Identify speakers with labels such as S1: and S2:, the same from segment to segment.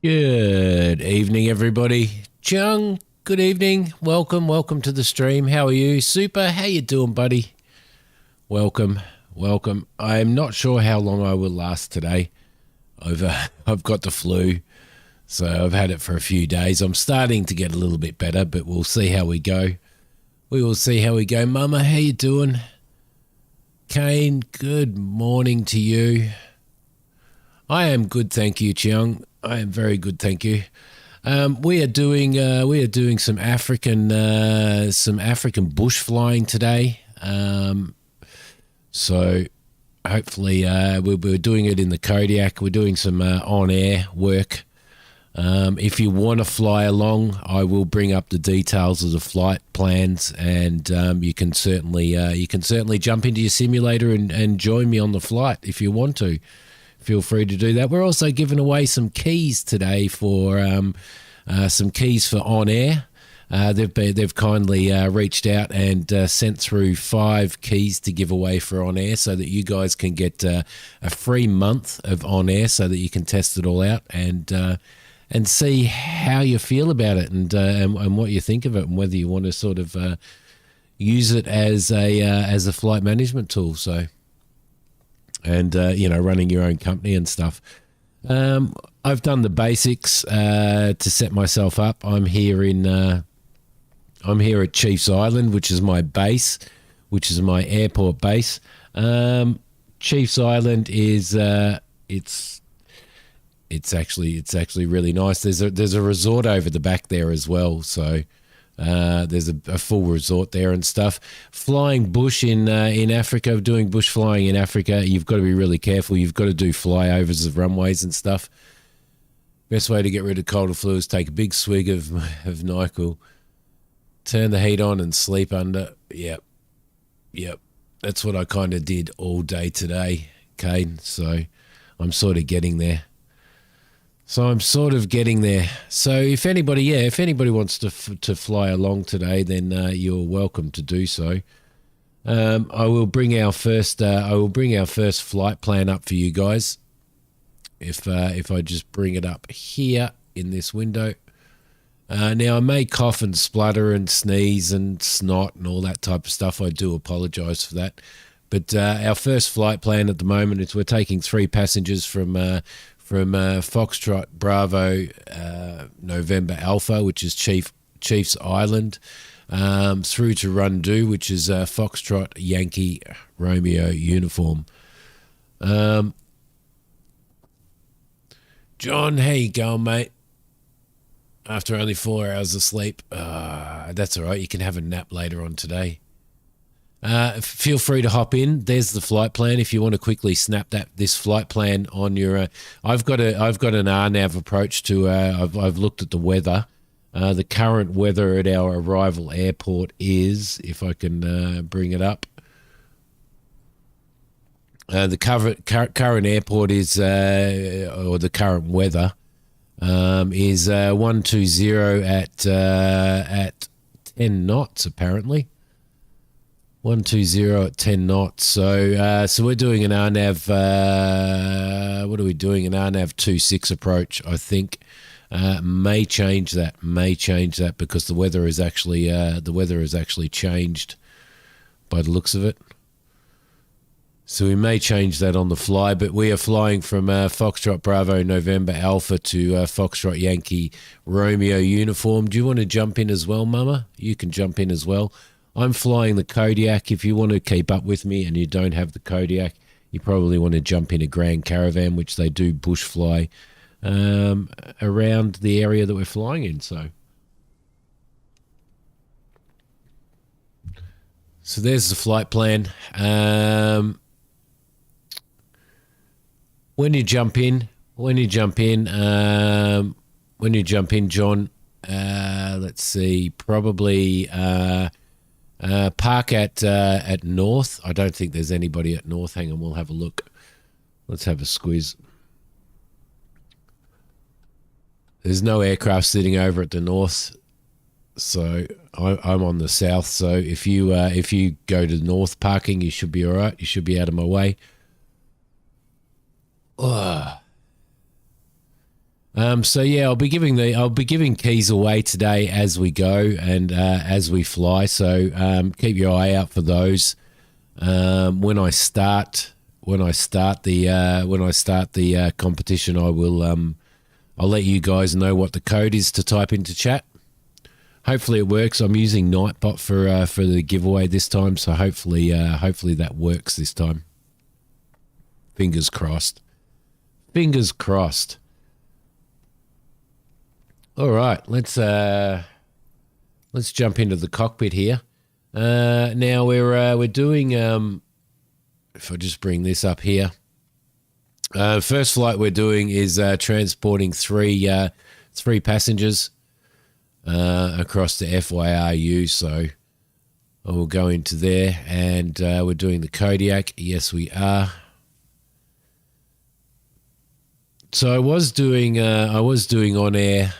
S1: Good evening, everybody. Chung, good evening. Welcome to the stream. How are you? Super. How you doing, buddy? Welcome. I'm not sure how long I will last today. I've got the flu, so I've had it for a few days. I'm starting to get a little bit better, but we'll see how we go. We will see how we go. Mama, how you doing? Kane, good morning to you. I am good, thank you, Chung. I am very good, thank you. We are doing some African bush flying today. So hopefully we're doing it in the Kodiak. We're doing some on-air work. If you want to fly along, I will bring up the details of the flight plans, and you can certainly jump into your simulator and join me on the flight if you want to. Feel free to do that. We're also giving away some keys today for OnAir. They've kindly reached out and sent through 5 keys to give away for OnAir, so that you guys can get a free month of OnAir, so that you can test it all out and see how you feel about it and what you think of it, and whether you want to sort of use it as a flight management tool. So. And, running your own company and stuff. I've done the basics to set myself up. I'm here at Chiefs Island, which is my base, which is my airport base. Chiefs Island is it's actually really nice. There's a resort over the back there as well, so there's a full resort there and stuff. Flying bush in Africa, doing bush flying in Africa, you've got to be really careful. You've got to do flyovers of runways and stuff. Best way to get rid of cold or flu is take a big swig of NyQuil, turn the heat on and sleep under. Yep. That's what I kind of did all day today, Kane. So I'm sort of getting there. So if anybody wants to fly along today, then you're welcome to do so. I will bring our first flight plan up for you guys. If I just bring it up here in this window. Now I may cough and splutter and sneeze and snot and all that type of stuff. I do apologise for that. But our first flight plan at the moment is we're taking 3 passengers from Foxtrot Bravo November Alpha, which is Chiefs Island, through to Rundu, which is Foxtrot Yankee Romeo uniform. John, how you going, mate? After only 4 hours of sleep, that's all right. You can have a nap later on today. Feel free to hop in. There's the flight plan. If you want to quickly snap this flight plan on your, I've got an RNAV approach to. I've looked at the weather. The current weather at our arrival airport is, if I can bring it up. The current airport is, or the current weather, is 120 at 10 knots apparently. 120 at 10 knots. So we're doing an RNAV. What are we doing? An RNAV 26 approach, I think. May change that because the weather is actually changed by the looks of it. So we may change that on the fly, but we are flying from Foxtrot Bravo November Alpha to Foxtrot Yankee Romeo uniform. Do you want to jump in as well, Mama? You can jump in as well. I'm flying the Kodiak. If you want to keep up with me and you don't have the Kodiak, you probably want to jump in a Grand Caravan, which they do bush fly around the area that we're flying in. So there's the flight plan. When you jump in, John, let's see, probably park at North. I don't think there's anybody at North. Hang on, we'll have a look. Let's have a squiz. There's no aircraft sitting over at the North, so I'm on the South. So if you go to North parking, you should be all right. You should be out of my way. Oh. So yeah, I'll be giving keys away today as we go and as we fly. So keep your eye out for those. When I start the competition, I'll let you guys know what the code is to type into chat. Hopefully it works. I'm using Nightbot for the giveaway this time, so hopefully that works this time. Fingers crossed. Fingers crossed. All right, let's jump into the cockpit here. Now we're doing. If I just bring this up here, first flight we're doing is transporting three passengers across the FYRU. So I will go into there, and we're doing the Kodiak. Yes, we are. So I was doing OnAir.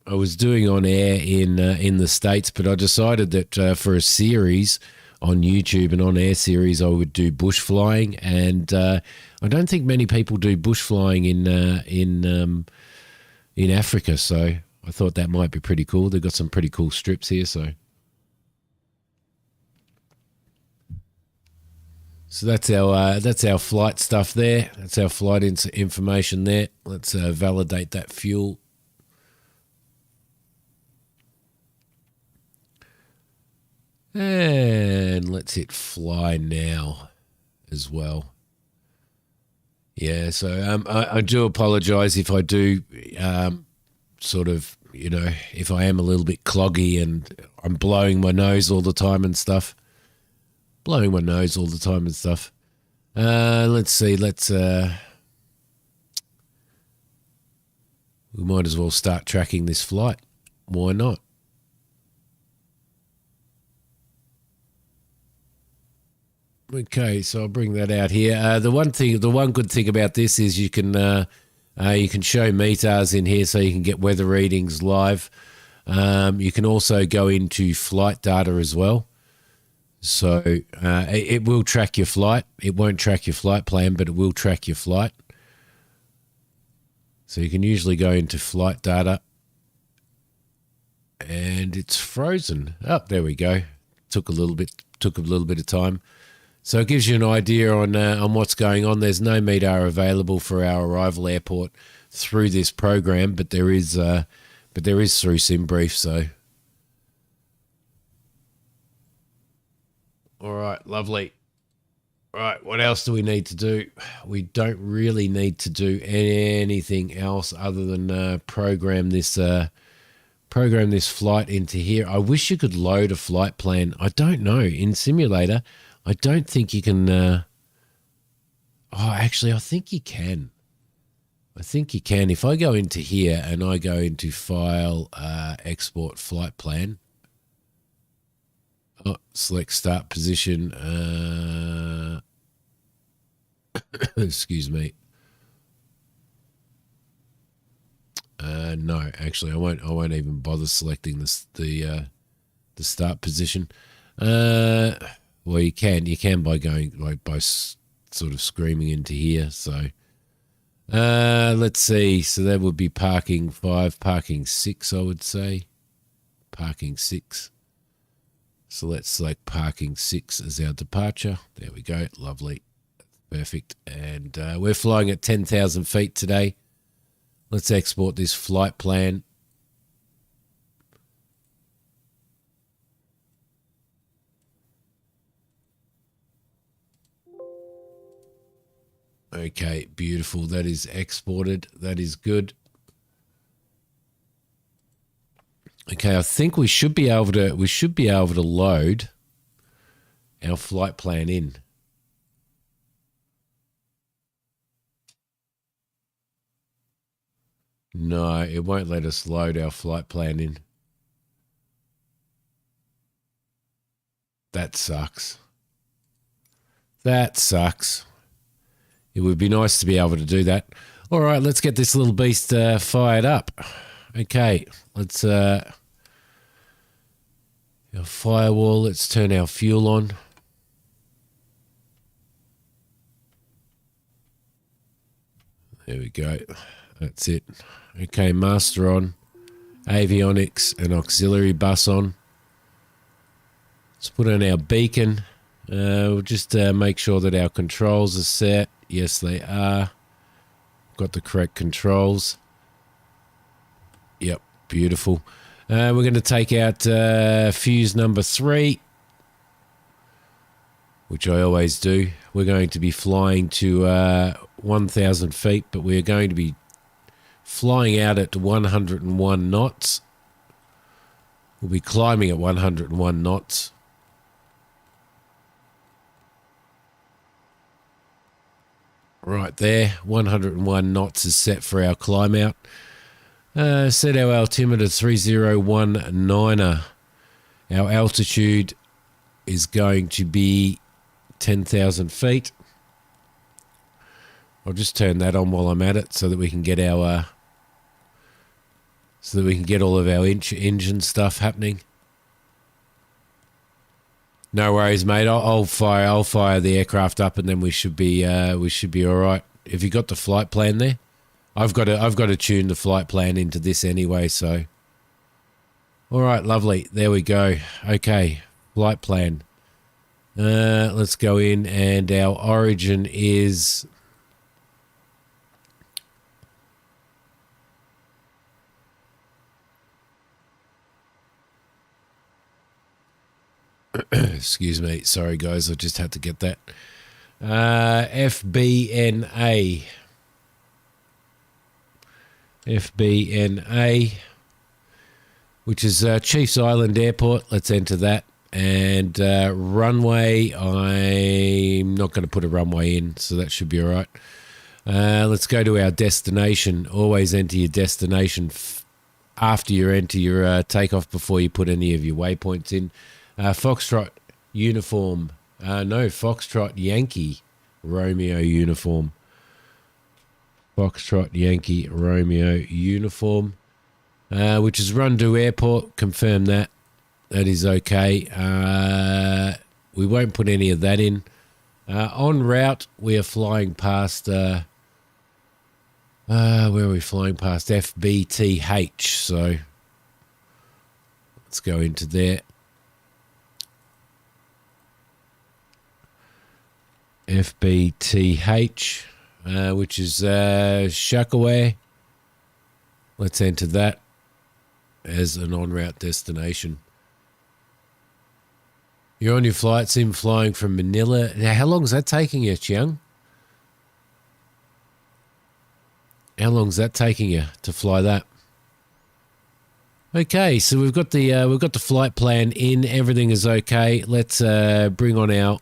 S1: I was doing OnAir in the States, but I decided that for a series on YouTube, an OnAir series, I would do bush flying, and I don't think many people do bush flying in Africa, so I thought that might be pretty cool. They've got some pretty cool strips here, So that's our flight stuff there. That's our flight information there. Let's validate that fuel. And let's hit fly now as well. Yeah, so I do apologize if I do sort of, if I am a little bit cloggy and I'm blowing my nose all the time and stuff. Let's see. We might as well start tracking this flight. Why not? Okay, so I'll bring that out here. The one good thing about this is you can show METARs in here, so you can get weather readings live. You can also go into flight data as well. So it will track your flight. It won't track your flight plan, but it will track your flight. So you can usually go into flight data, and it's frozen. Oh, there we go. Took a little bit of time. So it gives you an idea on what's going on. There's no METAR available for our arrival airport through this program, but there is through SimBrief. So. All right, lovely. All right, what else do we need to do? We don't really need to do anything else other than program this flight into here. I wish you could load a flight plan. I don't know. In Simulator, I don't think you can. Actually, I think you can. If I go into here and I go into File, Export Flight Plan. Oh, select start position. Excuse me. No, actually, I won't even bother selecting the start position. Well, you can by going by sort of screaming into here. So, let's see. So that would be parking 5, parking 6. I would say parking 6. So let's select parking 6 as our departure. There we go. Lovely. Perfect. And we're flying at 10,000 feet today. Let's export this flight plan. Okay, beautiful. That is exported. That is good. Okay, I think we should be able to load our flight plan in. No, it won't let us load our flight plan in. That sucks. That sucks. It would be nice to be able to do that. All right, let's get this little beast fired up. Okay, let's our firewall. Let's turn our fuel on. There we go. That's it. Okay, master on. Avionics and auxiliary bus on. Let's put on our beacon. We'll just make sure that our controls are set. Yes, they are. Got the correct controls. Yep, beautiful. We're going to take out fuse number 3, which I always do. We're going to be flying to 1,000 feet, but we're going to be flying out at 101 knots. We'll be climbing at 101 knots. Right there, 101 knots is set for our climb out. Set our altimeter 3019er. Our altitude is going to be 10,000 feet. I'll just turn that on while I'm at it so that we can get our all of our engine stuff happening. No worries, mate. I'll fire the aircraft up, and then we should be all right. Have you got the flight plan there? I've got to tune the flight plan into this anyway. So, all right, lovely. There we go. Okay, flight plan. Let's go in, and our origin is. Excuse me. Sorry, guys. I just had to get that. FBNA. FBNA, which is Chiefs Island Airport. Let's enter that. And runway, I'm not going to put a runway in, so that should be all right. Let's go to our destination. Always enter your destination after you enter your takeoff before you put any of your waypoints in. Foxtrot uniform. No, Foxtrot Yankee Romeo uniform. Foxtrot Yankee Romeo uniform, which is Rundu Airport. Confirm that. That is okay. We won't put any of that in. En route, we are flying past... where are we flying past? FBTH. So let's go into there. FBTH, which is Shakaway. Let's enter that as an en route destination. You're on your flight sim flying from Manila. Now, how long is that taking you, Chiang? How long is that taking you to fly that? Okay, so we've got the flight plan in. Everything is okay. Let's bring on our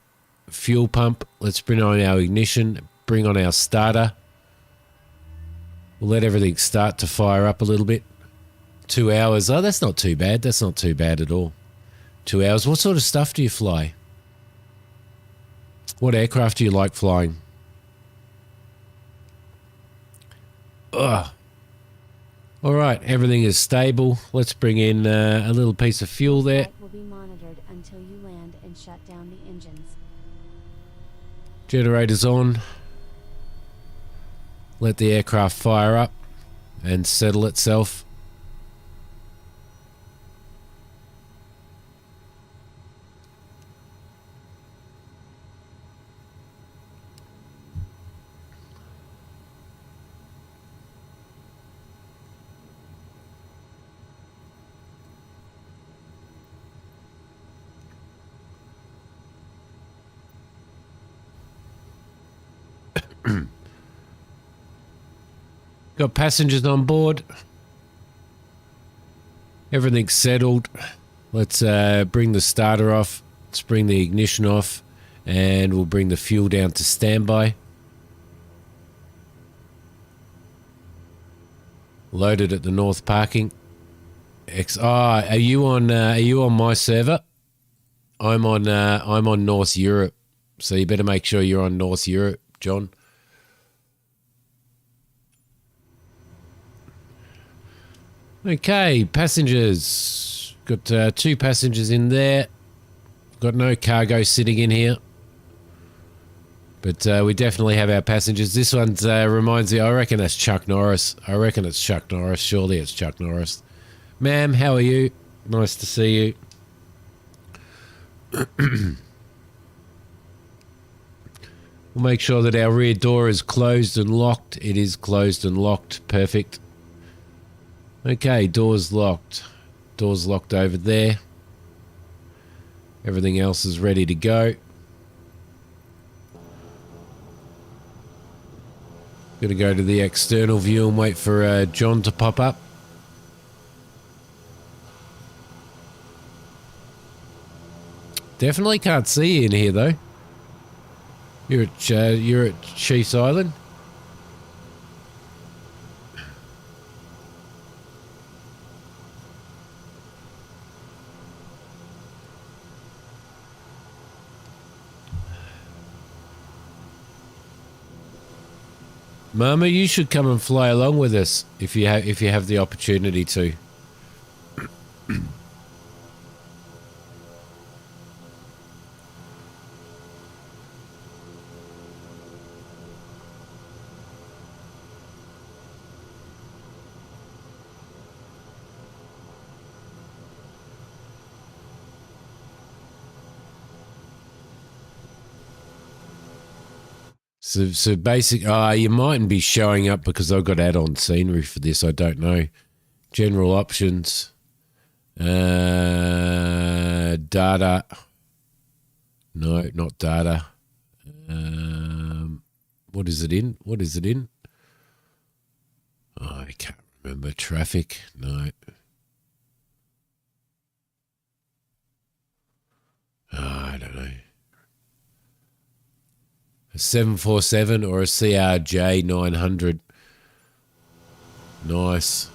S1: fuel pump. Let's bring on our ignition. Bring on our starter. We'll let everything start to fire up a little bit. 2 hours. Oh, that's not too bad. That's not too bad at all. 2 hours. What sort of stuff do you fly? What aircraft do you like flying? Ugh. All right, everything is stable. Let's bring in a little piece of fuel there.
S2: Will be monitored until you land and shut down the engines.
S1: Generators on. Let the aircraft fire up and settle itself. Got passengers on board. Everything's settled. Let's bring the starter off. Let's bring the ignition off. And we'll bring the fuel down to standby. Loaded at the north parking. Are you on my server? I'm on North Europe. So you better make sure you're on North Europe, John. Okay, passengers. Got 2 passengers in there. Got no cargo sitting in here. But we definitely have our passengers. This one reminds me, I reckon that's Chuck Norris. I reckon it's Chuck Norris. Surely it's Chuck Norris. Ma'am, how are you? Nice to see you. We'll make sure that our rear door is closed and locked. It is closed and locked. Perfect. Okay, door's locked. Door's locked over there. Everything else is ready to go. Gonna go to the external view and wait for John to pop up. Definitely can't see you in here though. You're at Chiefs Island. Mama, you should come and fly along with us if you have the opportunity to. So basic. You mightn't be showing up because I've got add-on scenery for this. I don't know. General options. Data. No, not data. What is it in? What is it in? Oh, I can't remember. Traffic. No. I don't know. A 747 or a CRJ 900. Nice.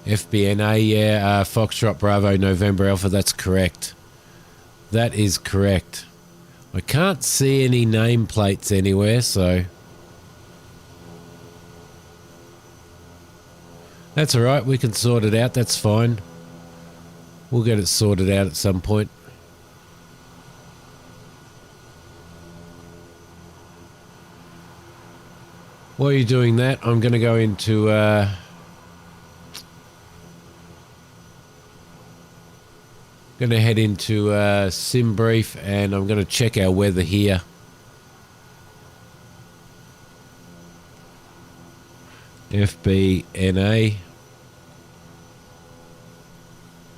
S1: FBNA, yeah. Foxtrot Bravo November Alpha. That's correct. That is correct. I can't see any nameplates anywhere, so that's all right. We can sort it out. That's fine. We'll get it sorted out at some point. While you're doing that, I'm going to go into going to head into Sim Brief, and I'm going to check our weather here. FBNA.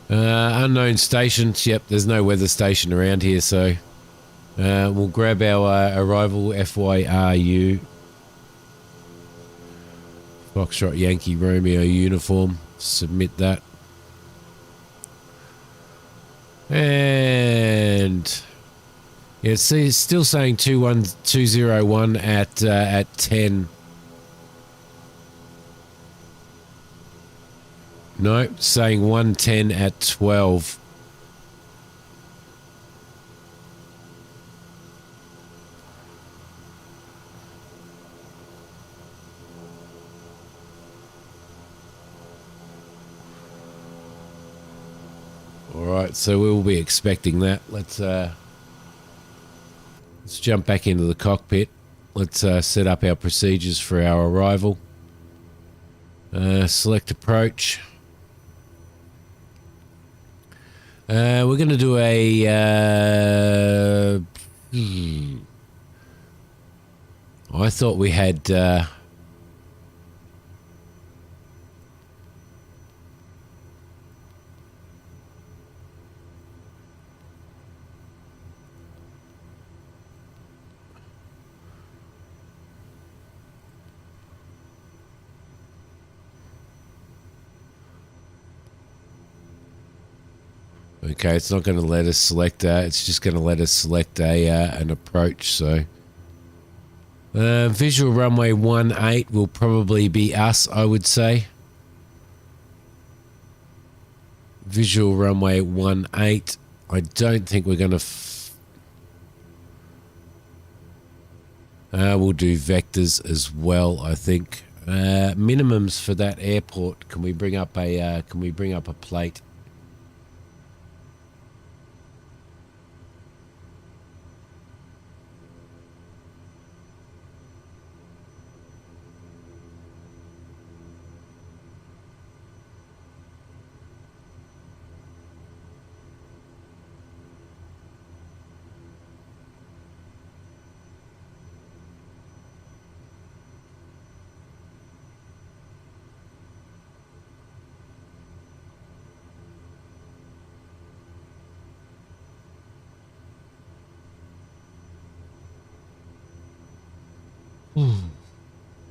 S1: Unknown stations. Yep, there's no weather station around here, so we'll grab our arrival FYRU. Foxtrot Yankee Romeo uniform. Submit that. And yeah, see, it's still saying 21201 at 10. No, saying 110 at 12. Alright, so we'll be expecting that. Let's jump back into the cockpit. Let's set up our procedures for our arrival. Select approach. We're going to do a... I thought we had... Okay, it's not going to let us select. It's just going to let us select an approach. So, visual runway 18 will probably be us, I would say. Visual runway 18. I don't think we're going to. We'll do vectors as well. I think minimums for that airport. Can we bring up a? Can we bring up a plate?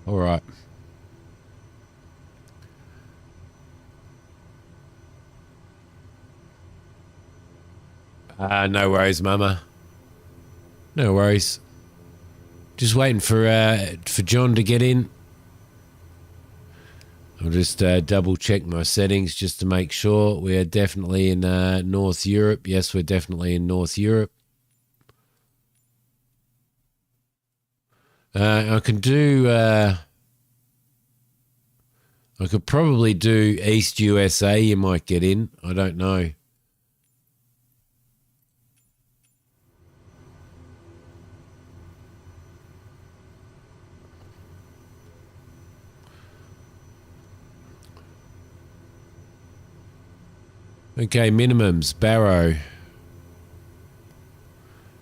S1: All right. No worries, Mama. No worries. Just waiting for John to get in. I'll just double check my settings just to make sure we are definitely in North Europe. Yes, we're definitely in North Europe. I can do. I could probably do East USA. You might get in. I don't know. Okay, minimums, Barrow.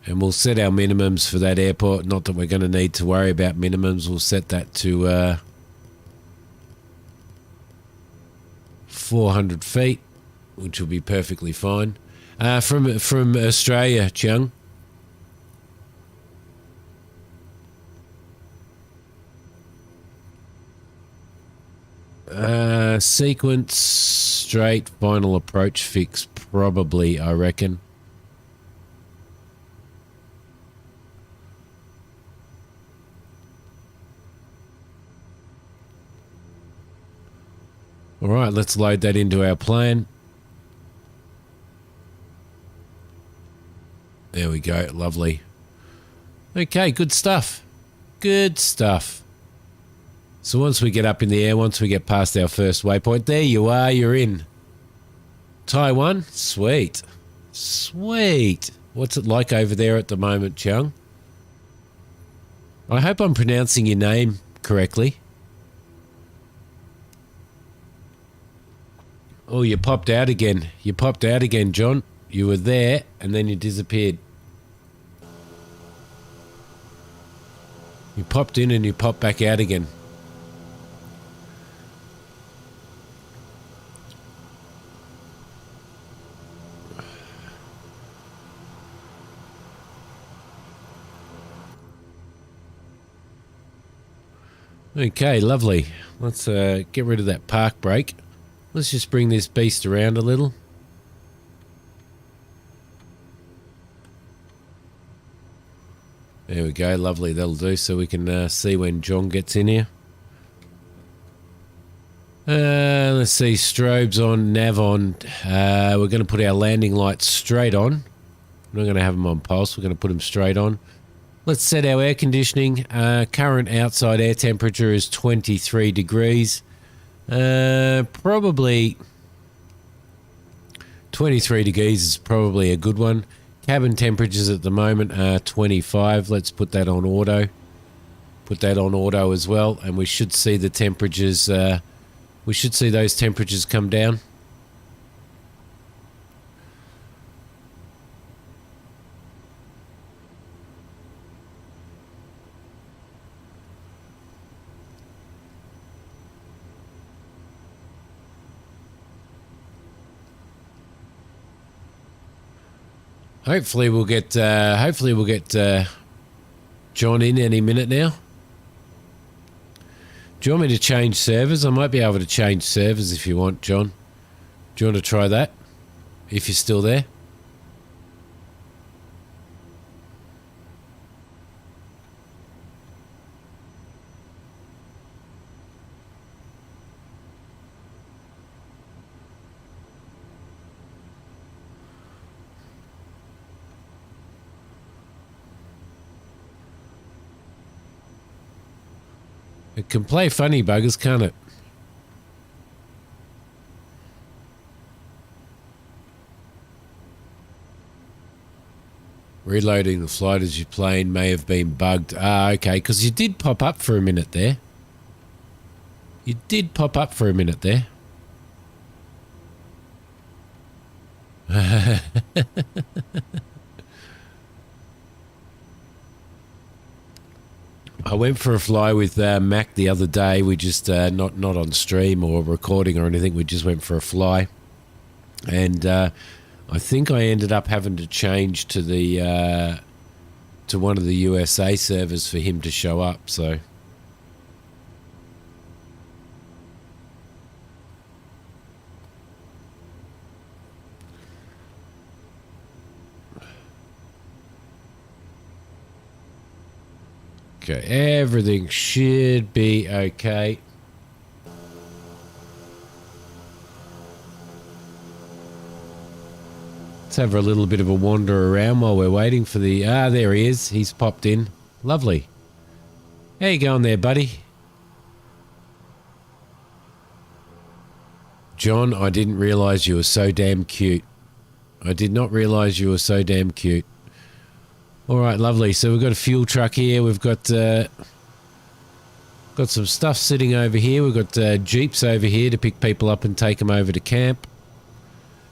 S1: And we'll set our minimums for that airport. Not that we're going to need to worry about minimums. We'll set that to 400 feet, which will be perfectly fine. From Australia, Chung. Sequence, straight, final approach fix, probably, I reckon. All right, let's load that into our plan. There we go, lovely. Okay, good stuff. Good stuff. So once we get up in the air, once we get past our first waypoint, there you are, you're in. Taiwan, sweet. Sweet. What's it like over there at the moment, Chung? I hope I'm pronouncing your name correctly. Oh, you popped out again. You popped out again, John. You were there, and then you disappeared. You popped in and you popped back out again. Okay, lovely. Let's get rid of that park brake. Let's just bring this beast around a little. There we go, lovely, that'll do, so we can see when John gets in here. Let's see, strobes on, nav on. We're going to put our landing lights straight on. We're not going to have them on pulse, we're going to put them straight on. Let's set our air conditioning. Current outside air temperature is 23 degrees. Probably 23 degrees is probably a good one. Cabin temperatures at the moment are 25. Let's put that on auto. Put that on auto as well, and we should see the temperatures. We should see those temperatures come down. Hopefully we'll get John in any minute now. Do you want me to change servers? I might be able to change servers if you want, John. Do you want to try that? If you're still there. It can play funny buggers, can't it? Reloading the flight as your plane may have been bugged. Ah, okay, because you did pop up for a minute there. You did pop up for a minute there. I went for a fly with Mac the other day. We just not on stream or recording or anything. We just went for a fly, and I think I ended up having to change to the to one of the USA servers for him to show up. So Okay, everything should be okay. Let's have a little bit of a wander around while we're waiting for the... Ah, there he is. He's popped in. Lovely. How you going there, buddy? John, I didn't realise you were so damn cute. I did not realise you were so damn cute. All right, lovely. So we've got a fuel truck here. We've got some stuff sitting over here. We've got Jeeps over here to pick people up and take them over to camp.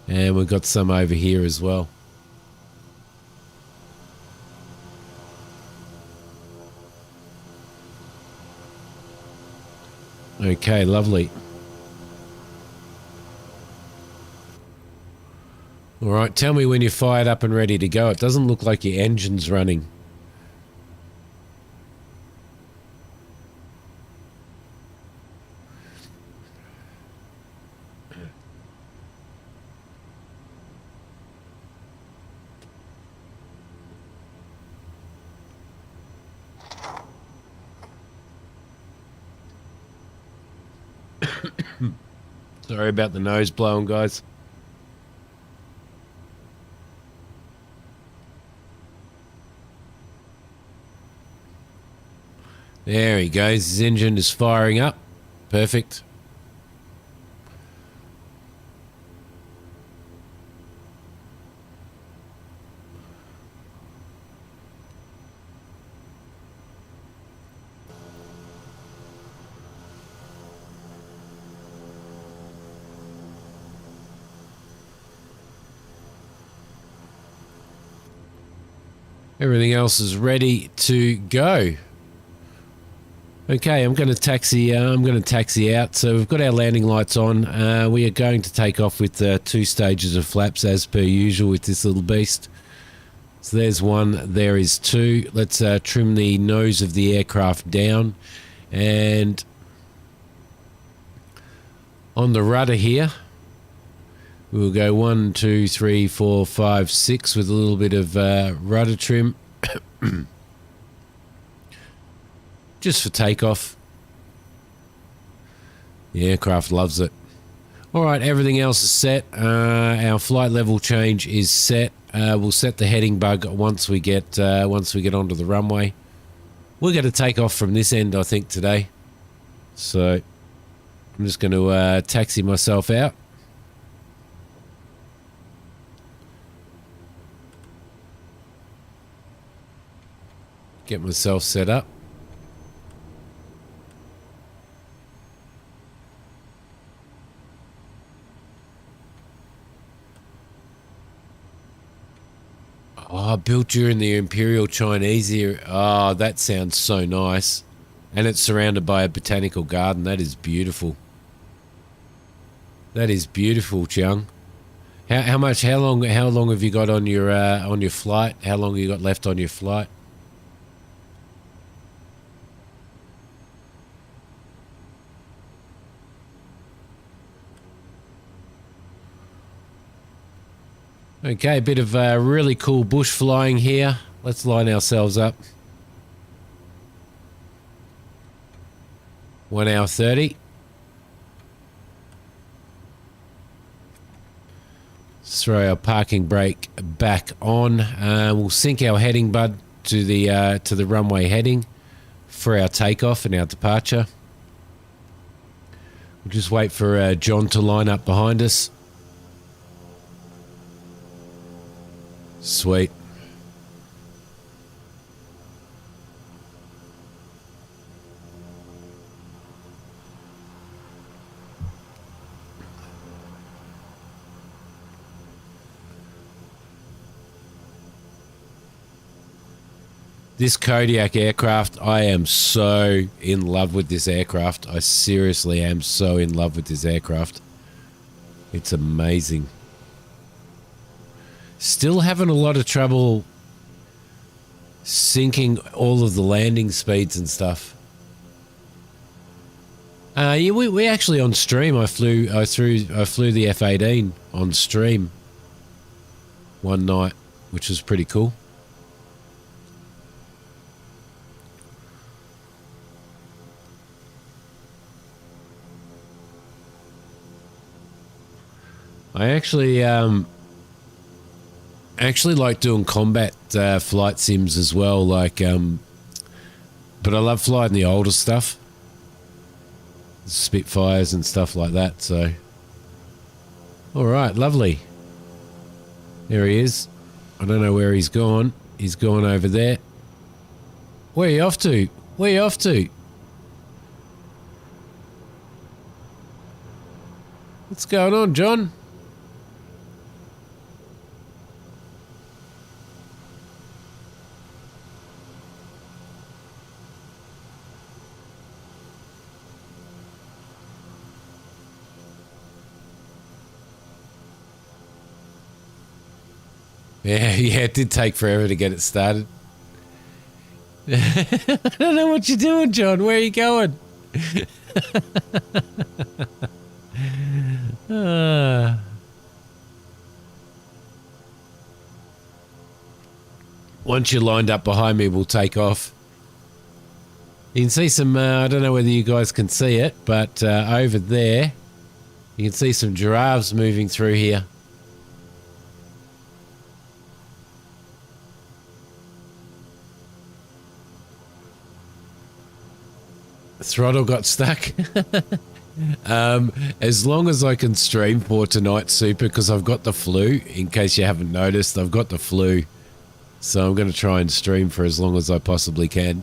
S1: And we've got some over here as well. Okay, lovely. All right, tell me when you're fired up and ready to go. It doesn't look like your engine's running. Sorry about the nose blowing, guys. There he goes. His engine is firing up. Perfect. Everything else is ready to go. Okay, I'm going to taxi out. So we've got our landing lights on. We are going to take off with 2 stages of flaps as per usual with this little beast. So there's 1, there is 2. Let's trim the nose of the aircraft down. And on the rudder here, we'll go 1, 2, 3, 4, 5, 6 with a little bit of rudder trim. Just for takeoff. The aircraft loves it. All right, everything else is set. Our flight level change is set. We'll set the heading bug once we get onto the runway. We're going to take off from this end, I think, today. So I'm just going to taxi myself out. Get myself set up. Oh, built during the Imperial Chinese era. Oh, that sounds so nice. And it's surrounded by a botanical garden. That is beautiful. That is beautiful, Chung. How long have you got on your flight? How long have you got left on your flight? Okay, a bit of really cool bush flying here. Let's line ourselves up. 1 hour 30. Let's throw our parking brake back on. We'll sync our heading bud to the runway heading for our takeoff and our departure. We'll just wait for John to line up behind us. Sweet. This Kodiak aircraft, I am so in love with this aircraft. I seriously am so in love with this aircraft. It's amazing. Still having a lot of trouble syncing all of the landing speeds and stuff. Yeah, we actually on stream. I flew the F-18 on stream one night, which was pretty cool. I actually like doing combat flight sims as well, like but I love flying the older stuff, Spitfires and stuff like that. So all right, lovely. There he is. I don't know where he's gone. He's gone over there. Where are you off to? Where are you off to? What's going on, John? Yeah, it did take forever to get it started. I don't know what you're doing, John. Where are you going? Once you're lined up behind me, we'll take off. You can see some, I don't know whether you guys can see it, but over there, you can see some giraffes moving through here. Throttle got stuck. As long as I can stream for tonight, super, because I've got the flu. In case you haven't noticed, I've got the flu. So I'm going to try and stream for as long as I possibly can.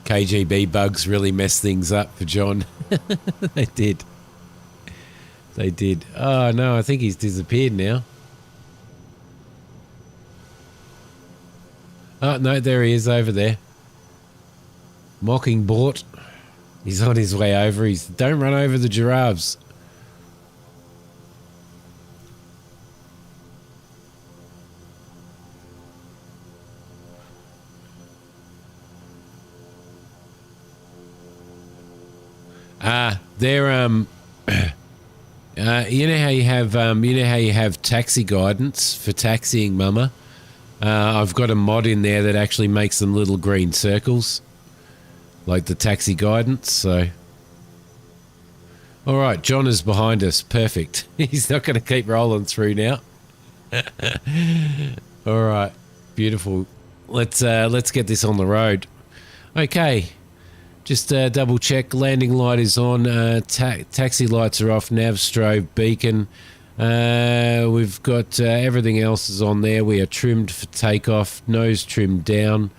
S1: KGB bugs really messed things up for John. They did. They did. Oh, no, I think he's disappeared now. Oh, no, there he is over there. Mockingbort. He's on his way over. Don't run over the giraffes. They're you know how you have taxi guidance for taxiing, Mama. I've got a mod in there that actually makes them little green circles, like the taxi guidance. So, all right, John is behind us. Perfect. He's not going to keep rolling through now. All right, beautiful. Let's get this on the road. Okay. Just double check. Landing light is on. Taxi lights are off. Nav, strobe, beacon. We've got everything else is on there. We are trimmed for takeoff. Nose trimmed down.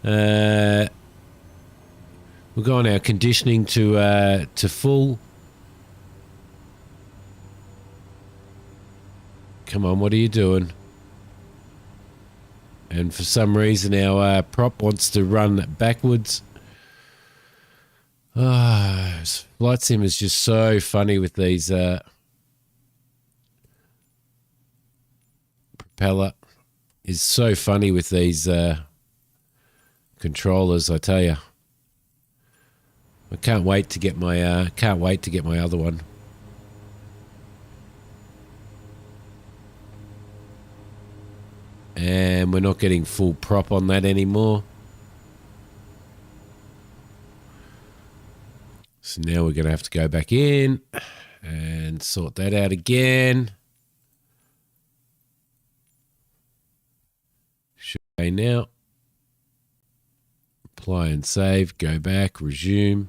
S1: We've got our conditioning to full. Come on, what are you doing? And for some reason, our prop wants to run backwards. Flight sim is just so funny with these propeller is so funny with these controllers, I tell you. I can't wait to get my other one. And we're not getting full prop on that anymore. So now we're going to have to go back in and sort that out again. Should I now? Apply and save. Go back. Resume.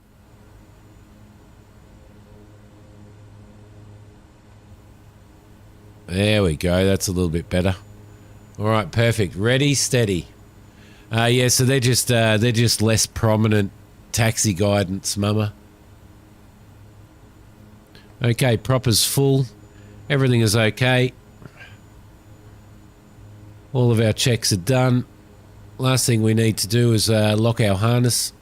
S1: There we go. That's a little bit better. All right, perfect. Ready, steady. Yeah, so they're just less prominent taxi guidance, Mama. Okay, proper's full. Everything is okay. All of our checks are done. Last thing we need to do is lock our harness.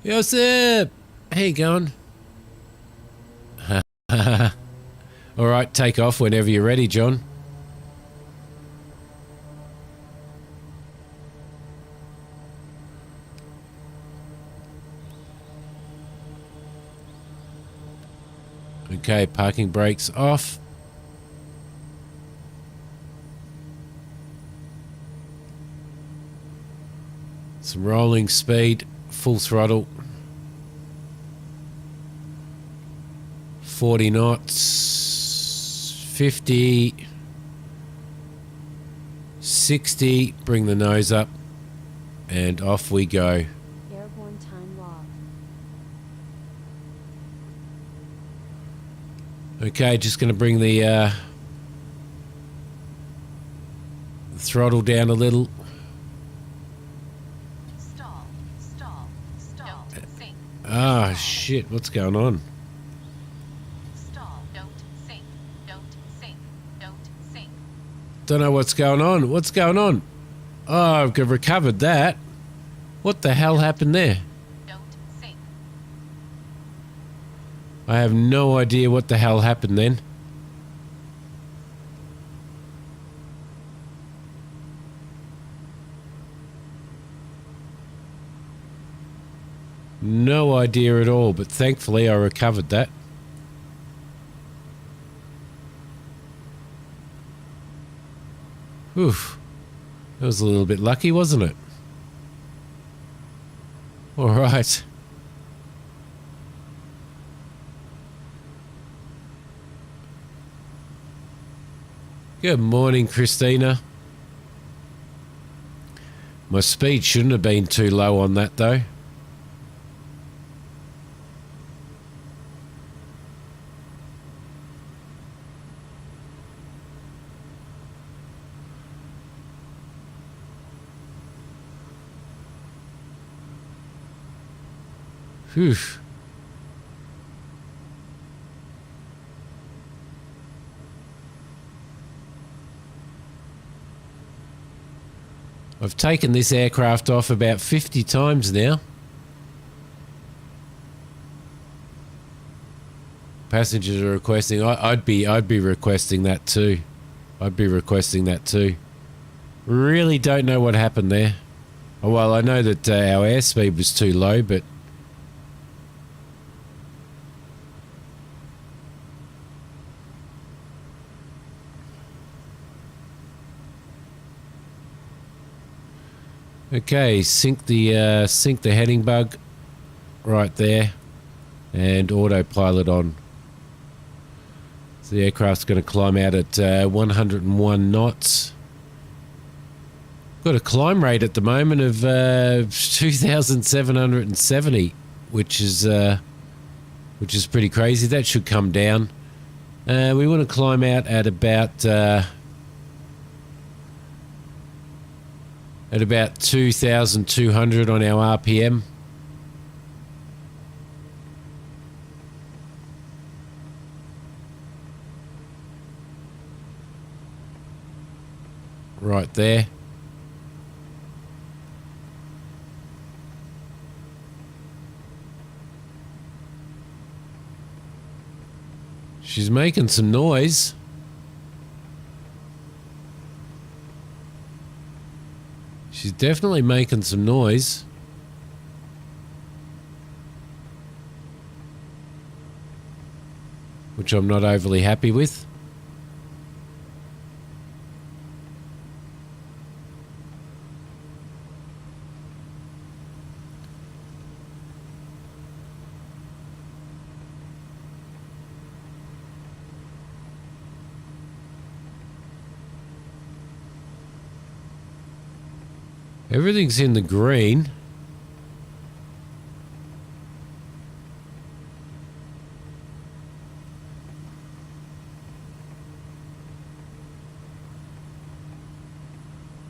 S1: Yo, sir. How you going? All right, take off whenever you're ready, John. Okay, parking brakes off. Some rolling speed, full throttle. 40 knots, 50, 60, bring the nose up, and off we go.
S2: Airborne time log.
S1: Okay, just going to bring the throttle down a little.
S3: Stall. Don't sink.
S1: Ah, shit, what's going on?
S3: Stall. Don't sink.
S1: Don't know what's going on. What's going on? Oh, I've recovered that. What the hell happened there?
S3: Don't sink.
S1: I have no idea what the hell happened then. No idea at all, but thankfully I recovered that. Oof. That was a little bit lucky, wasn't it? All right. Good morning, Christina. My speed shouldn't have been too low on that, though. Phew. I've taken this aircraft off about 50 times now. Passengers are requesting. I'd be requesting that too. Really don't know what happened there. Oh, well, I know that our airspeed was too low, but okay, sink the heading bug right there, and autopilot on. So the aircraft's going to climb out at 101 knots. Got a climb rate at the moment of 2,770, which is pretty crazy. That should come down. We want to climb out at about 2,200 on our RPM. Right there. She's making some noise. She's definitely making some noise. Which I'm not overly happy with. Everything's in the green.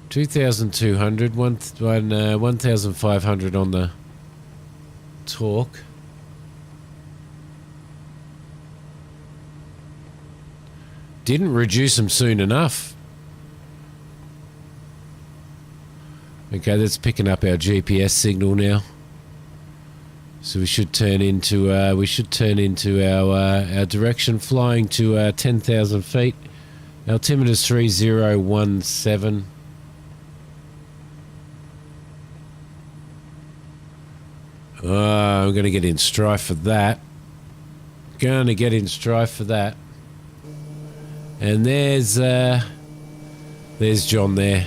S1: $2,200, 1,500 on the torque. Didn't reduce them soon enough. Okay, that's picking up our GPS signal now. So we should turn into our direction, flying to 10,000 feet. Altimeter's 3017. I'm gonna get in strife for that. And there's John there.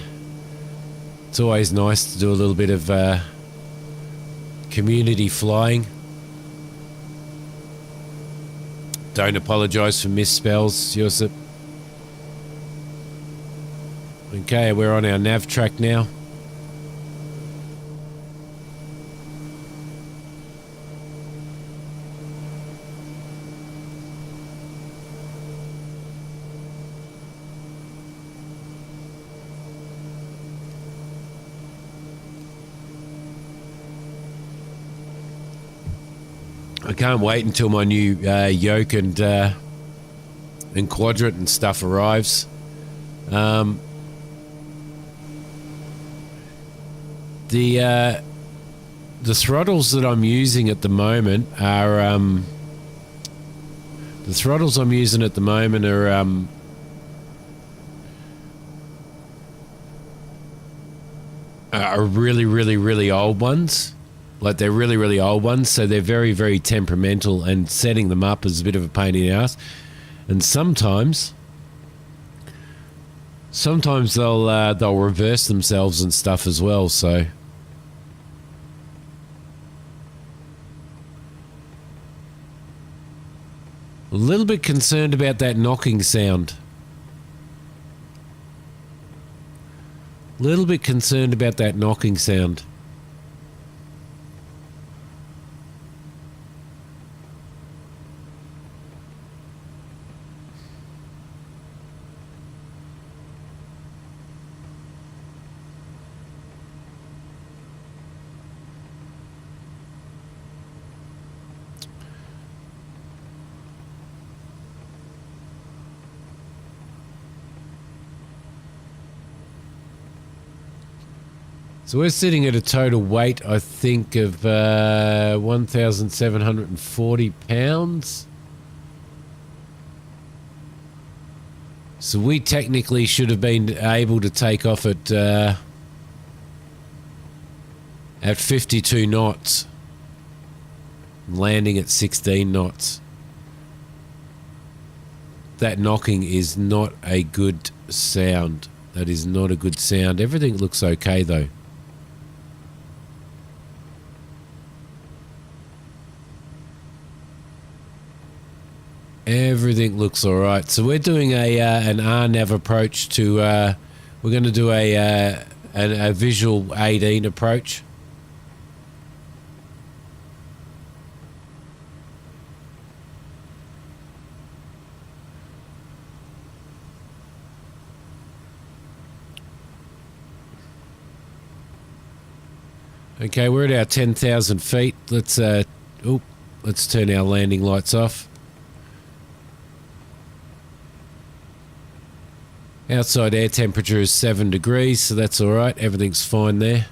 S1: It's always nice to do a little bit of community flying. Don't apologise for misspells, Josip. Okay, we're on our nav track now. I can't wait until my new yoke and quadrant and stuff arrives. The throttles that I'm using at the moment are are really, really, really old ones. Like, they're really, really old ones, so they're very, very temperamental, and setting them up is a bit of a pain in the ass. And sometimes they'll reverse themselves and stuff as well. So a little bit concerned about that knocking sound. Little bit concerned about that knocking sound. So we're sitting at a total weight, I think, of 1,740 pounds. So we technically should have been able to take off at 52 knots, landing at 16 knots. That knocking is not a good sound. That is not a good sound. Everything looks okay, though. Everything looks all right. So we're doing an RNAV approach to. We're going to do a visual 18 approach. Okay, we're at our 10,000 feet. Let's turn our landing lights off. Outside air temperature is 7 degrees, so that's all right. Everything's fine there.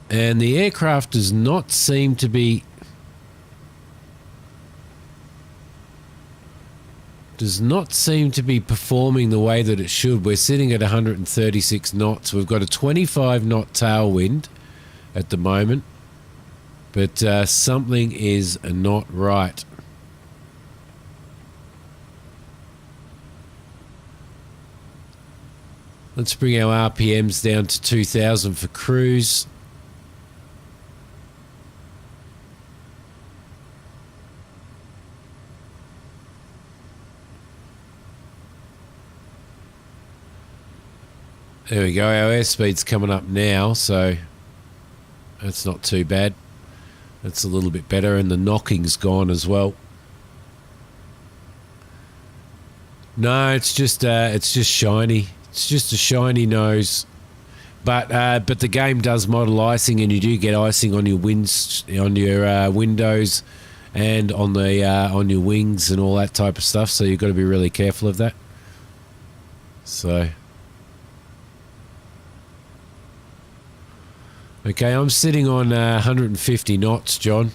S1: And the aircraft does not seem to be performing the way that it should. We're sitting at 136 knots. We've got a 25 knot tailwind at the moment, but something is not right. Let's bring our RPMs down to 2,000 for cruise. There we go. Our airspeed's coming up now, so that's not too bad. That's a little bit better, and the knocking's gone as well. No, it's just shiny. It's just a shiny nose, but the game does model icing, and you do get icing on your windows, and on your wings and all that type of stuff. So you've got to be really careful of that. So, okay, I'm sitting on 150 knots, John.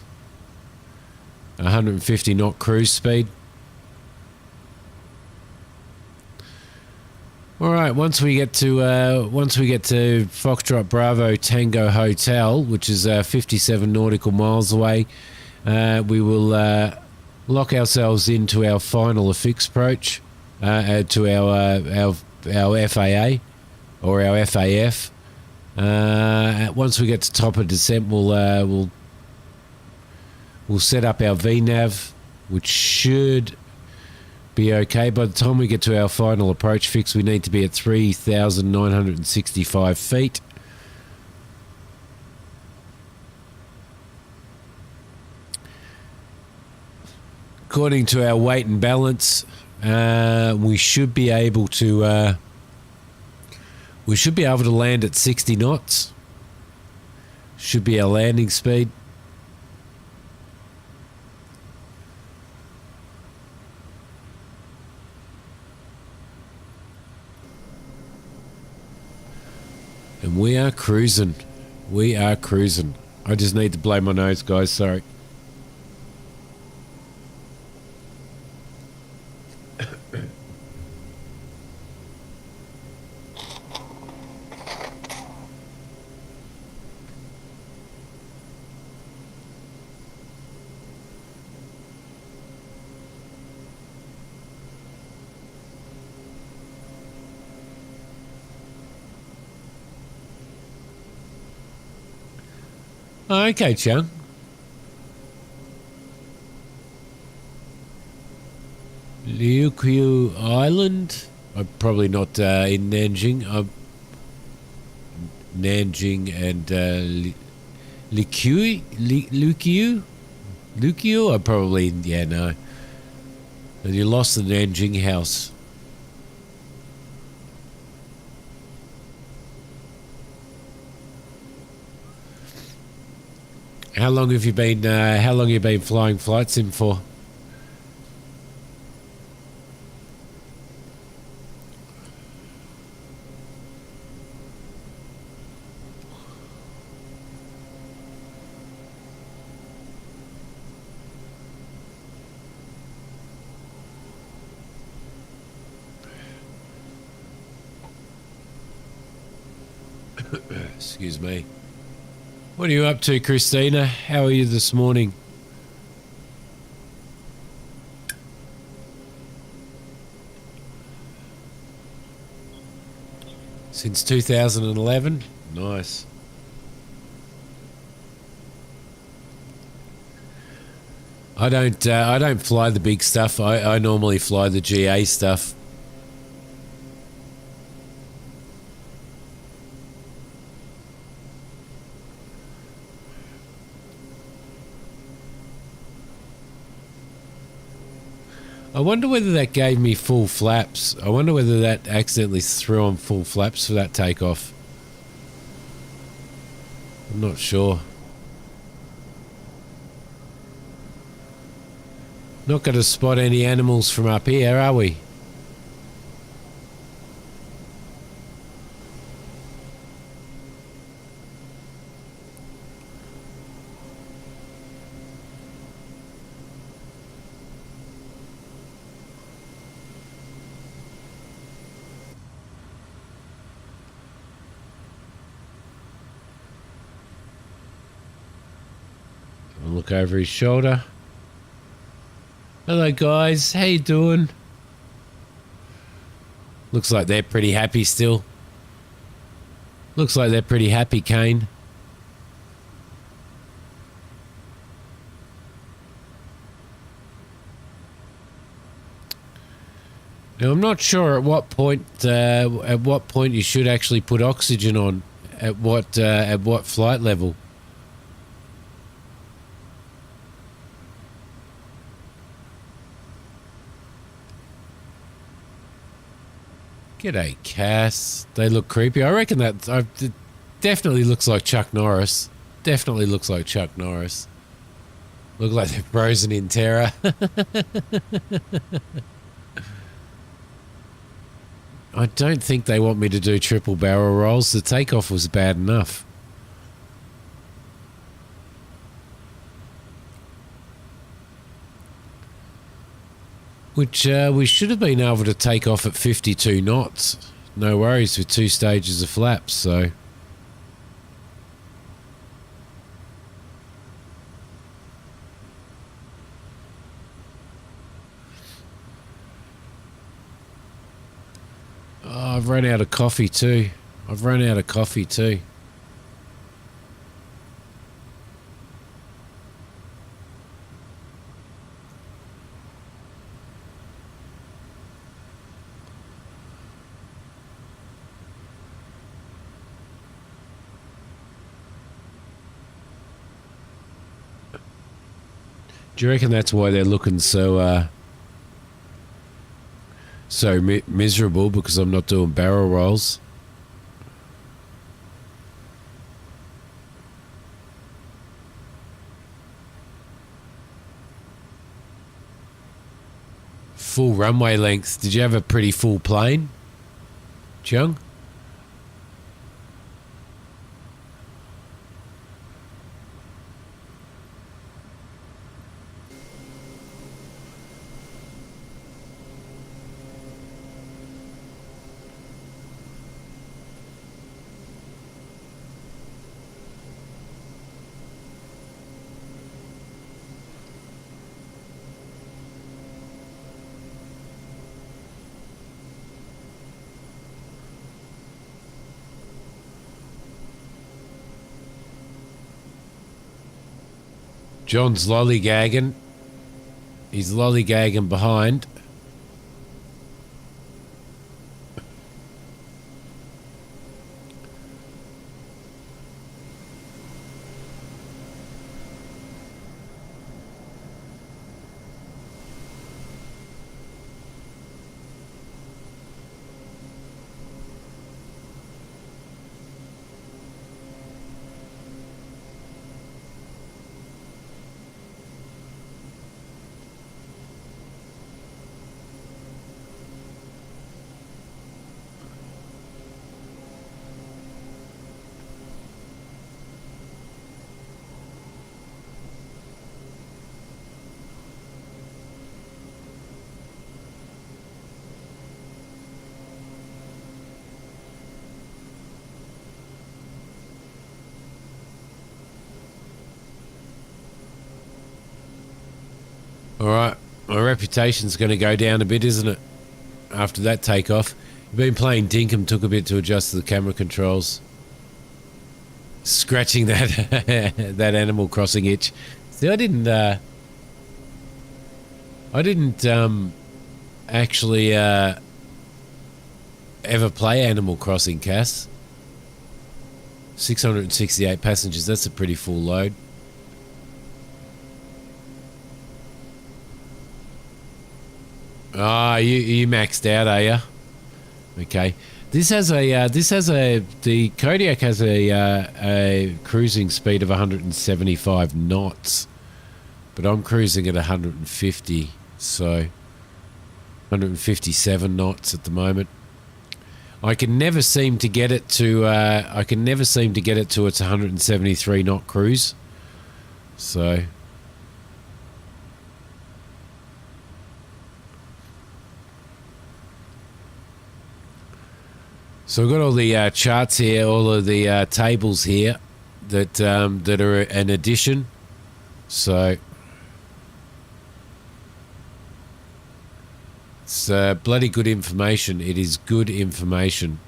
S1: 150 knot cruise speed. All right. Once we get to Foxtrot Bravo Tango Hotel, which is 57 nautical miles away, we will lock ourselves into our final affix approach to our FAA or our FAF. Once we get to top of descent, we'll We'll set up our VNAV, which should be okay. By the time we get to our final approach fix, we need to be at 3,965 feet. According to our weight and balance, we should be able to land at 60 knots. Should be our landing speed. And we are cruising. We are cruising. I just need to blow my nose, guys. Sorry. Oh, okay, Chung. Liuqiu Island. I'm probably not in Nanjing. I'm Nanjing and Liuqiu. I'm probably no. And you lost the Nanjing house. How long have you been? Flying flight sim for? Excuse me. What are you up to, Christina? How are you this morning? Since 2011? Nice. I don't fly the big stuff. I normally fly the GA stuff. I wonder whether that gave me full flaps. I wonder whether that accidentally threw on full flaps for that takeoff. I'm not sure. Not going to spot any animals from up here, are we? Look over his shoulder. Hello guys, how you doing? Looks like they're pretty happy still. Looks like they're pretty happy, Kane. Now I'm not sure at what point you should actually put oxygen on at what flight level. G'day, Cass. They look creepy. I reckon that it definitely looks like Chuck Norris. Definitely looks like Chuck Norris. Look like they're frozen in terror. I don't think they want me to do triple barrel rolls. The takeoff was bad enough. Which we should have been able to take off at 52 knots. No worries with 2 stages of flaps, so... Oh, I've run out of coffee too. Do you reckon that's why they're looking so miserable, because I'm not doing barrel rolls? Full runway length. Did you have a pretty full plane, Chung? John's lollygagging. He's lollygagging behind. All right, my reputation's going to go down a bit, isn't it? After that takeoff. You've been playing Dinkum, took a bit to adjust the camera controls. Scratching that that Animal Crossing itch. See, I didn't actually ever play Animal Crossing, Cass. 668 passengers, that's a pretty full load. Ah, you maxed out, are you? Okay. The Kodiak has a cruising speed of 175 knots, but I'm cruising at 150, so 157 knots at the moment. I can never seem to get it to its 173 knot cruise. So we've got all the charts here, all of the tables here that are an addition. So it's bloody good information. It is good information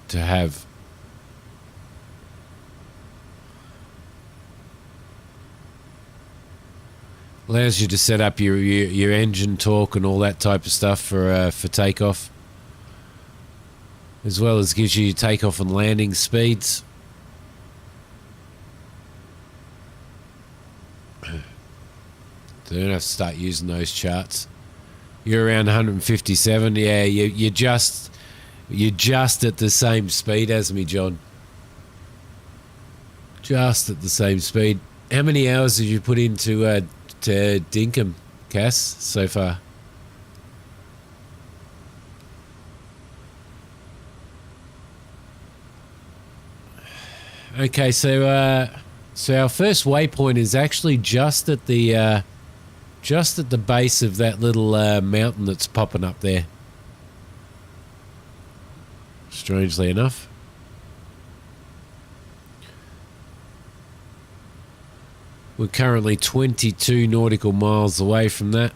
S1: to have. Allows you to set up your engine torque and all that type of stuff for takeoff, as well as gives you takeoff and landing speeds. So you don't have to start using those charts. You're around 157. Yeah, you're just at the same speed as me, John. Just at the same speed. How many hours have you put into to Dinkum, Cass, so far? Okay, so our first waypoint is actually just at the base of that little mountain that's popping up there. Strangely enough. We're currently 22 nautical miles away from that.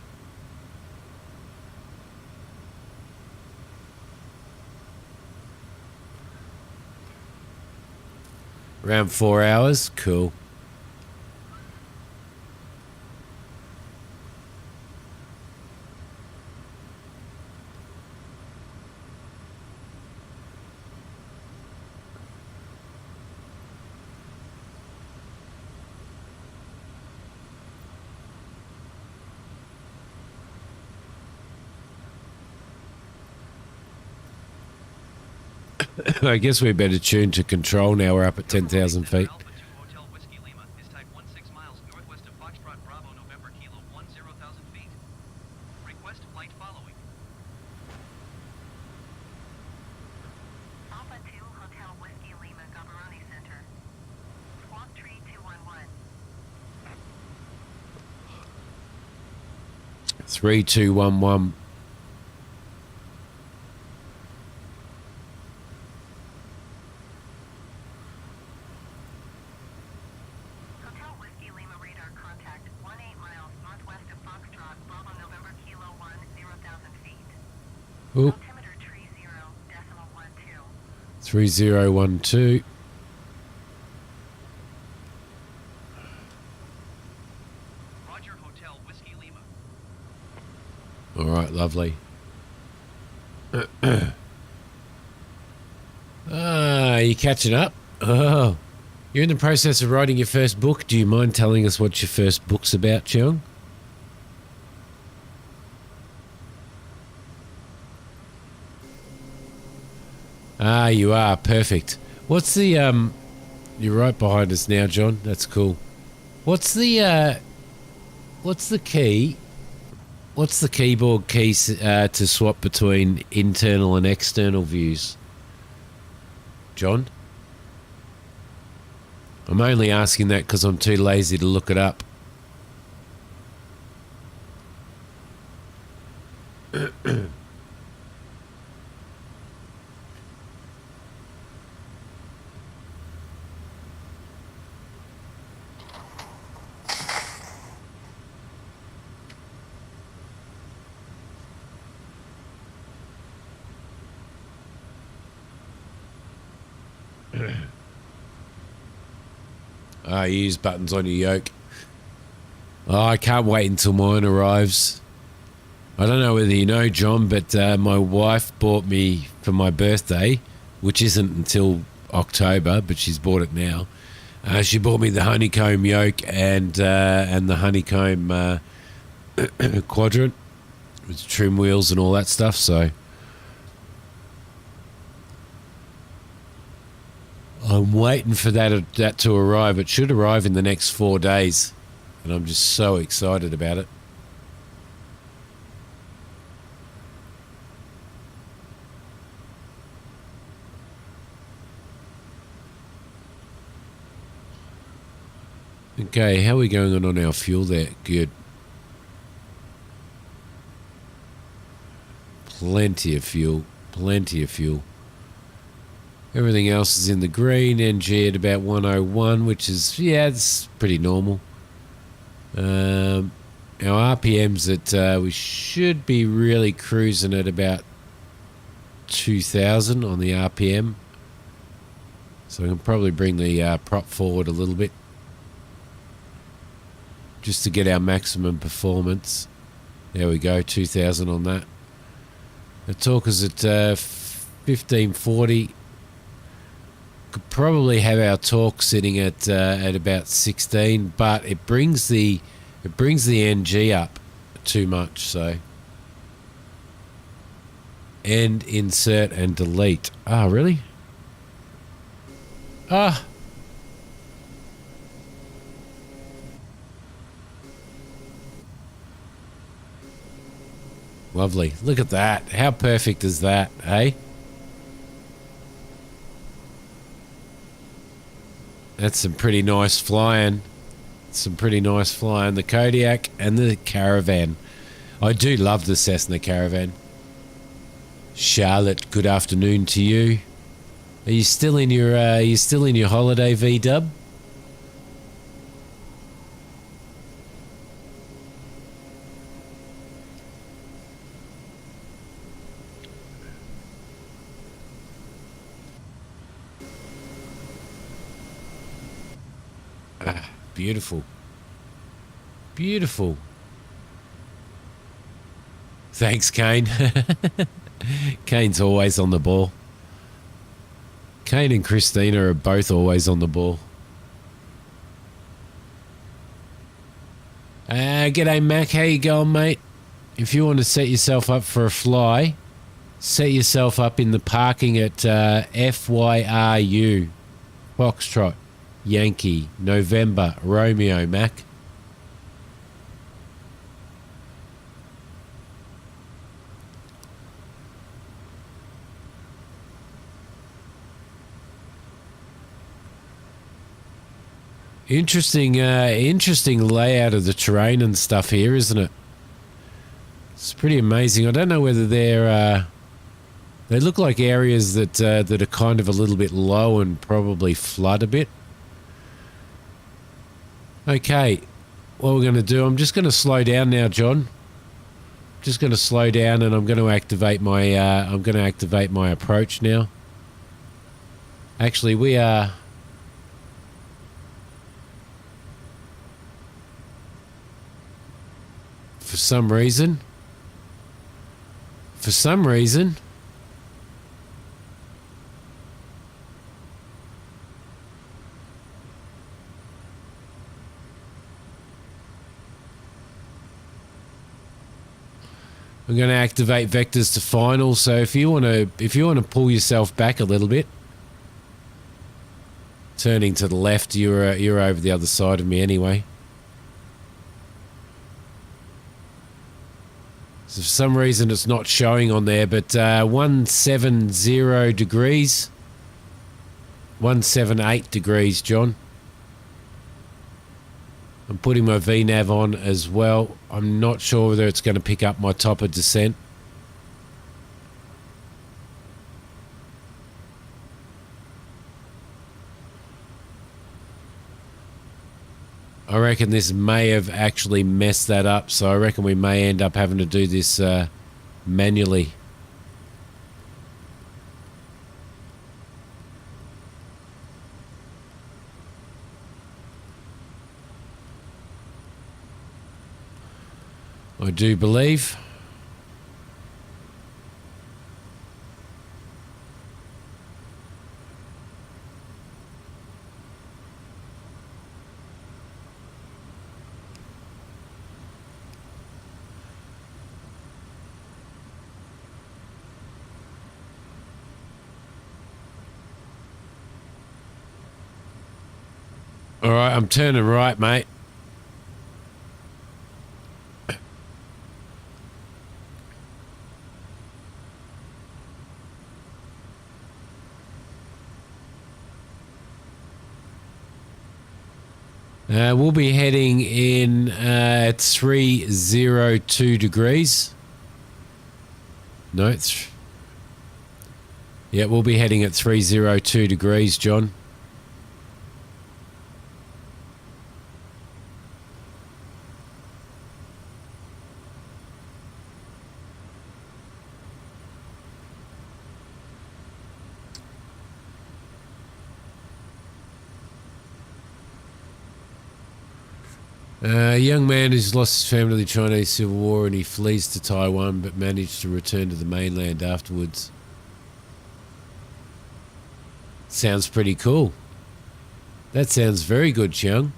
S1: Around 4 hours. Cool. I guess we better tune to control now. We're up at 10,000 feet.
S4: Alpha 2 Hotel Whiskey Lima is type 16 miles northwest of Foxtrot Bravo November Kilo 10,000 feet. Request flight following.
S3: Alpha 2 Hotel Whiskey Lima Gaborone Center. Swamp Tree 211.
S1: 3211.
S3: Hotel Whiskey Lima radar contact 18 miles northwest of Foxtrot Bravo November Kilo 10,000 feet.
S1: Oop,
S3: Altimeter 30.12.
S1: 3012.
S4: Roger Hotel Whiskey Lima.
S1: All right, lovely. You catching up? Oh, you're in the process of writing your first book. Do you mind telling us what your first book's about, Cheong? You are. Perfect. What's the, you're right behind us now, John. That's cool. What's the key? What's the keyboard key to swap between internal and external views? John? I'm only asking that because I'm too lazy to look it up. You use buttons on your yoke. Oh, I can't wait until mine arrives. I don't know whether you know, John, but my wife bought me for my birthday, which isn't until October, but she's bought it now. She bought me the honeycomb yoke and the honeycomb quadrant with trim wheels and all that stuff. So I'm waiting for that to arrive. It should arrive in the next 4 days, and I'm just so excited about it. Okay, how are we going on our fuel there? Good. Plenty of fuel. Plenty of fuel. Everything else is in the green. NG at about 101, which is, yeah, it's pretty normal. Our RPM's at, we should be really cruising at about 2,000 on the RPM. So I can probably bring the prop forward a little bit, just to get our maximum performance. There we go, 2,000 on that. The torque is at 1540. Could probably have our torque sitting at about 16, but it brings the NG up too much. So end, insert, and delete. Ah, really? Ah. Lovely. Look at that. How perfect is that, eh? That's some pretty nice flying. Some pretty nice flying. The Kodiak and the Caravan. I do love the Cessna Caravan. Charlotte, good afternoon to you. Are you still in your holiday, V-dub? Beautiful. Beautiful. Thanks, Kane. Kane's always on the ball. Kane and Christina are both always on the ball. G'day, Mac. How you going, mate? If you want to set yourself up for a fly, set yourself up in the parking at FYRU, Foxtrot, Yankee, November, Romeo, Mac. Interesting layout of the terrain and stuff here, isn't it? It's pretty amazing. I don't know whether they're they look like areas that are kind of a little bit low and probably flood a bit. Okay, what we're going to do, I'm just going to slow down now, John. Just going to slow down, and I'm going to activate my approach now. Actually, we are. For some reason, I'm going to activate vectors to final. So if you want to pull yourself back a little bit, turning to the left, you're over the other side of me anyway. So for some reason it's not showing on there, but 170 degrees, 178 degrees, John. I'm putting my VNav on as well. I'm not sure whether it's going to pick up my top of descent. I reckon this may have actually messed that up, so I reckon we may end up having to do this manually. I do believe. All right, I'm turning right, mate. We'll be heading in at 302 degrees. No, yeah, we'll be heading at 302 degrees, John. A young man who's lost his family to the Chinese Civil War and he flees to Taiwan but managed to return to the mainland afterwards. Sounds pretty cool. That sounds very good, Chiang.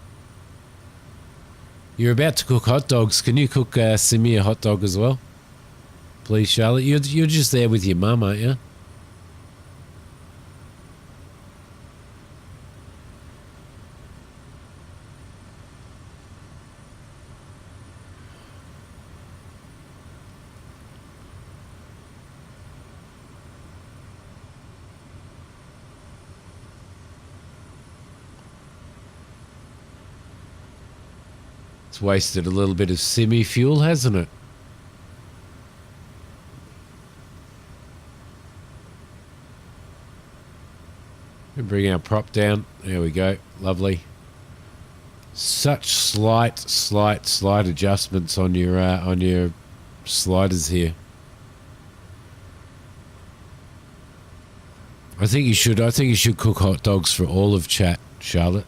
S1: You're about to cook hot dogs. Can you cook Simi a hot dog as well? Please, Charlotte. You're just there with your mum, aren't you? It's wasted a little bit of Simi fuel, hasn't it? And bring our prop down. There we go. Lovely. Such slight adjustments on your sliders here. I think you should cook hot dogs for all of chat, Charlotte.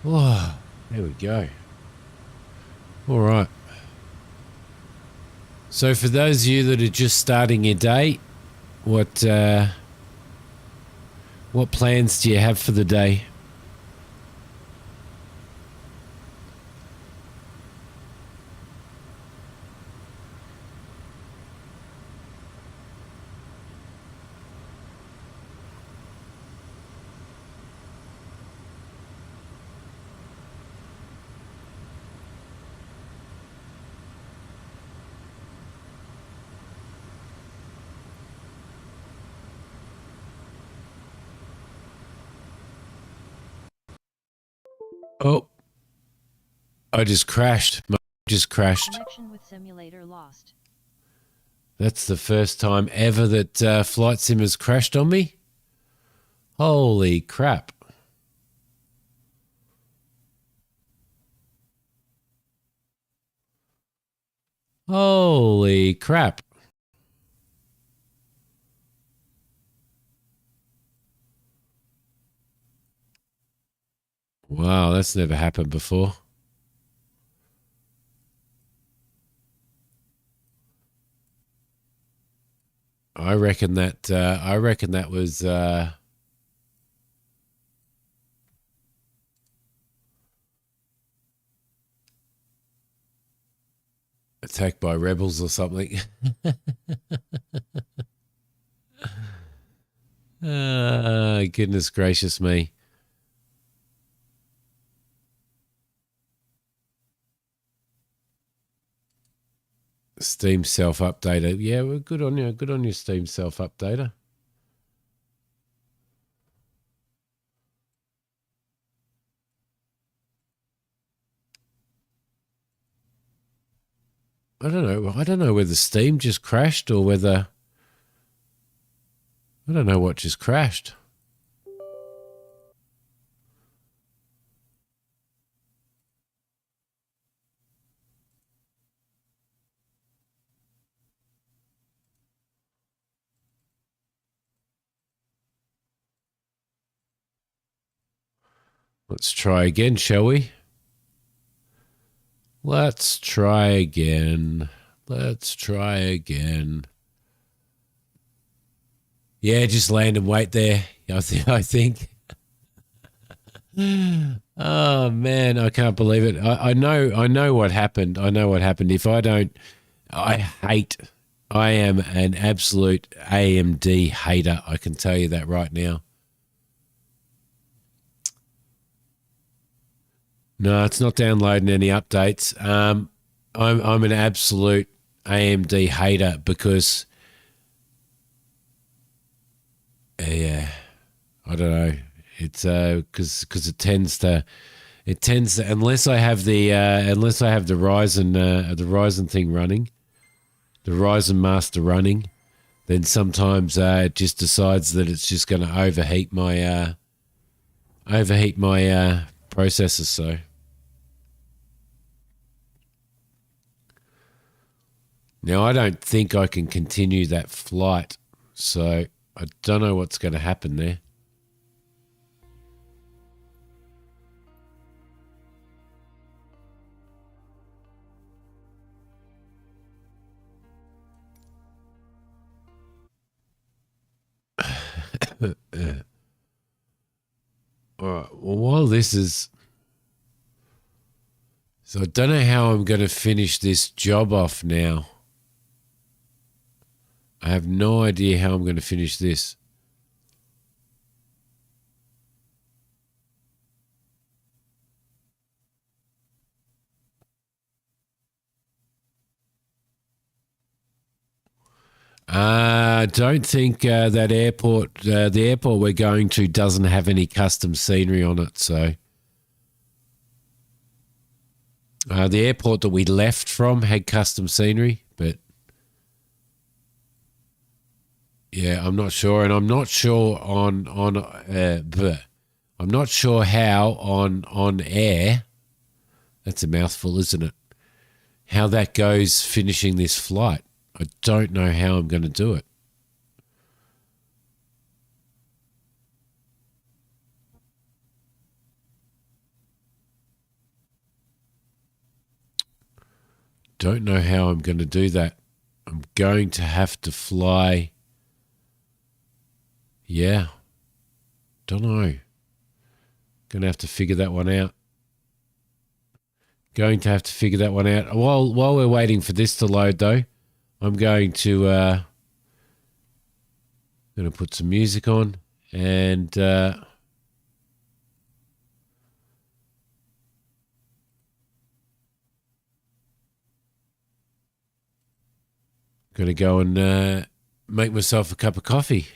S1: Oh, there we go. All right. So for those of you that are just starting your day, what plans do you have for the day? Oh, I just crashed. Just crashed.
S5: Connection with simulator lost.
S1: That's the first time ever that Flight Sim has crashed on me. Holy crap. Holy crap. Wow, that's never happened before. I reckon that was attacked by rebels or something. Goodness gracious me. Steam self-updater. Yeah, well, good on you. Good on you, Steam self-updater. I don't know. I don't know whether Steam just crashed or whether... I don't know what just crashed. Let's try again, shall we? Let's try again. Let's try again. Yeah, just land and wait there. I think. Oh man, I can't believe it. I know what happened. I know what happened. If I don't, I am an absolute AMD hater. I can tell you that right now. No, it's not downloading any updates. I'm an absolute AMD hater because yeah, I don't know. It's because it tends to unless I have the Ryzen thing running, the Ryzen master running, then sometimes it just decides that it's just going to overheat my processor. So now I don't think I can continue that flight. So I don't know what's going to happen there. All right. Well, while this is... So I don't know how I'm going to finish this job off now. I have no idea how I'm going to finish this. I don't think that airport, the airport we're going to, doesn't have any custom scenery on it. So the airport that we left from had custom scenery, but yeah, I'm not sure, and I'm not sure I'm not sure how on air. That's a mouthful, isn't it? How that goes finishing this flight. I don't know how I'm going to do it. don't know how I'm going to do that. I'm going to have to fly. Yeah. Don't know. Going to have to figure that one out. Going to have to figure that one out. While we're waiting for this to load, though, I'm going to put some music on and going to go and make myself a cup of coffee.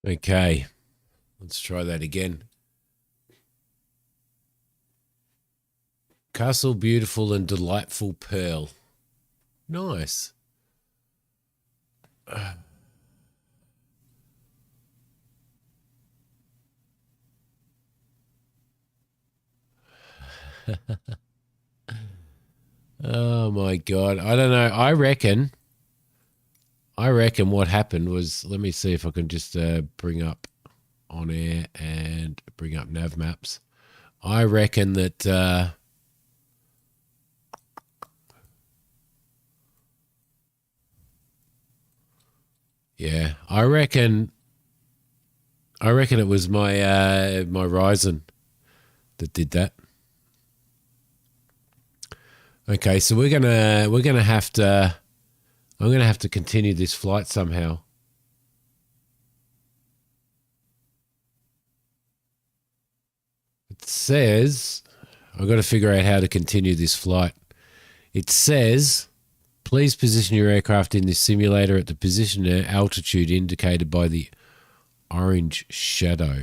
S1: Okay, let's try that again. Castle Beautiful and Delightful Pearl. Nice. Oh my God. I don't know. I reckon what happened was, let me see if I can just bring up OnAir and bring up nav maps. I reckon that yeah, I reckon it was my my Ryzen that did that. Okay, so we're gonna have to I'm gonna have to continue this flight somehow. It says I've got to figure out how to continue this flight. It says, please position your aircraft in this simulator at the position and altitude indicated by the orange shadow.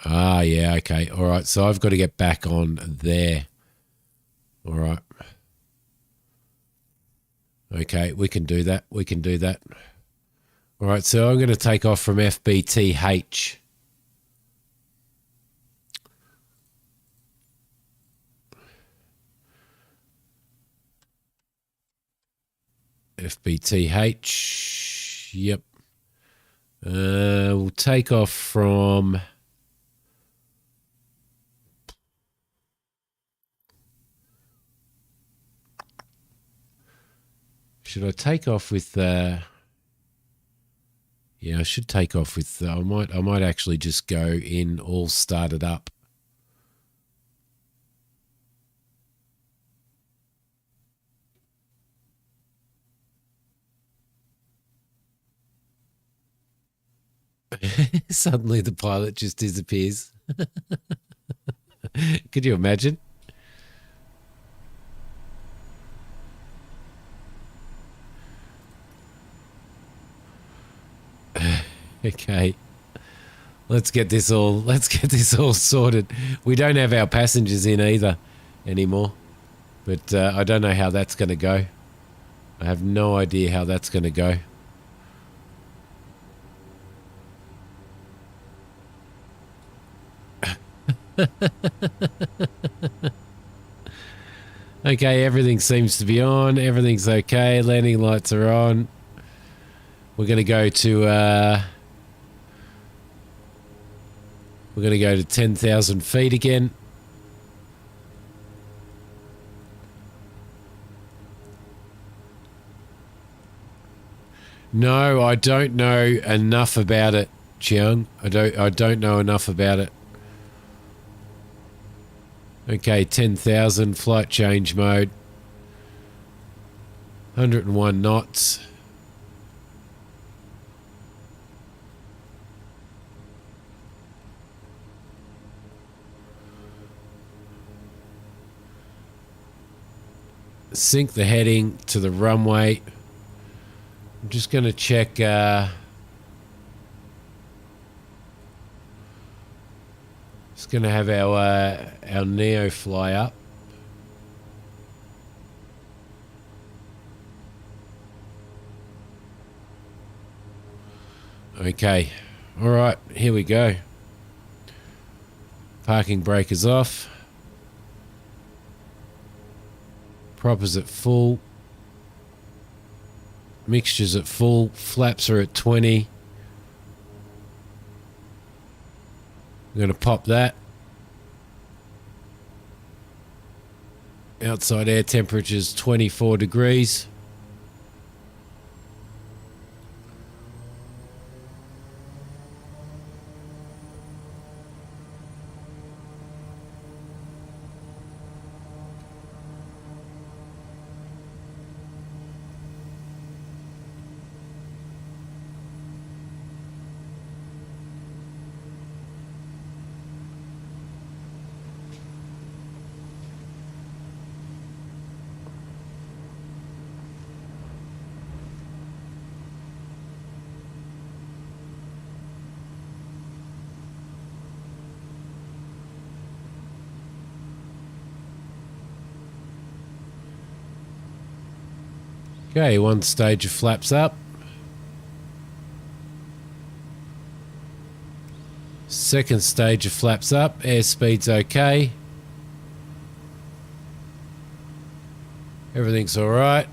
S1: Ah, yeah, okay. All right, so I've got to get back on there. All right. Okay, we can do that. We can do that. All right, so I'm going to take off from FBTH. FBTH. Yep. We'll take off from... Should I take off with... Yeah, I should take off with... I might actually just go in all started up. Suddenly the pilot just disappears. Could you imagine? Okay. Let's get this all sorted. We don't have our passengers in either anymore. But I don't know how that's going to go. I have no idea how that's going to go. Okay, everything seems to be on. Everything's okay. Landing lights are on. We're going to go to 10,000 feet again. No, I don't know enough about it, Chiang. I don't know enough about it. Okay, 10,000, flight change mode. 101 knots. Sync the heading to the runway. I'm just going to check... Just going to have our NeoFly up. Okay. All right. Here we go. Parking brake is off. Propers at full. Mixture's at full. Flaps are at 20. I'm going to pop that. Outside air temperature's 24 degrees. Okay, one stage of flaps up. Second stage of flaps up. Airspeed's okay. Everything's all right.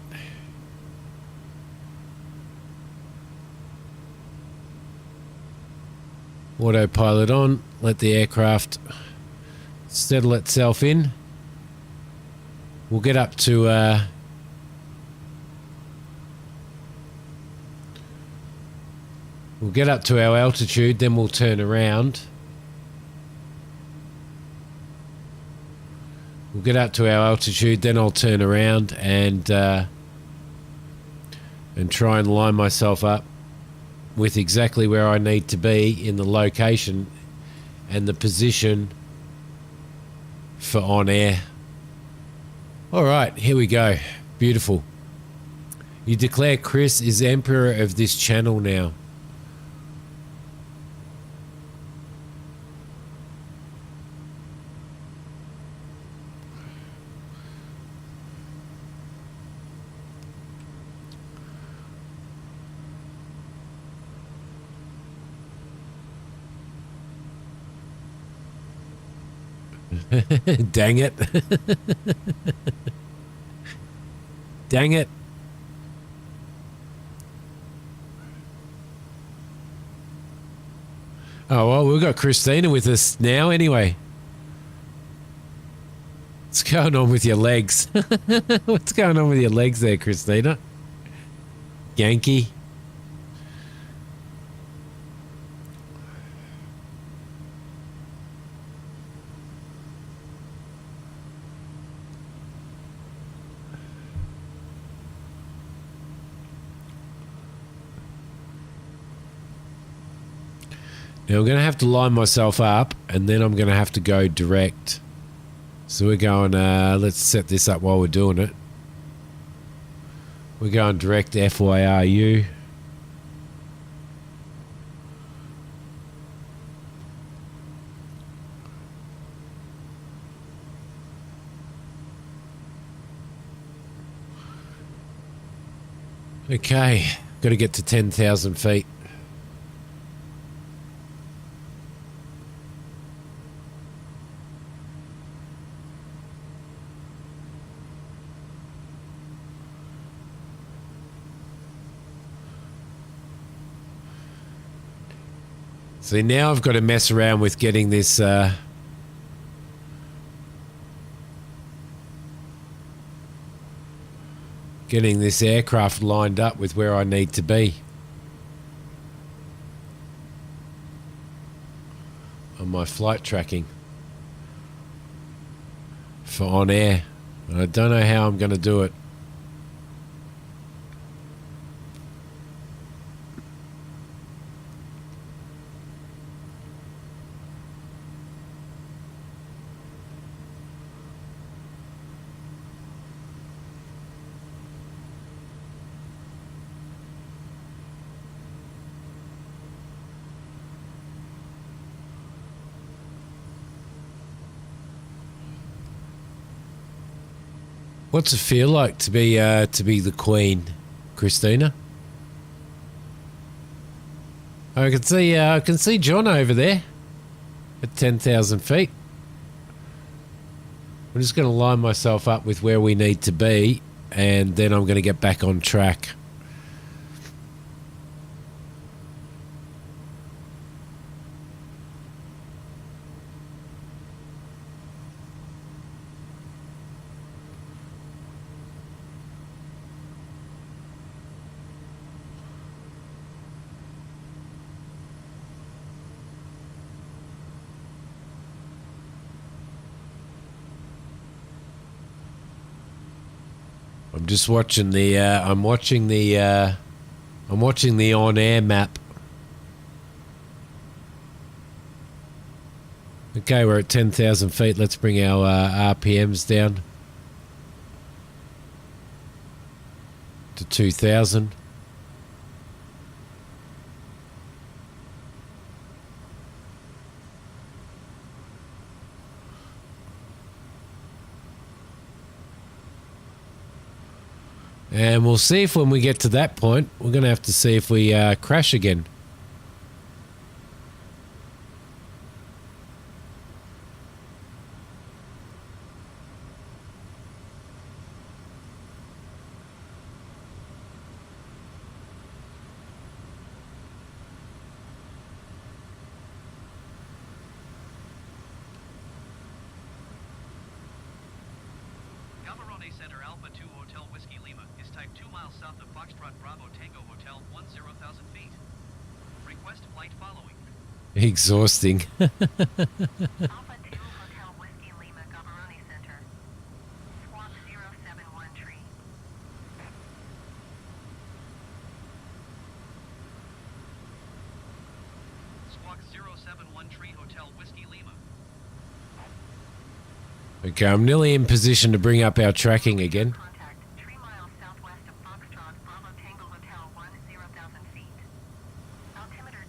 S1: Autopilot on. Let the aircraft settle itself in. We'll get up to our altitude, then we'll turn around. We'll get up to our altitude, then I'll turn around and try and line myself up with exactly where I need to be in the location and the position for OnAir. All right, here we go. Beautiful. You declare Chris is emperor of this channel now. Dang it. Dang it. Oh, well, we've got Christina with us now anyway. What's going on with your legs? What's going on with your legs there, Christina? Yankee. Now I'm going to have to line myself up and then I'm going to have to go direct. So we're going, let's set this up while we're doing it. We're going direct FYRU. Okay, got to get to 10,000 feet. See, now I've got to mess around with getting this aircraft lined up with where I need to be on my flight tracking for OnAir. And I don't know how I'm going to do it. What's it feel like to be the Queen, Christina? I can see John over there at 10,000 feet. I'm just going to line myself up with where we need to be, and then I'm going to get back on track. I'm just watching the I'm watching the OnAir map. Okay, we're at 10,000 feet. Let's bring our RPMs down to 2,000. And we'll see if when we get to that point, we're going to have to see if we crash again.
S4: Gaborone Center Alpha 2 Hotel Whiskey Lima is type 2 miles south of Foxtrot Bravo Tango Hotel 10,000 feet. Request flight following.
S1: Exhausting.
S3: Alpha 2 Hotel Whiskey Lima Gaborone Center. Squawk 071 tree.
S4: Squawk 071 Tree Hotel Whiskey Lima.
S1: Okay, I'm nearly in position to bring up our tracking again.
S3: Contact 3 miles southwest of Foxtrot Bravo Tango Hotel 10,000 feet. Altimeter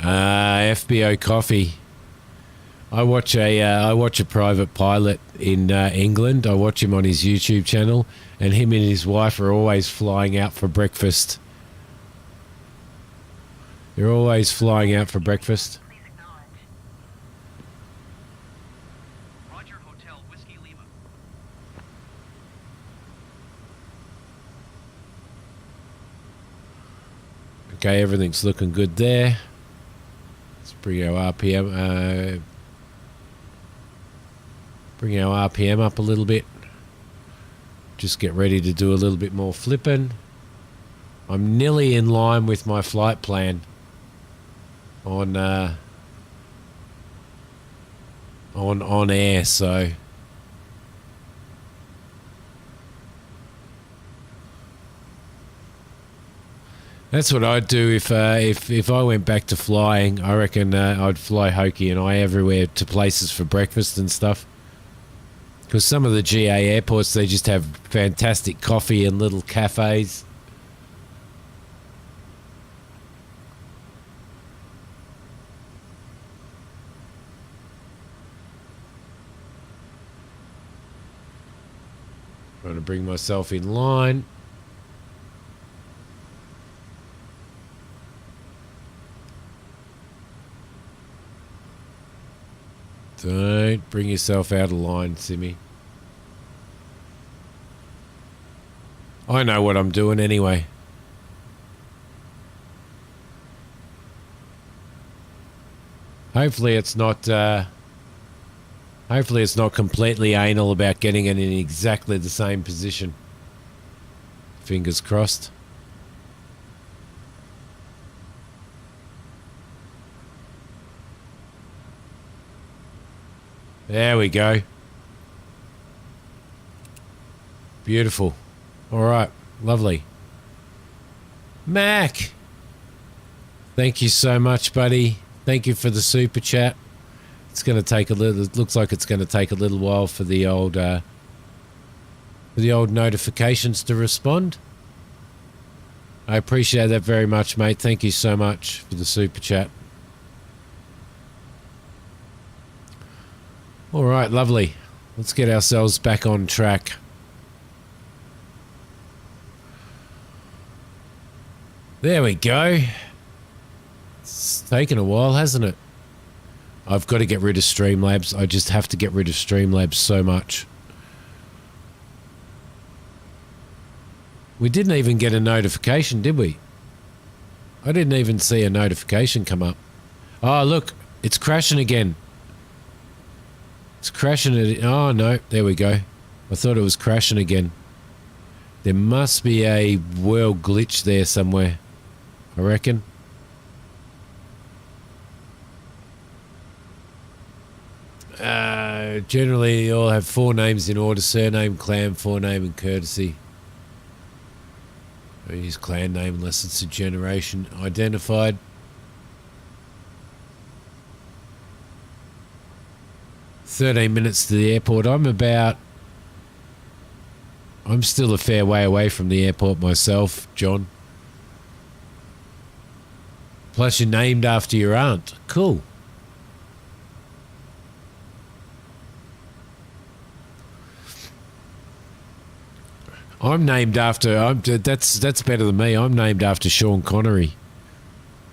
S3: 30.11.
S1: FBO Coffee. I watch a private pilot in England. I watch him on his YouTube channel, and him and his wife are always flying out for breakfast. They're always flying out for breakfast.
S3: Please acknowledge.
S4: Roger Hotel Whiskey Lima.
S1: Okay, everything's looking good there. Let's bring our RPM. Bring our RPM up a little bit. Just get ready to do a little bit more flipping. I'm nearly in line with my flight plan on OnAir, so that's what I'd do if I went back to flying. I reckon I'd fly Hokie and I everywhere to places for breakfast and stuff. Because some of the GA airports, they just have fantastic coffee and little cafes. Trying to bring myself in line. Don't bring yourself out of line, Simi. I know what I'm doing anyway. Hopefully it's not completely anal about getting it in exactly the same position. Fingers crossed. There we go. Beautiful. All right. Lovely. Mac. Thank you so much, buddy. Thank you for the super chat. It's going to take a little. It looks like it's going to take a little while for the old notifications to respond. I appreciate that very much, mate. Thank you so much for the super chat. All right, lovely. Let's get ourselves back on track. There we go. It's taken a while, hasn't it? I've got to get rid of Streamlabs. I just have to get rid of Streamlabs so much. We didn't even get a notification, did we? I didn't even see a notification come up. Oh, look. It's crashing again. It's crashing it. Oh, no. There we go. I thought it was crashing again. There must be a world glitch there somewhere, I reckon. Generally, you all have 4 names in order: surname, clan, forename, and courtesy. I use clan name unless it's a generation identified. "13 minutes to the airport." I'm still a fair way away from the airport myself, John. Plus, you're named after your aunt. Cool. I'm named after. That's better than me. I'm named after Sean Connery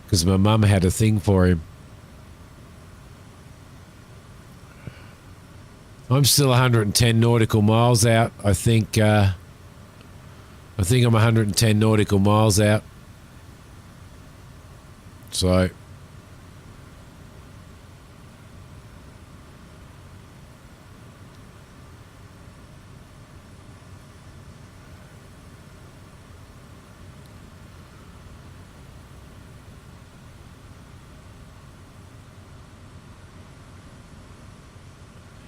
S1: because my mum had a thing for him. I'm still 110 nautical miles out. I think I'm 110 nautical miles out. So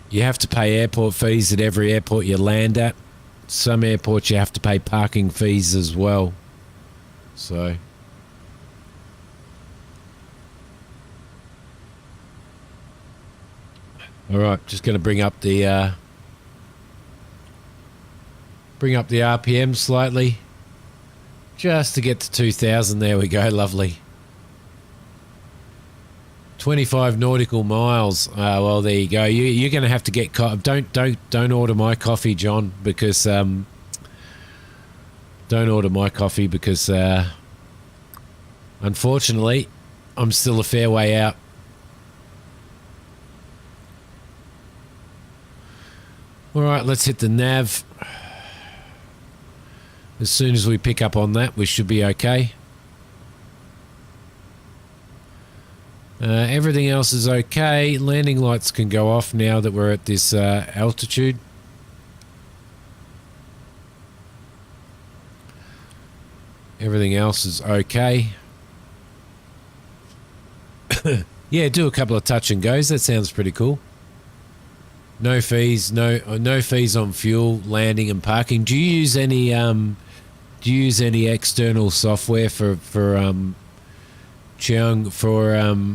S1: you have to pay airport fees at every airport you land at. Some airports you have to pay parking fees as well. So all right, just going to bring up the RPM slightly, just to get to 2,000. There we go, lovely. 25 nautical miles. Well, there you go. You're going to have to get don't order my coffee, John, because don't order my coffee because unfortunately I'm still a fair way out. All right, let's hit the nav. As soon as we pick up on that, we should be okay. Everything else is okay. Landing lights can go off now that we're at this altitude. Everything else is okay. Yeah, do a couple of touch and goes. That sounds pretty cool. No fees, no fees on fuel, landing and parking. Do you use any external software for Cheong for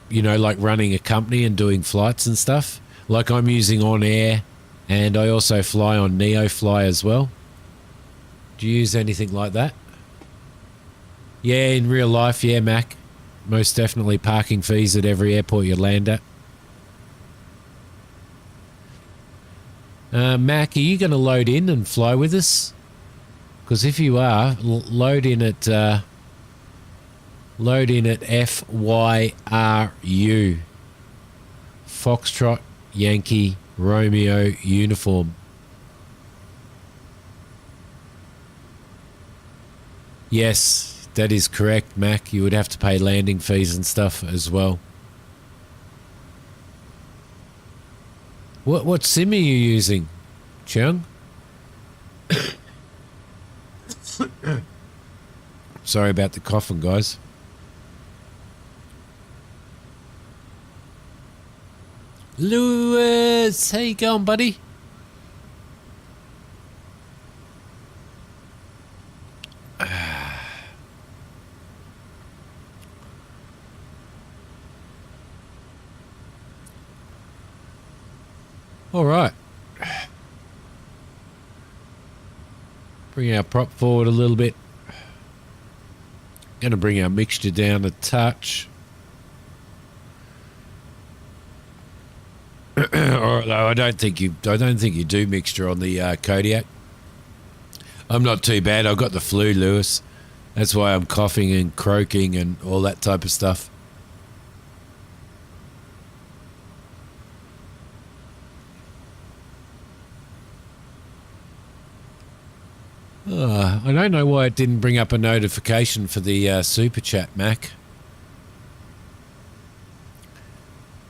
S1: like running a company and doing flights and stuff? Like I'm using OnAir, and I also fly on NeoFly as well. Do you use anything like that? Yeah, in real life, yeah, Mac. Most definitely parking fees at every airport you land at. Mac, are you going to load in and fly with us? Because if you are, load in at FYRU, Foxtrot Yankee Romeo Uniform. Yes, that is correct, Mac. You would have to pay landing fees and stuff as well. What sim are you using, Chung? Sorry about the coughing, guys. Lewis, how you going, buddy? All right. Bring our prop forward a little bit. Going to bring our mixture down a touch. Although I don't think you do mixture on the Kodiak. I'm not too bad. I've got the flu, Lewis. That's why I'm coughing and croaking and all that type of stuff. I don't know why it didn't bring up a notification for the super chat, Mac.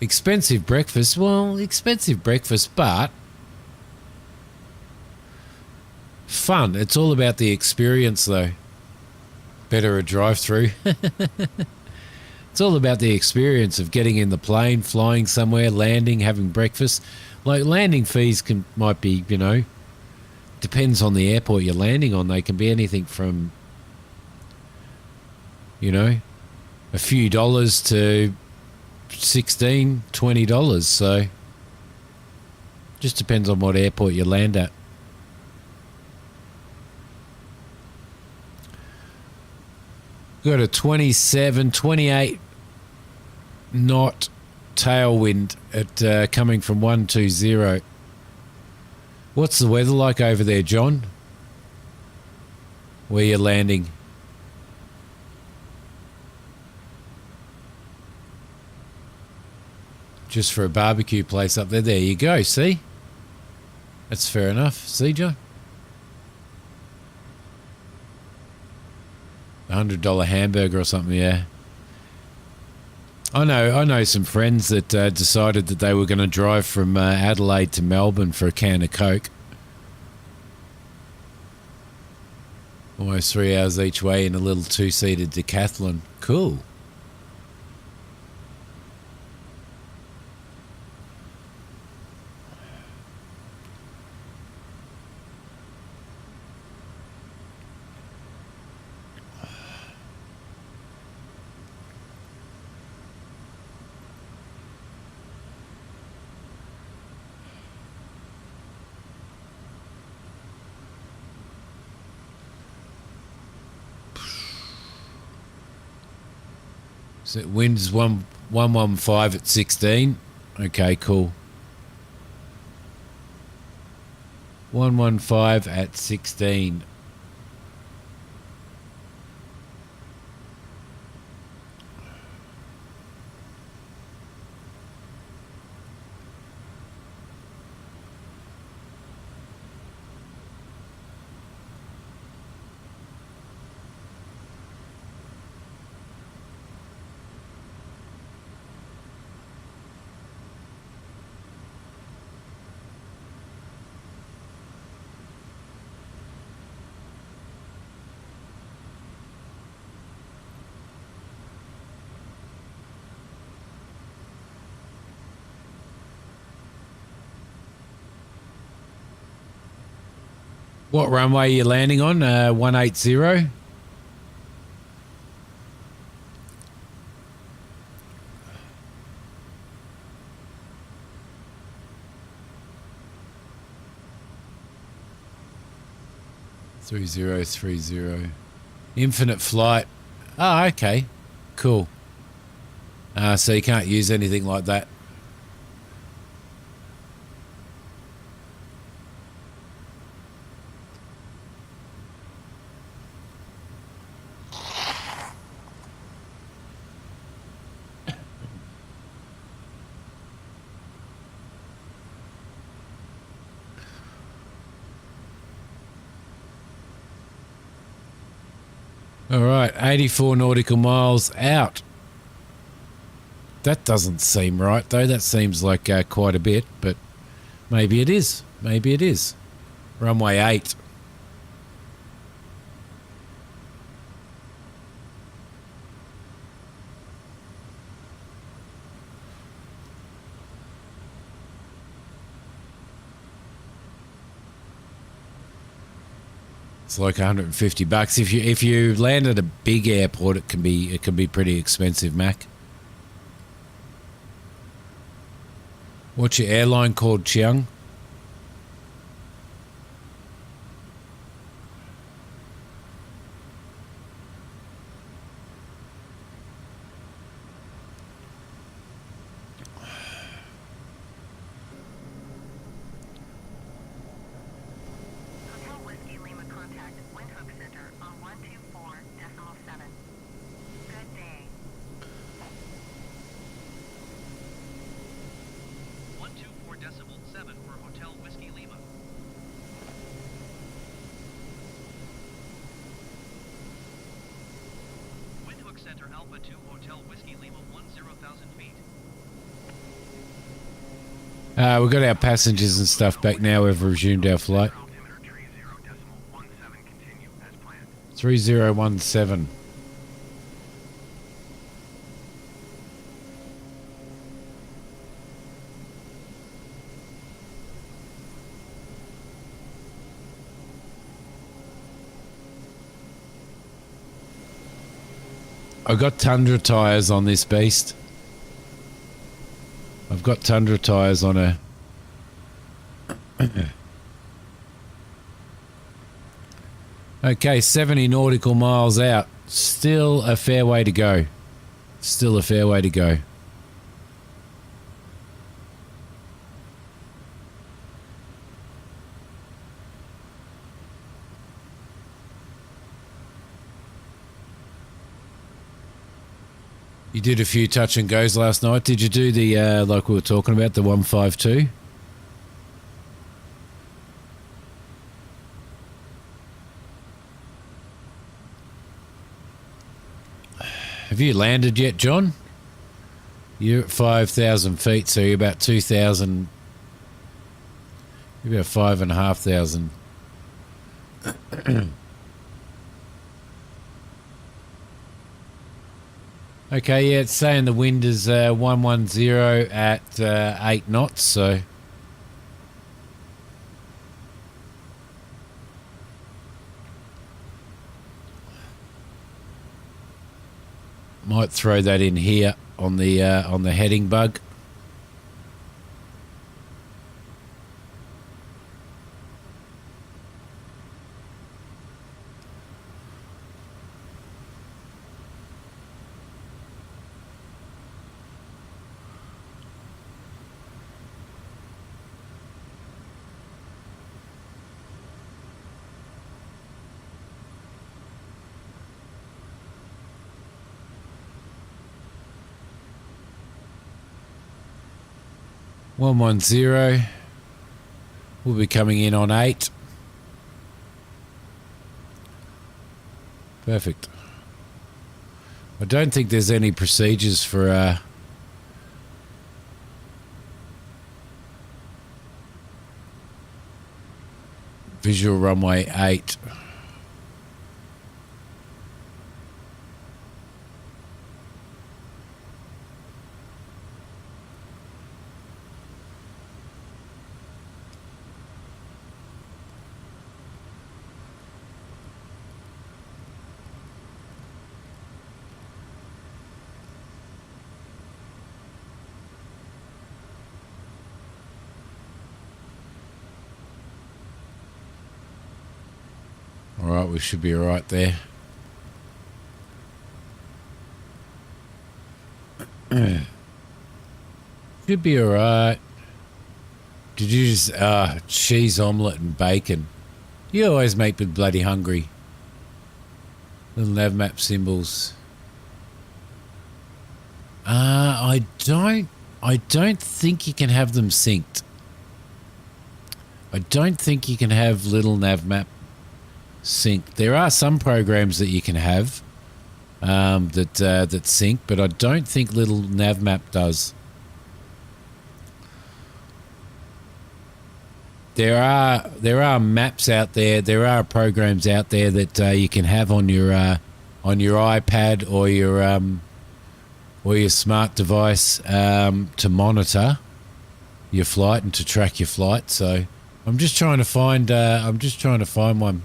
S1: Expensive breakfast. Well, expensive breakfast, but fun. It's all about the experience, though. Better a drive-through. It's all about the experience of getting in the plane, flying somewhere, landing, having breakfast. Like landing fees might be, depends on the airport you're landing on. They can be anything from, a few dollars to $16, $20. So just depends on what airport you land at. Got a 27, 28 knot tailwind at coming from 120. What's the weather like over there, John? Where you're landing. Just for a barbecue place up there. There you go, see? That's fair enough. See, John? $100 hamburger or something, yeah. I know some friends that decided that they were going to drive from Adelaide to Melbourne for a can of Coke. Almost 3 hours each way in a little two-seated decathlon. Cool. So wind's 115 at 16. Okay, cool. 115 at 16. What runway are you landing on? 180? Three zero 30. Infinite flight. Oh, okay. Cool. So you can't use anything like that. All right, 84 nautical miles out. That doesn't seem right, though. That seems like quite a bit, but maybe it is. Maybe it is. Runway 8. It's like $150. If you land at a big airport, it can be pretty expensive, Mac. What's your airline called, Chiang?
S3: Hotel Whiskey Lima contact Windhoek Center on 124.7. Good day.
S4: 124.7 for Hotel Whiskey Lima. Windhoek Center Alpha 2 Hotel Whiskey Lima 10,000 feet.
S1: We've got our passengers and stuff back now. We've resumed our flight.
S3: Altimeter 30.17 continue as planned.
S1: 3017. I've got Tundra tyres on this beast. I've got Tundra tyres on her. Okay, 70 nautical miles out. Still a fair way to go. Still a fair way to go. You did a few touch and goes last night. Did you do the, like we were talking about, the 152? Have you landed yet, John? You're at 5,000 feet, so you're about 2,000. You're about 5,500. Okay, yeah, it's saying the wind is 110 at 8 knots, so. Might throw that in here on the heading bug. One 110. We'll be coming in on 8. Perfect. I don't think there's any procedures for visual runway 8. All right, we should be all right there. Should be all right. Did you just cheese omelette and bacon? You always make me bloody hungry. Little nav map symbols. I don't think you can have them synced. I don't think you can have little nav map sync. There are some programs that you can have that sync, but I don't think little navmap does. There are maps out there. There are programs out there that you can have on your iPad or your smart device to monitor your flight and to track your flight. So I'm just trying to find one.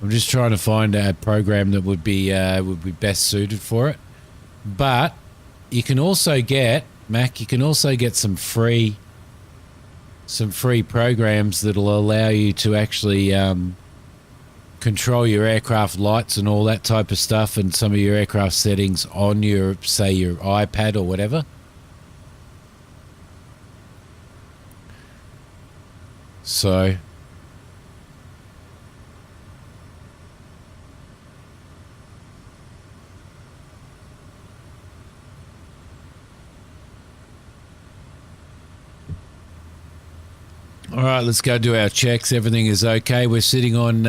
S1: I'm just trying to find a program that would be best suited for it. But you can also get, Mac, you can also get some free programs that'll allow you to actually control your aircraft lights and all that type of stuff and some of your aircraft settings on your, say, your iPad or whatever. So all right, let's go do our checks. Everything is okay. We're sitting on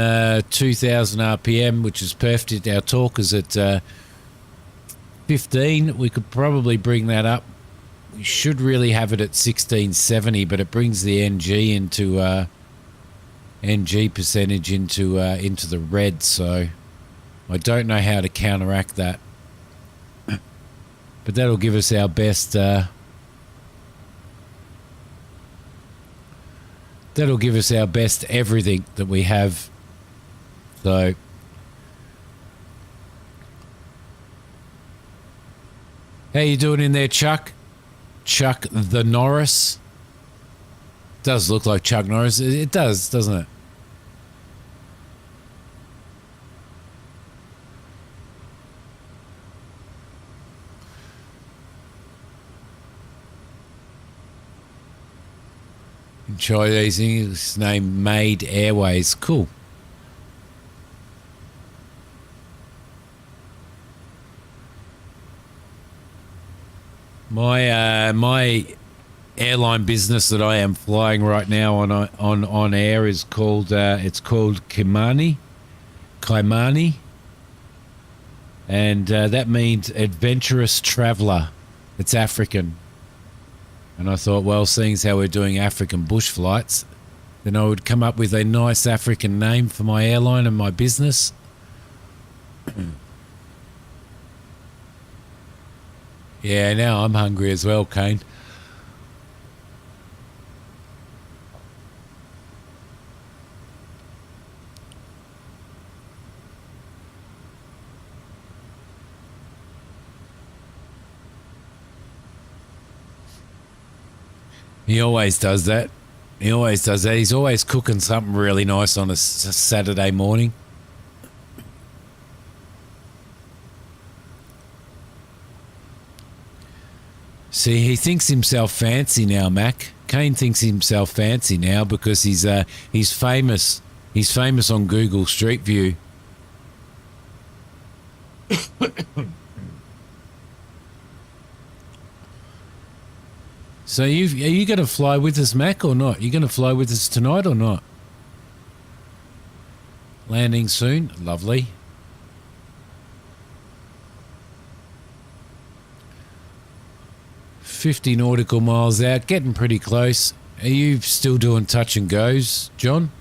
S1: 2,000 RPM, which is perfect. Our torque is at 15. We could probably bring that up. We should really have it at 1670, but it brings the NG into NG percentage into the red. So I don't know how to counteract that, but that'll give us our best. That'll give us our best everything that we have. So how you doing in there, Chuck? Chuck the Norris. Does look like Chuck Norris. It does, doesn't it? In Chinese, his name Made Airways. Cool. My airline business that I am flying right now on air is called it's called Kaimani, and that means adventurous traveller. It's African, and I thought, well, seeing as how we're doing African bush flights, then I would come up with a nice African name for my airline and my business. Yeah, now I'm hungry as well, Kane. He always does that. He always does that. He's always cooking something really nice on a Saturday morning. See, he thinks himself fancy now, Mac. Kane thinks himself fancy now because he's famous. He's famous on Google Street View. So are you going to fly with us, Mac, or not? Are you going to fly with us tonight or not? Landing soon. Lovely. $50 nautical miles out, getting pretty close. Are you still doing touch and goes, John?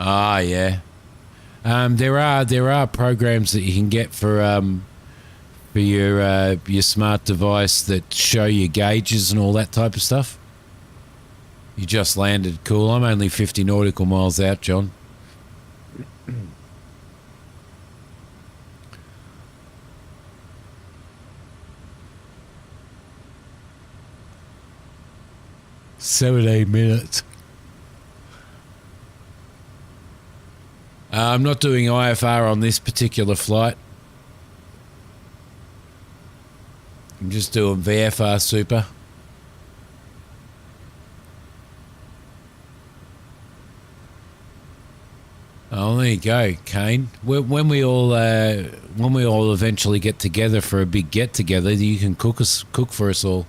S1: Ah, yeah. There are programs that you can get for your smart device that show your gauges and all that type of stuff. You just landed. Cool. I'm only 50 nautical miles out, John. $17 minutes. I'm not doing IFR on this particular flight. I'm just doing VFR Super. Oh, there you go, Kane. When we all eventually get together for a big get together, you can cook for us all.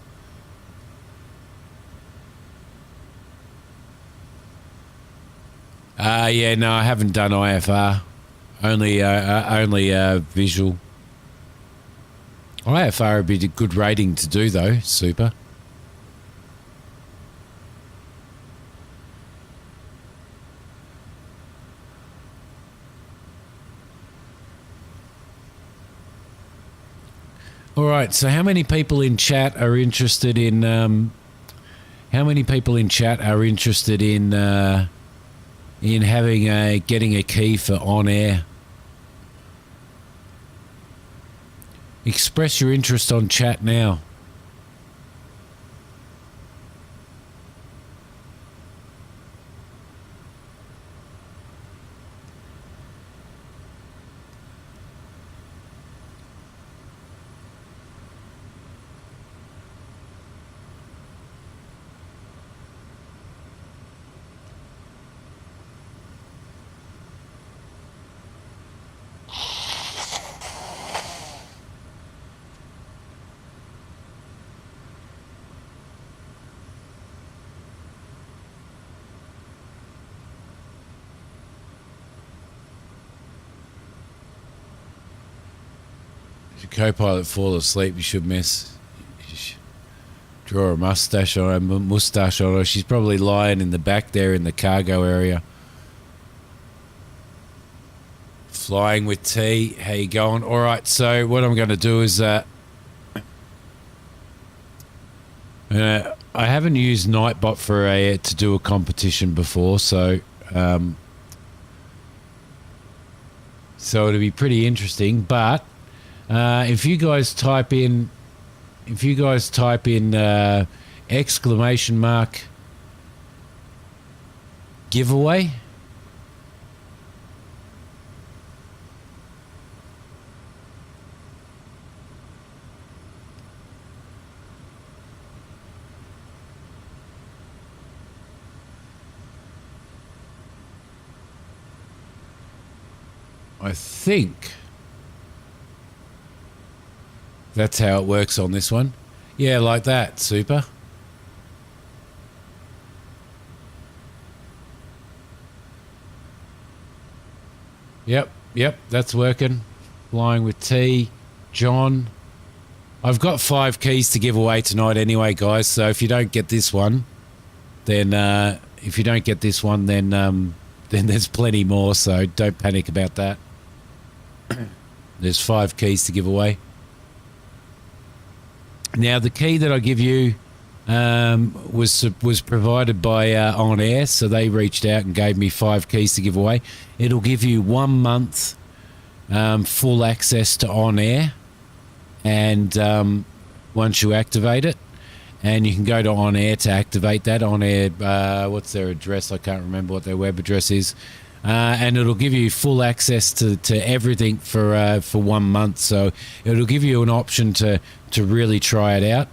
S1: Yeah, no, I haven't done IFR. Only visual. IFR would be a good rating to do, though. Super. All right. So, how many people in chat are interested in? Getting a key for OnAir? Express your interest on chat now. Co-pilot fall asleep, you should draw a mustache on her. She's probably lying in the back there in the cargo area. Flying with T. How you going? All right, so what I'm going to do is I haven't used Nightbot to do a competition before, so it'll be pretty interesting, but if you guys type in exclamation mark giveaway. I think that's how it works on this one. Yeah, like that. Super. Yep, that's working. Flying with T. John. I've got 5 keys to give away tonight anyway, guys. So if you don't get this one, then then there's plenty more. So don't panic about that. There's 5 keys to give away. Now, the key that I give you was provided by OnAir, so they reached out and gave me 5 keys to give away. It'll give you 1 month full access to OnAir, and once you activate it, and you can go to OnAir to activate that. OnAir, what's their address? I can't remember what their web address is. And it'll give you full access to everything for 1 month. So it'll give you an option to really try it out.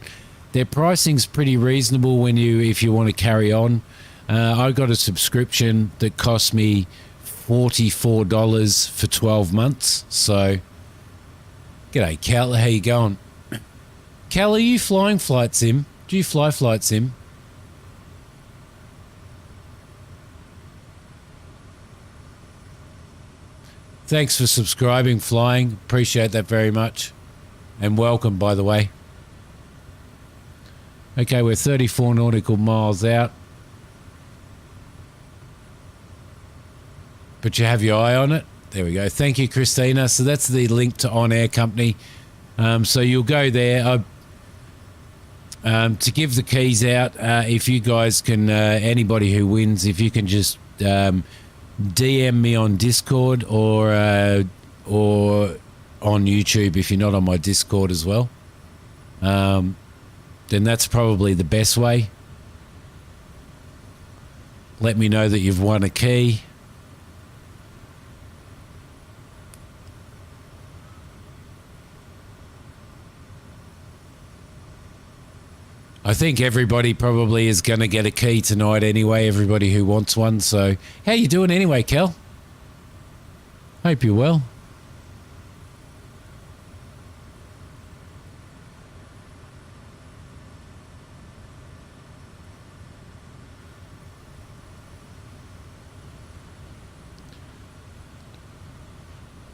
S1: Their pricing's pretty reasonable if you want to carry on. I got a subscription that cost me $44 for 12 months. So, g'day, Cal. How you going? Cal, are you flying Flight Sim? Do you fly Flight Sim? Thanks for subscribing, Flying. Appreciate that very much. And welcome, by the way. Okay, we're 34 nautical miles out. But you have your eye on it. There we go. Thank you, Christina. So that's the link to OnAir Company. So you'll go there. To give the keys out, if you guys can, anybody who wins, if you can just DM me on Discord or on YouTube if you're not on my Discord as well. Then that's probably the best way. Let me know that you've won a key. I think everybody probably is going to get a key tonight anyway, everybody who wants one. So how you doing anyway, Kel? Hope you're well.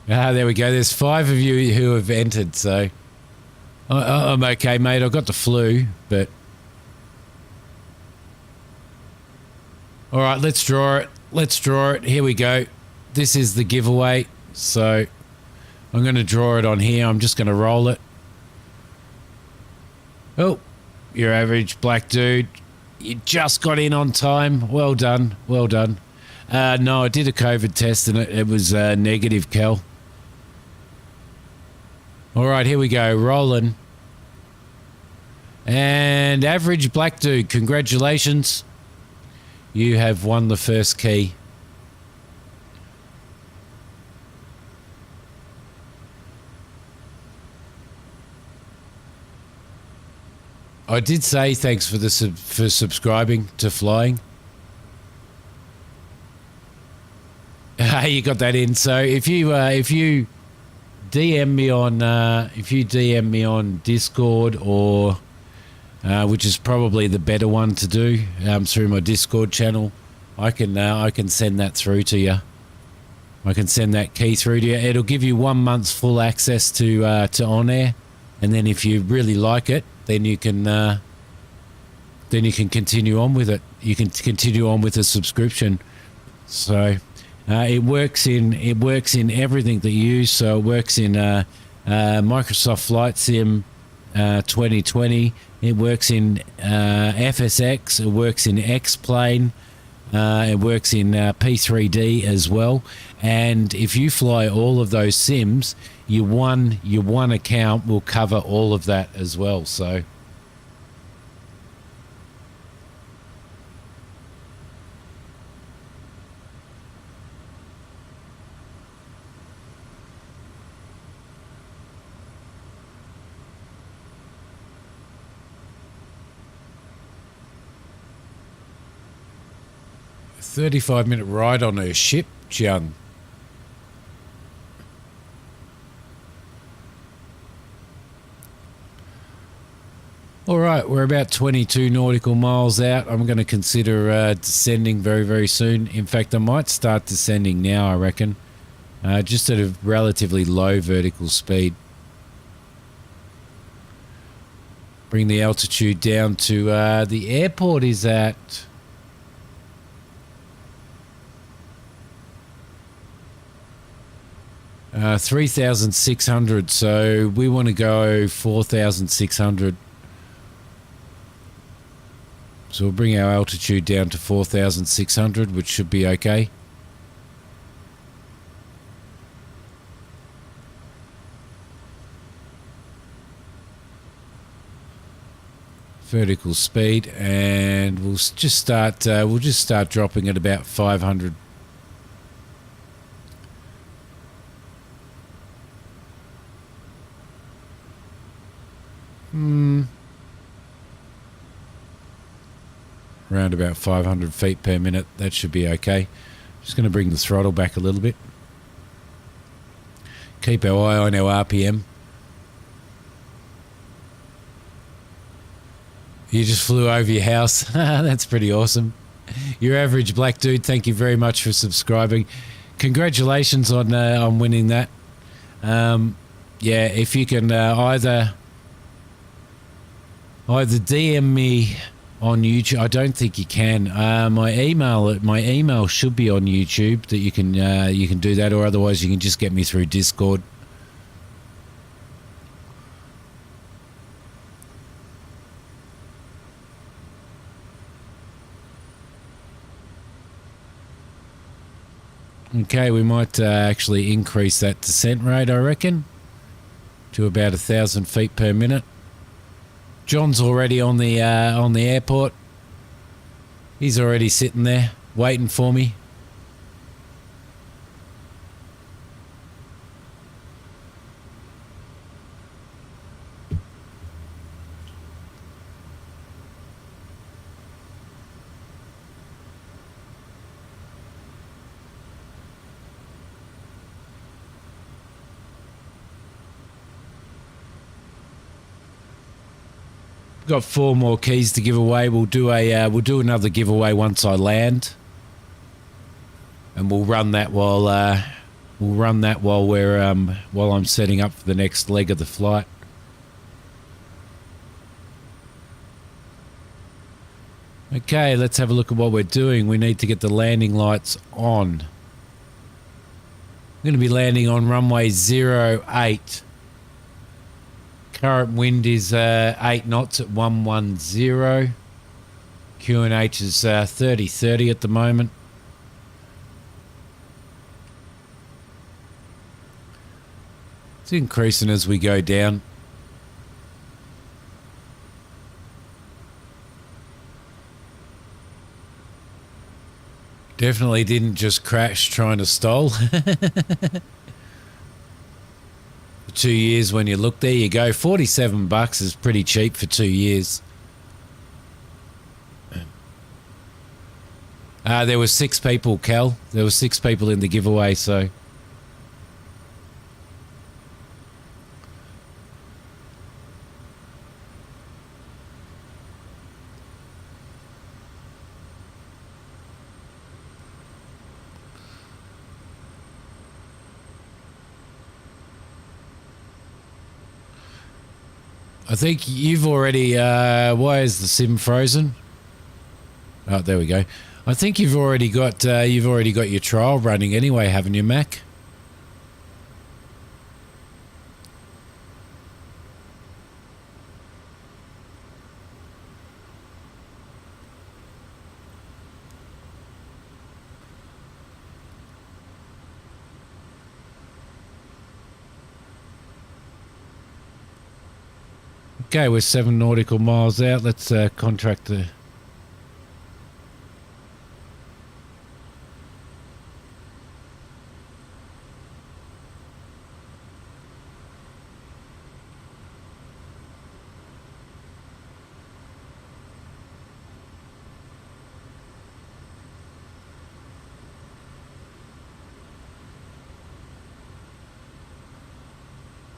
S1: There we go. There's 5 of you who have entered, so I'm okay, mate. I've got the flu, but... All right, let's draw it. Let's draw it. Here we go. This is the giveaway, so I'm going to draw it on here. I'm just going to roll it. Oh, your average black dude. You just got in on time. Well done. Well done. No, I did a COVID test and it was negative, Kel. All right, here we go. Rolling. And average black dude, congratulations. You have won the first key. I did say thanks for for subscribing to Flying. You got that in. So if you DM me on Discord or which is probably the better one to do through my Discord channel, I can send that through to you. I can send that key through to you. It'll give you 1 month's full access to OnAir, and then if you really like it, then you can continue on with it. You can continue on with a subscription. So it works in everything that you use. So it works in Microsoft Flight Sim 2020. It works in FSX. It works in X-Plane. It works in P3D as well. And if you fly all of those sims, your one account will cover all of that as well. So 35-minute ride on her ship, Jung. All right, we're about 22 nautical miles out. I'm going to consider descending very, very soon. In fact, I might start descending now, I reckon. Just at a relatively low vertical speed. Bring the altitude down to the airport is at 3,600, so we want to go 4,600. So we'll bring our altitude down to 4,600, which should be okay. Vertical speed, and we'll just start dropping at about 500. Around about 500 feet per minute. That should be okay. Just going to bring the throttle back a little bit. Keep our eye on our RPM. You just flew over your house. That's pretty awesome. Your average black dude, thank you very much for subscribing. Congratulations on winning that. Yeah, if you can either DM me on YouTube. I don't think you can. My email should be on YouTube. That you can do that, or otherwise you can just get me through Discord. Okay, we might actually increase that descent rate, I reckon, to about 1,000 feet per minute. John's already on the airport. He's already sitting there waiting for me. Got 4 more keys to give away. We'll do another giveaway once I land, and we'll run that while while I'm setting up for the next leg of the flight. Okay, let's have a look at what we're doing. We need to get the landing lights on. I'm going to be landing on runway 08. Current wind is 8 knots at 110. QNH is 30 at the moment. It's increasing as we go down. Definitely didn't just crash trying to stall. 2 years when you look, there you go. $47 is pretty cheap for 2 years. There were 6 people, Cal. There were 6 people in the giveaway, so. I think you've already, why is the sim frozen? Oh, there we go. I think you've already got your trial running anyway, haven't you, Mac? Okay, we're 7 nautical miles out. Let's contract the...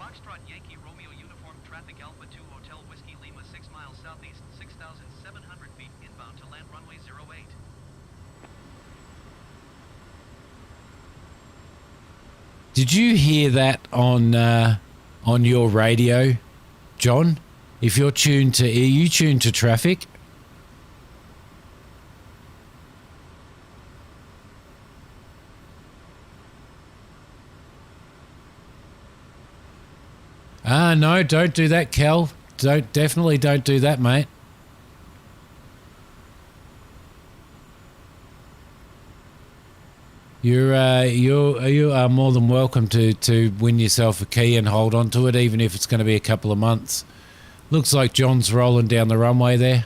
S4: Foxtrot Yankee Romeo Uniform Traffic Alpha 2 Hotel Whiskey Lima 6 miles southeast, 6,700 feet inbound to land runway 08.
S1: Did you hear that on your radio, John? If you're tuned to, are you tuned to traffic? No, don't do that, Cal. Definitely don't do that, mate. You are more than welcome to win yourself a key and hold on to it, even if it's going to be a couple of months. Looks like John's rolling down the runway there.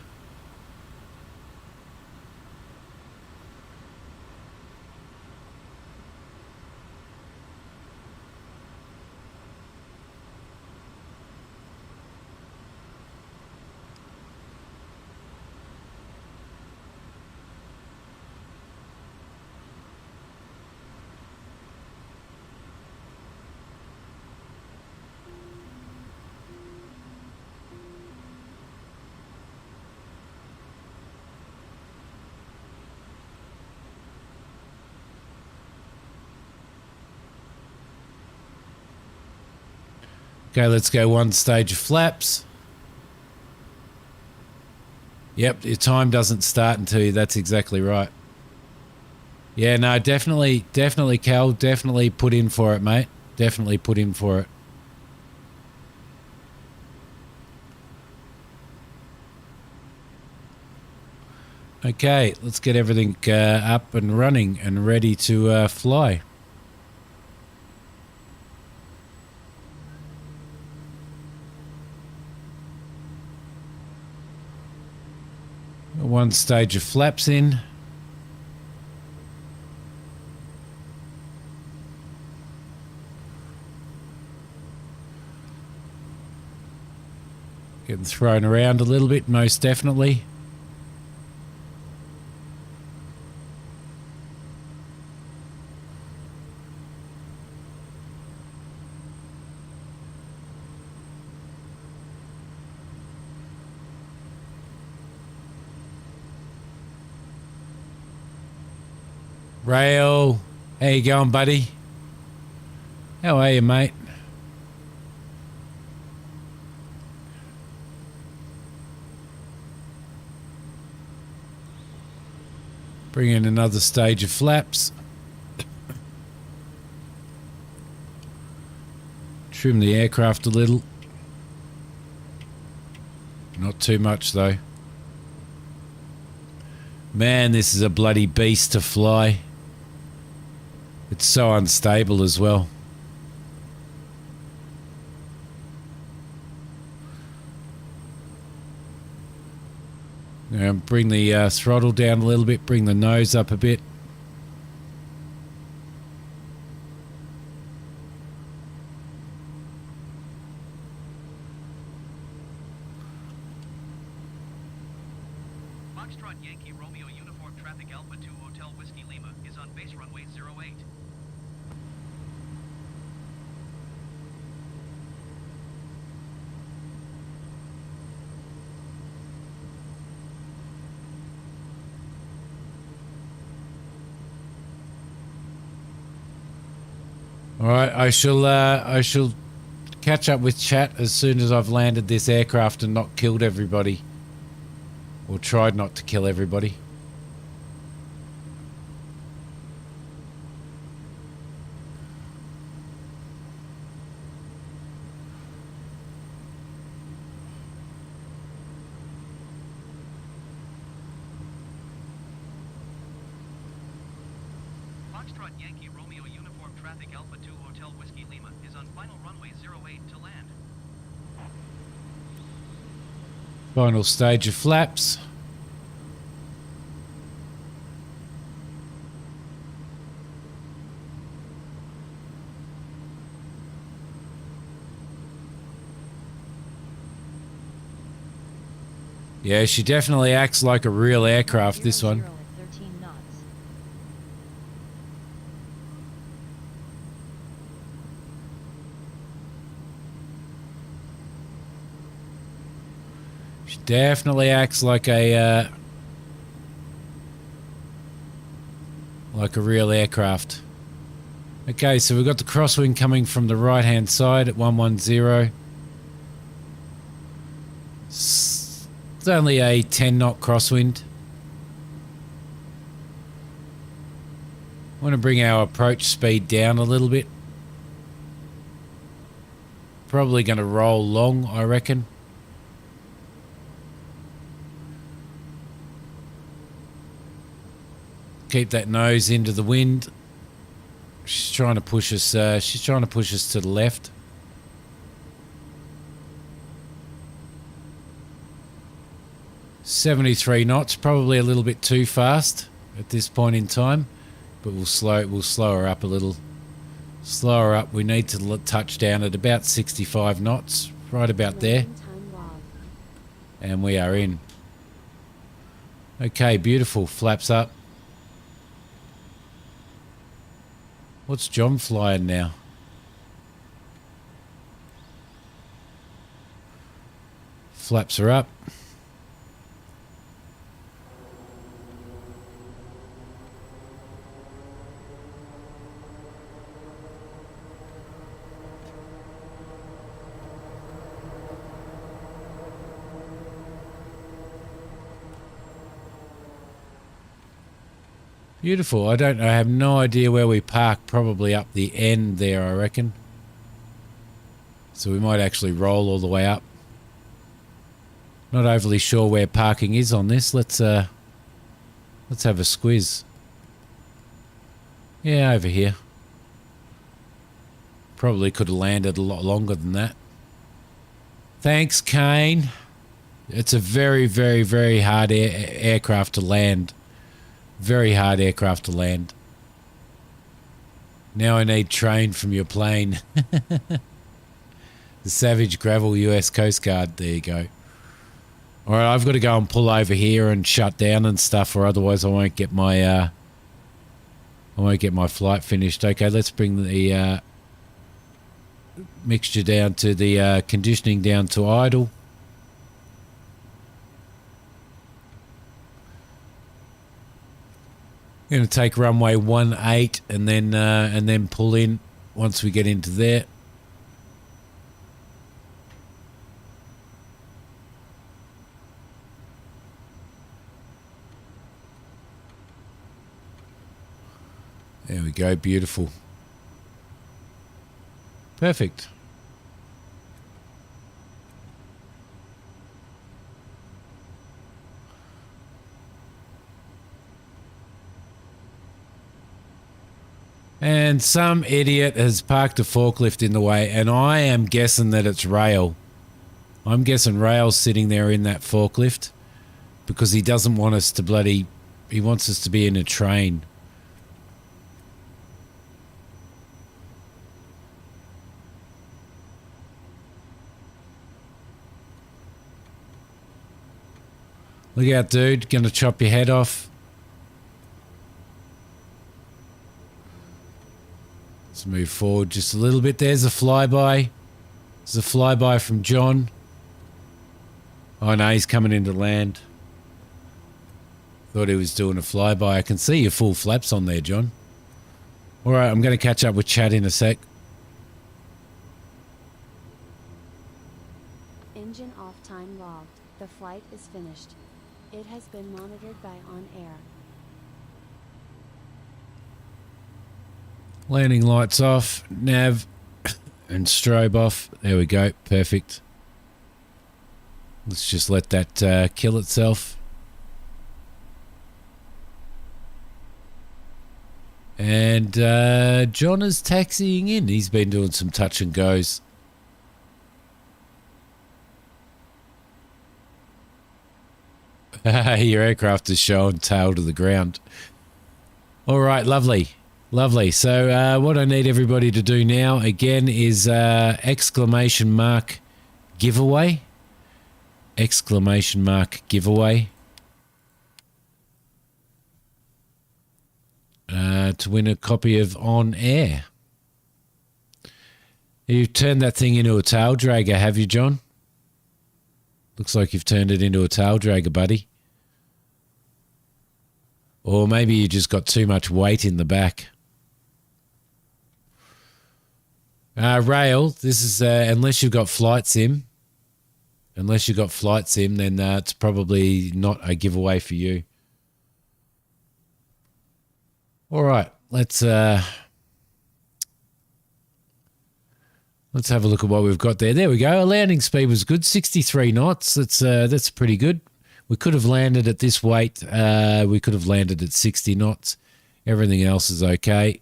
S1: Okay, let's go one stage of flaps. Yep, your time doesn't start until you, that's exactly right. Yeah, no, definitely, Cal, definitely put in for it, mate. Definitely put in for it. Okay, let's get everything up and running and ready to fly. One stage of flaps in. Getting thrown around a little bit, most definitely. Rail, how you going, buddy? How are you, mate? Bring in another stage of flaps. Trim the aircraft a little. Not too much, though. Man, this is a bloody beast to fly. It's so unstable as well. Now bring the throttle down a little bit, bring the nose up a bit.
S4: Foxtrot Yankee Romeo Uniform Traffic Alpha 2 Hotel Whiskey Lima is on base runway 08.
S1: All right, I shall catch up with chat as soon as I've landed this aircraft and not killed everybody. Or tried not to kill everybody.
S4: Foxtrot Yankee Romeo Uniform Traffic Alpha 2 Hotel Whiskey Lima is on final runway 08 to land.
S1: Final stage of flaps. Yeah, she definitely acts like a real aircraft, this one.
S5: 00 at 13 knots.
S1: Definitely acts like a real aircraft. Okay, so we've got the crosswind coming from the right-hand side at 110. It's only a 10-knot crosswind. I want to bring our approach speed down a little bit. Probably going to roll long, I reckon. Keep that nose into the wind. She's trying to push us. She's trying to push us to the left. .73 knots, probably a little bit too fast at this point in time, but we'll slow her up a little. Slow her up. We need to touch down at about 65 knots, right about there, and we are in. Okay, beautiful. Flaps up. What's John flying now? Flaps are up. Beautiful. I don't know. I have no idea where we park. Probably up the end there, I reckon. So we might actually roll all the way up. Not overly sure where parking is on this. Let's have a squiz. Yeah, over here. Probably could have landed a lot longer than that. Thanks, Kane. It's a very, very, very hard aircraft to land. Very hard aircraft to land. Now I need train from your plane. The Savage Gravel US Coast Guard. There you go. All right, I've got to go and pull over here and shut down and stuff, or otherwise I won't get my flight finished. Okay, let's bring the mixture down to the conditioning down to idle. Going to take runway 18 and then pull in once we get into there. There we go, beautiful. Perfect. And some idiot has parked a forklift in the way, and I am guessing that it's Rail. I'm guessing Rail's sitting there in that forklift because he doesn't want us to he wants us to be in a train. Look out, dude. Gonna chop your head off. Let's move forward just a little bit. There's a flyby. There's a flyby from John. Oh no, he's coming into land. Thought he was doing a flyby. I can see your full flaps on there, John. All right, I'm going to catch up with Chad in a sec.
S2: Engine off time logged. The flight is finished. It has been monitored by OnAir.
S1: Landing lights off, nav and strobe off. There we go, perfect. Let's just let that kill itself. And John is taxiing in. He's been doing some touch and goes. Your aircraft is showing tail to the ground. All right, lovely. Lovely. So what I need everybody to do now, again, is exclamation mark giveaway. Exclamation mark giveaway. To win a copy of OnAir. You've turned that thing into a tail dragger, have you, John? Looks like you've turned it into a tail dragger, buddy. Or maybe you just got too much weight in the back. Rail, this is, unless you've got flight sim, then it's probably not a giveaway for you. All right, let's have a look at what we've got there. There we go. Our landing speed was good, 63 knots. That's pretty good. We could have landed at this weight. We could have landed at 60 knots. Everything else is okay.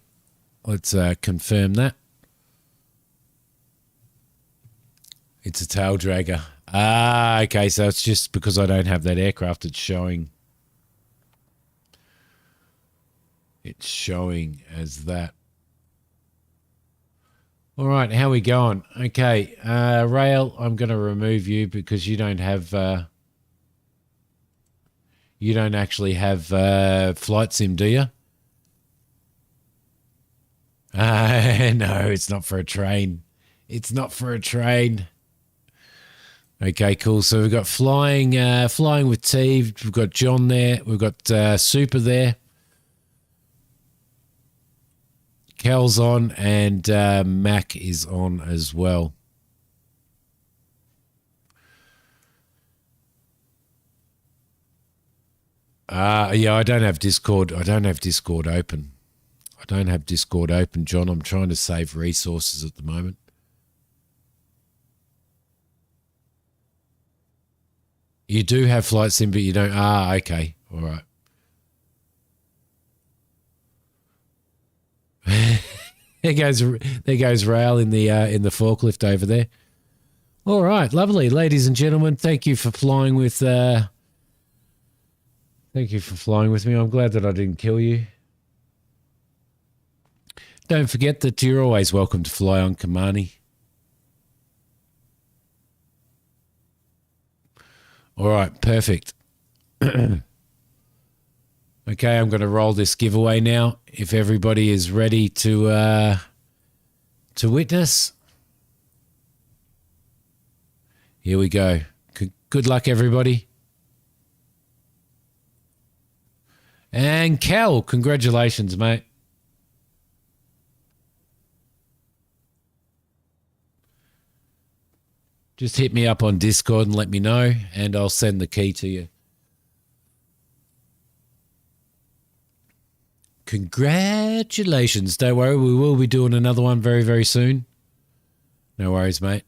S1: Let's confirm that. It's a tail dragger. Okay, so it's just because I don't have that aircraft, it's showing. It's showing as that. All right, how we going? Okay, Rail, I'm going to remove you because you don't have... you don't actually have flight sim, do you? No, it's not for a train. It's not for a train. Okay, cool. So we've got flying with T. We've got John there. We've got Super there. Cal's on and Mac is on as well. Yeah, I don't have Discord. I don't have Discord open. John. I'm trying to save resources at the moment. You do have flight sim, but you don't. Okay. All right. There goes Rail in the forklift over there. All right, lovely, ladies and gentlemen. Thank you for flying with. Thank you for flying with me. I'm glad that I didn't kill you. Don't forget that you're always welcome to fly on Kamani. All right, perfect. Okay, I'm going to roll this giveaway now. If everybody is ready to witness, here we go. Good luck, everybody. And Cal, congratulations, mate. Just hit me up on Discord and let me know, and I'll send the key to you. Congratulations. Don't worry, we will be doing another one very, very soon. No worries, mate.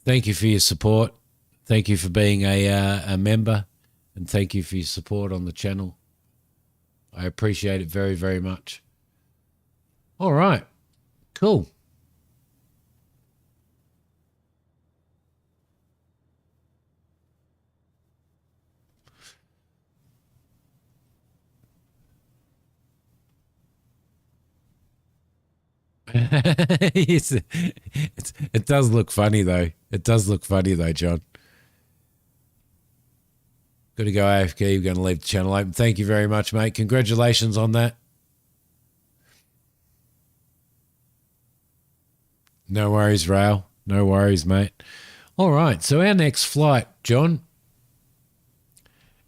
S1: Thank you for your support. Thank you for being a member, and thank you for your support on the channel. I appreciate it very, very much. All right. Cool. Yes, it does look funny though. It does look funny though, John. Got to go AFK. You're going to leave the channel open. Thank you very much, mate. Congratulations on that. No worries, Rail. No worries, mate. All right. So our next flight, John.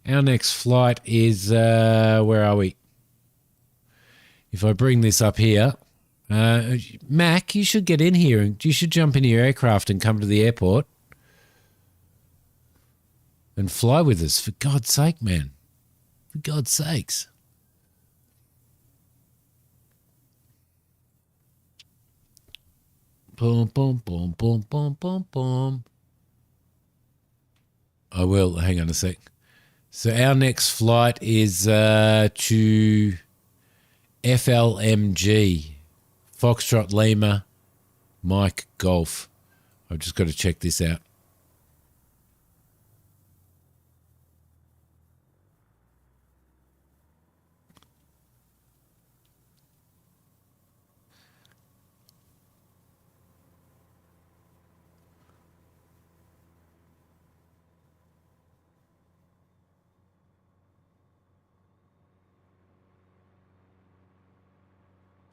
S1: Our next flight is where are we? If I bring this up here. Mac, you should get in here and you should jump into your aircraft and come to the airport and fly with us. For God's sake, man. For God's sakes. Boom, boom, boom, boom, boom, boom, boom. I will. Hang on a sec. So our next flight is to FLMG. Foxtrot Lima, Mike Golf. I've just got to check this out.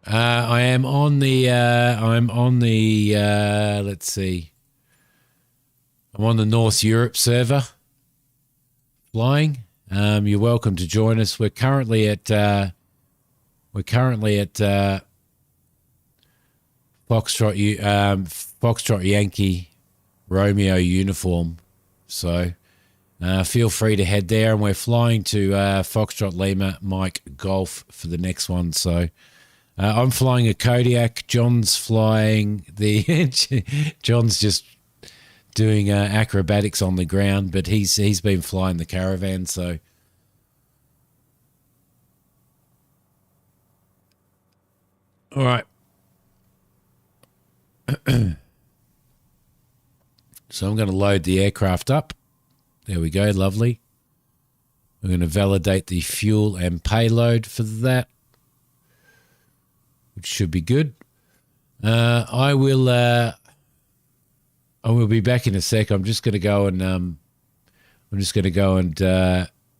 S1: I am on the, let's see. I'm on the North Europe server flying. You're welcome to join us. We're currently at Foxtrot Yankee Romeo uniform. So feel free to head there, and we're flying to Foxtrot Lima Mike Golf for the next one. So I'm flying a Kodiak. John's flying the John's just doing acrobatics on the ground, but he's been flying the Caravan. So all right. So I'm going to load the aircraft up. There we go, lovely. We're going to validate the fuel and payload for that, which should be good. I will be back in a sec. I'm just going to go and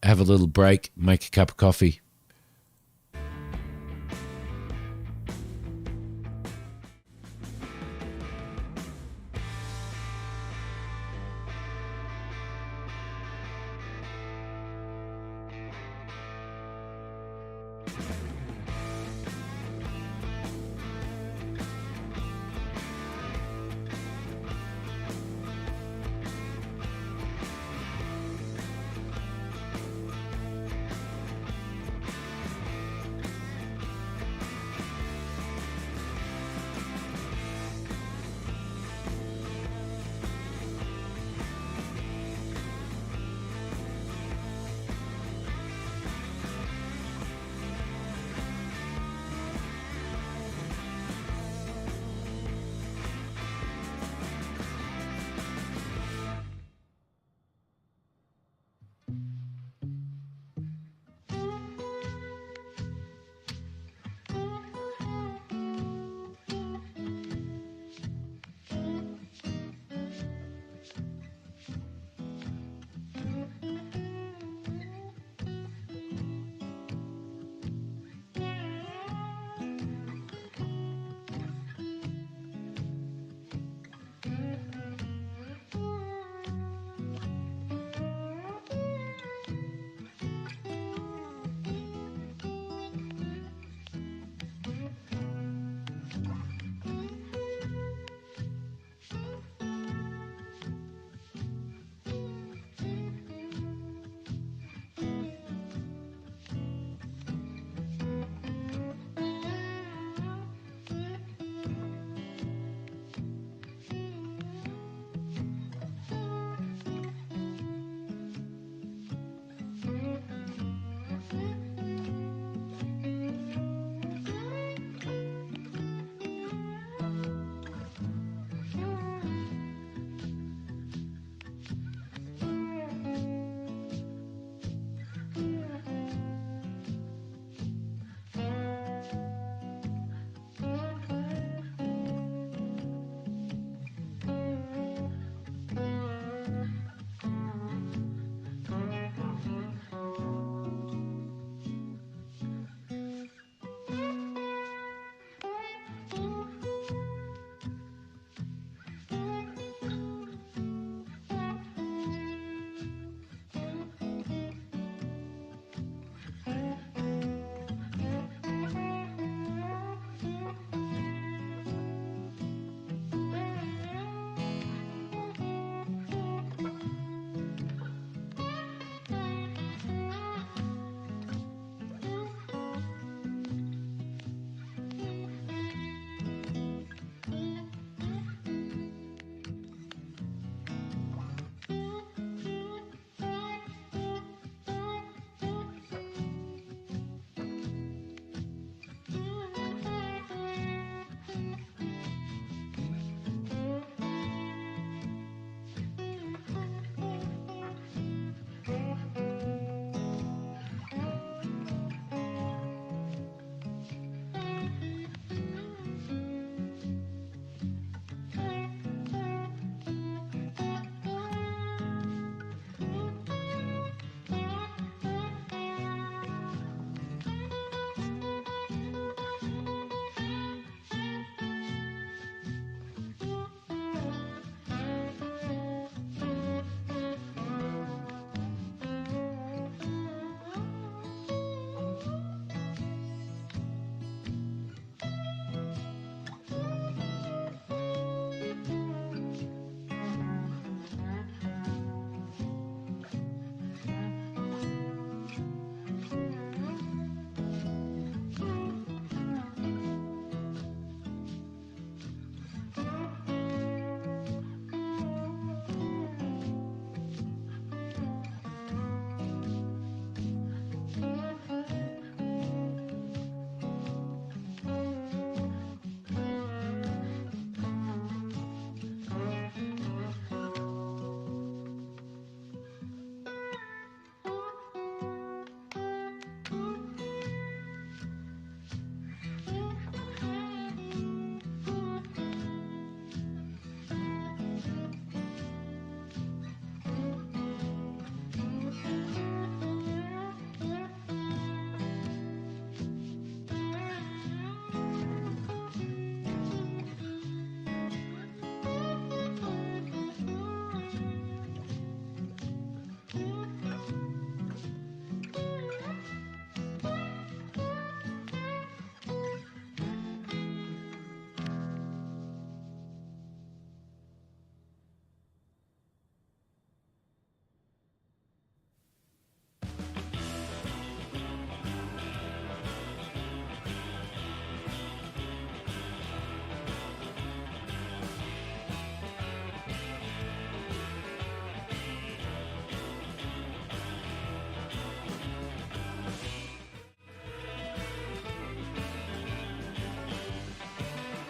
S1: have a little break, make a cup of coffee.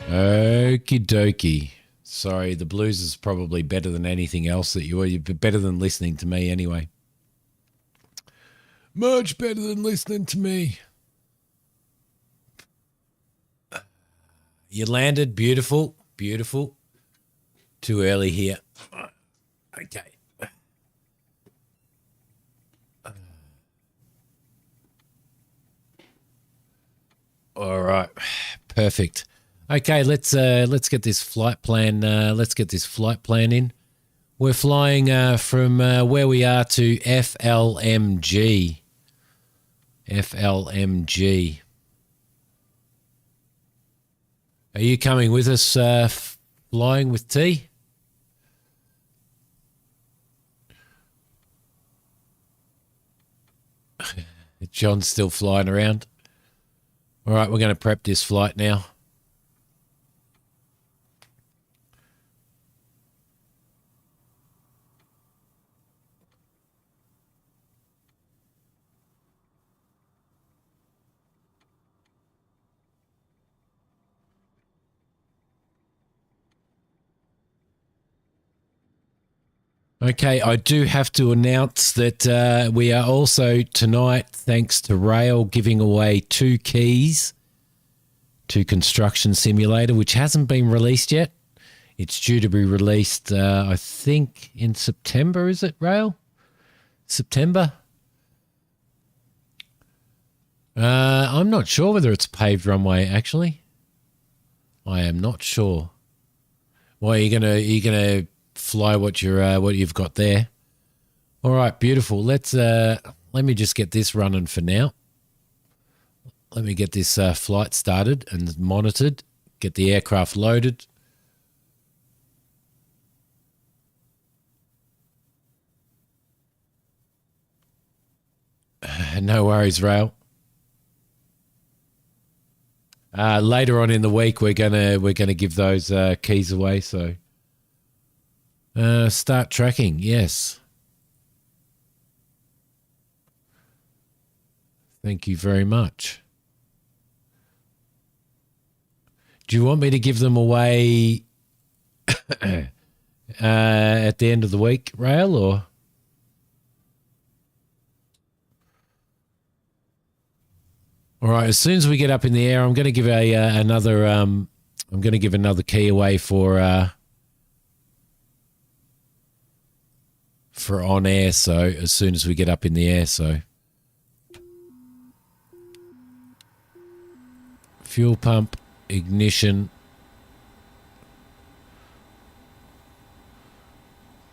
S1: Okie dokie. Sorry, the blues is probably better than anything else that you're better than listening to me anyway. Much better than listening to me. You landed. Beautiful. Beautiful. Too early here. Okay. All right. Perfect. Okay, let's get this flight plan. Let's get this flight plan in. We're flying from where we are to FLMG. FLMG. Are you coming with us? Flying with T? John's still flying around. All right, we're going to prep this flight now. Okay, I do have to announce that we are also tonight, thanks to Rail, giving away 2 keys to Construction Simulator, which hasn't been released yet. It's due to be released, I think, in September, is it, Rail? September? I'm not sure whether it's a paved runway, actually. I am not sure. Well, are you gonna fly what you've got there? All right, beautiful. Let me just get this running for now. Let me get this flight started and monitored. Get the aircraft loaded. No worries, Rail. Later on in the week, we're gonna give those keys away. So start tracking. Yes. Thank you very much. Do you want me to give them away at the end of the week, Rail, or? All right. As soon as we get up in the air, I'm going to give another. I'm going to give another key away for OnAir. So as soon as we get up in the air, so fuel pump, ignition,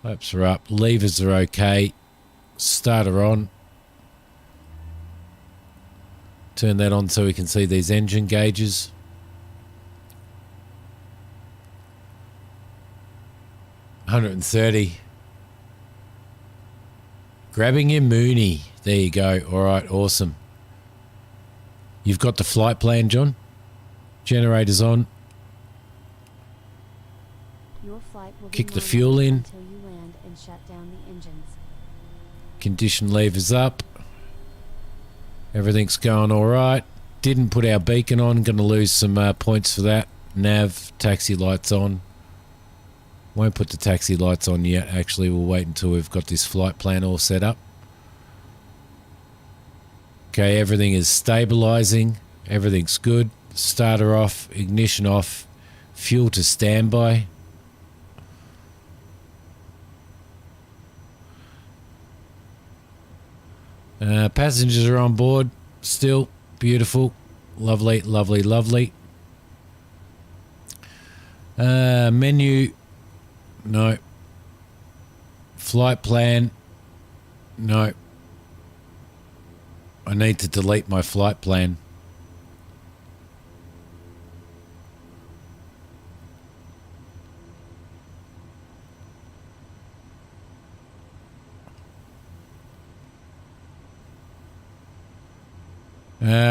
S1: flaps are up, levers are okay, starter on. Turn that on so we can see these engine gauges. $130. Grabbing your Mooney. There you go. All right, awesome. You've got the flight plan, John? Generators on.
S2: Your flight will
S1: Kick
S2: be
S1: the fuel in.
S2: until you land and shut down the engines.
S1: Condition levers up. Everything's going all right. Didn't put our beacon on. Going to lose some points for that. Nav, taxi lights on. Won't put the taxi lights on yet. Actually, we'll wait until we've got this flight plan all set up. Okay, everything is stabilizing. Everything's good. Starter off, ignition off, fuel to standby. Passengers are on board still. Beautiful. Lovely, lovely, lovely. Menu. No. Flight plan. No. I need to delete my flight plan.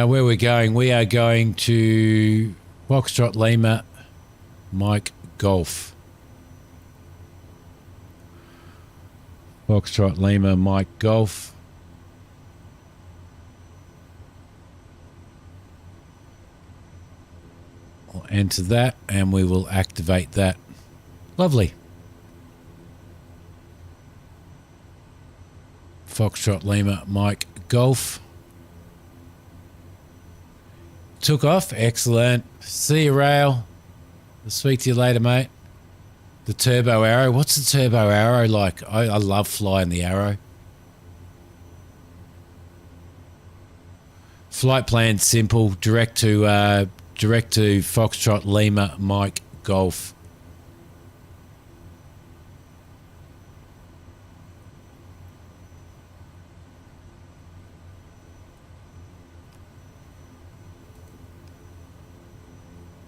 S1: Where we're going, we are going to Foxtrot Lima, Mike Golf. Foxtrot Lima, Mike Golf. We'll enter that and we will activate that. Lovely. Foxtrot Lima Mike Golf. Took off. Excellent. See you, Rail. I'll speak to you later, mate. The turbo arrow. What's the turbo arrow like? I love flying the arrow. Flight plan simple. Direct to Foxtrot Lima Mike Golf.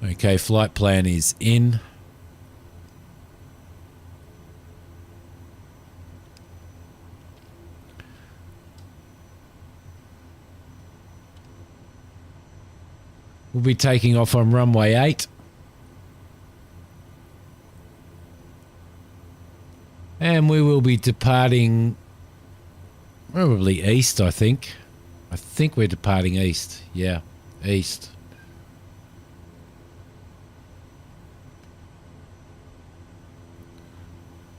S1: Okay, flight plan is in. We'll be taking off on runway 8. And we will be departing probably east, I think. I think we're departing east. Yeah, east.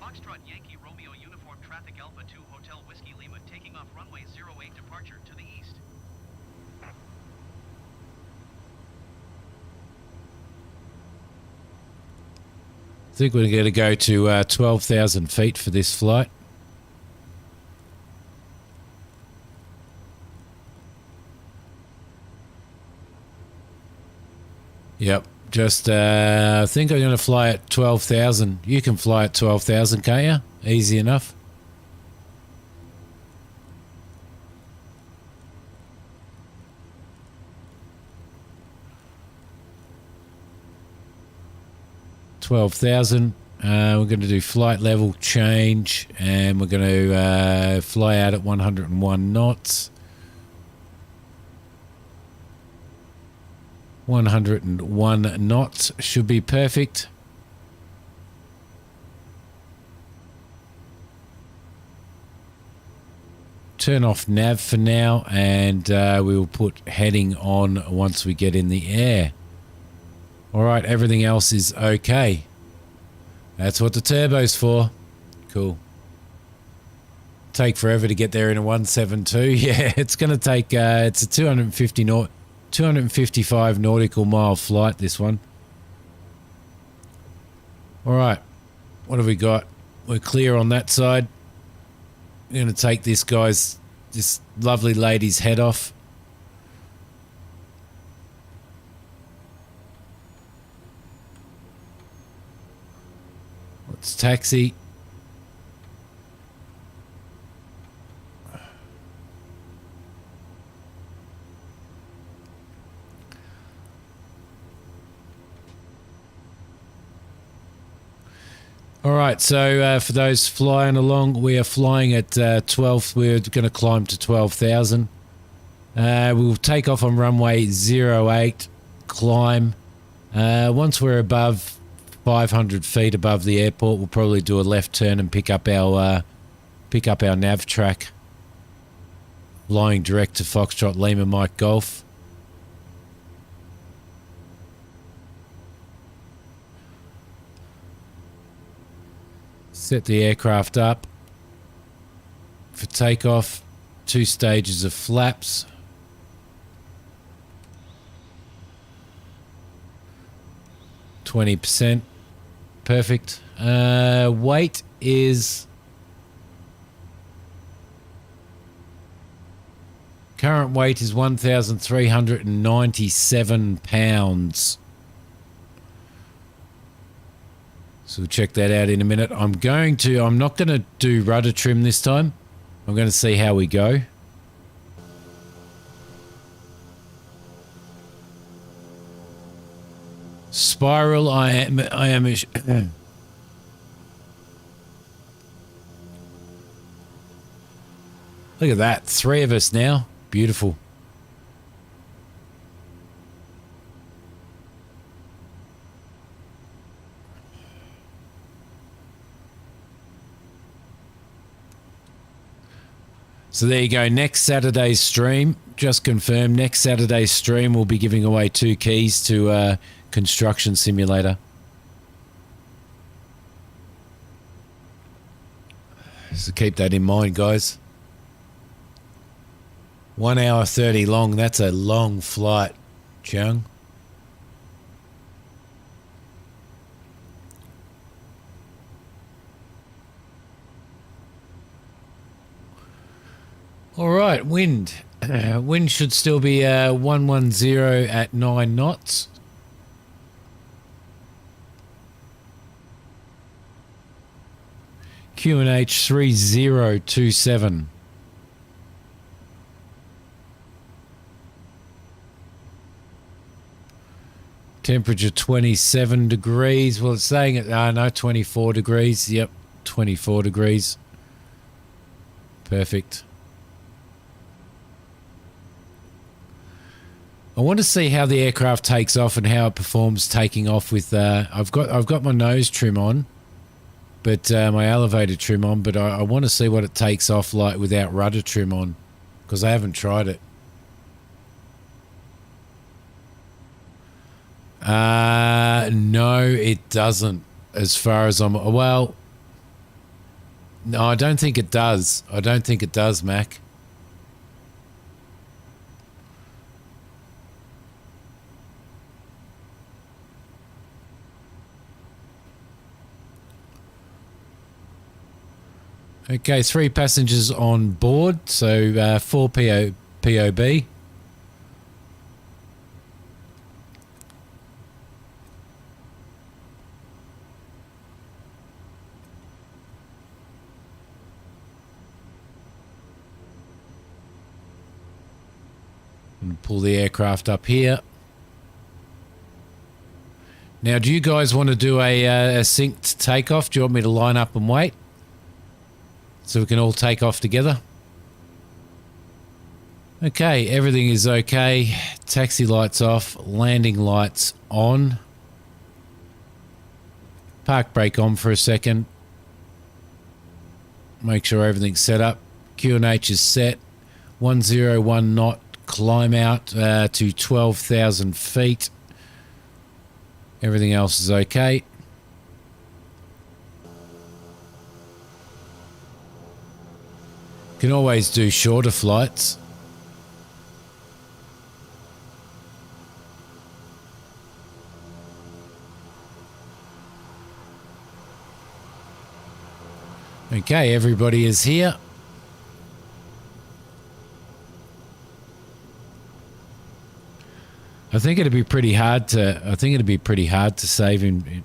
S4: Foxtrot Yankee Romeo Uniform Traffic Alpha 2 Hotel Whiskey Lima taking off runway 08 departure to the east.
S1: I think we're going to go to 12,000 feet for this flight. Yep, just I think I'm going to fly at 12,000. You can fly at 12,000, can't you? Easy enough. $12,000. We're going to do flight level change, and we're going to fly out at 101 knots. 101 knots should be perfect. Turn off nav for now, and we will put heading on once we get in the air. All right, everything else is okay. That's what the turbo's for. Cool. Take forever to get there in a 172. Yeah, it's going to take, it's a 255 nautical mile flight, this one. All right, what have we got? We're clear on that side. We're going to take this lovely lady's head off. Let's taxi. All right, so for those flying along, we are flying at 12. We're going to climb to 12,000. We'll take off on runway 08, climb. Once we're above 500 feet above the airport, we'll probably do a left turn and pick up our nav track. Flying direct to Foxtrot Lima Mike Golf. Set the aircraft up for takeoff. 2 stages of flaps. %. Perfect. Weight is... Current weight is 1,397 pounds. So we'll check that out in a minute. I'm not going to do rudder trim this time. I'm going to see how we go. Spiral, I am look at that. 3 of us now. Beautiful. So there you go. Next Saturday's stream, just confirmed. Next Saturday's stream, we'll be giving away 2 keys to construction simulator. So keep that in mind, guys. 1 hour 30 long. That's a long flight, Chung. All right, wind. Wind should still be 110 at 9 knots. QNH 3027. Temperature 27 degrees. Well, it's saying it. No, 24 degrees. Yep, 24 degrees. Perfect. I want to see how the aircraft takes off and how it performs taking off with. I've got my nose trim on, but my elevator trim on. But I want to see what it takes off like without rudder trim on, because I haven't tried it. No, it doesn't. As far as I'm well, no, I don't think it does. I don't think it does, Mac. Okay, 3 passengers on board, so 4 POB. And pull the aircraft up here. Now, do you guys want to do a synced takeoff? Do you want me to line up and wait? So we can all take off together. Okay, everything is okay. Taxi lights off, landing lights on. Park brake on for a second. Make sure everything's set up. QNH is set. 101 knot climb out to 12,000 feet. Everything else is okay. Can always do shorter flights. Okay, everybody is here. I think it'd be pretty hard to save in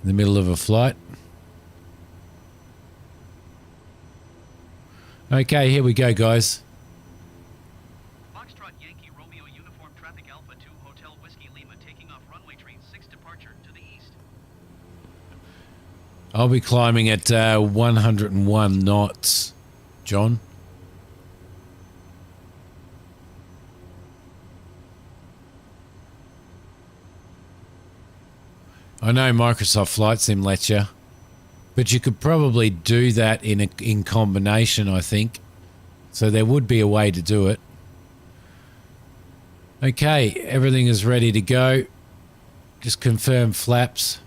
S1: the middle of a flight. Okay, here we go, guys.
S4: Foxtrot Yankee Romeo Uniform Traffic Alpha 2 Hotel Whiskey Lima taking off runway train 6 departure to the east.
S1: I'll be climbing at 101 knots, John. I know Microsoft Flight Sim lets you. But you could probably do that in combination, I think. So there would be a way to do it. Okay, everything is ready to go. Just confirm flaps.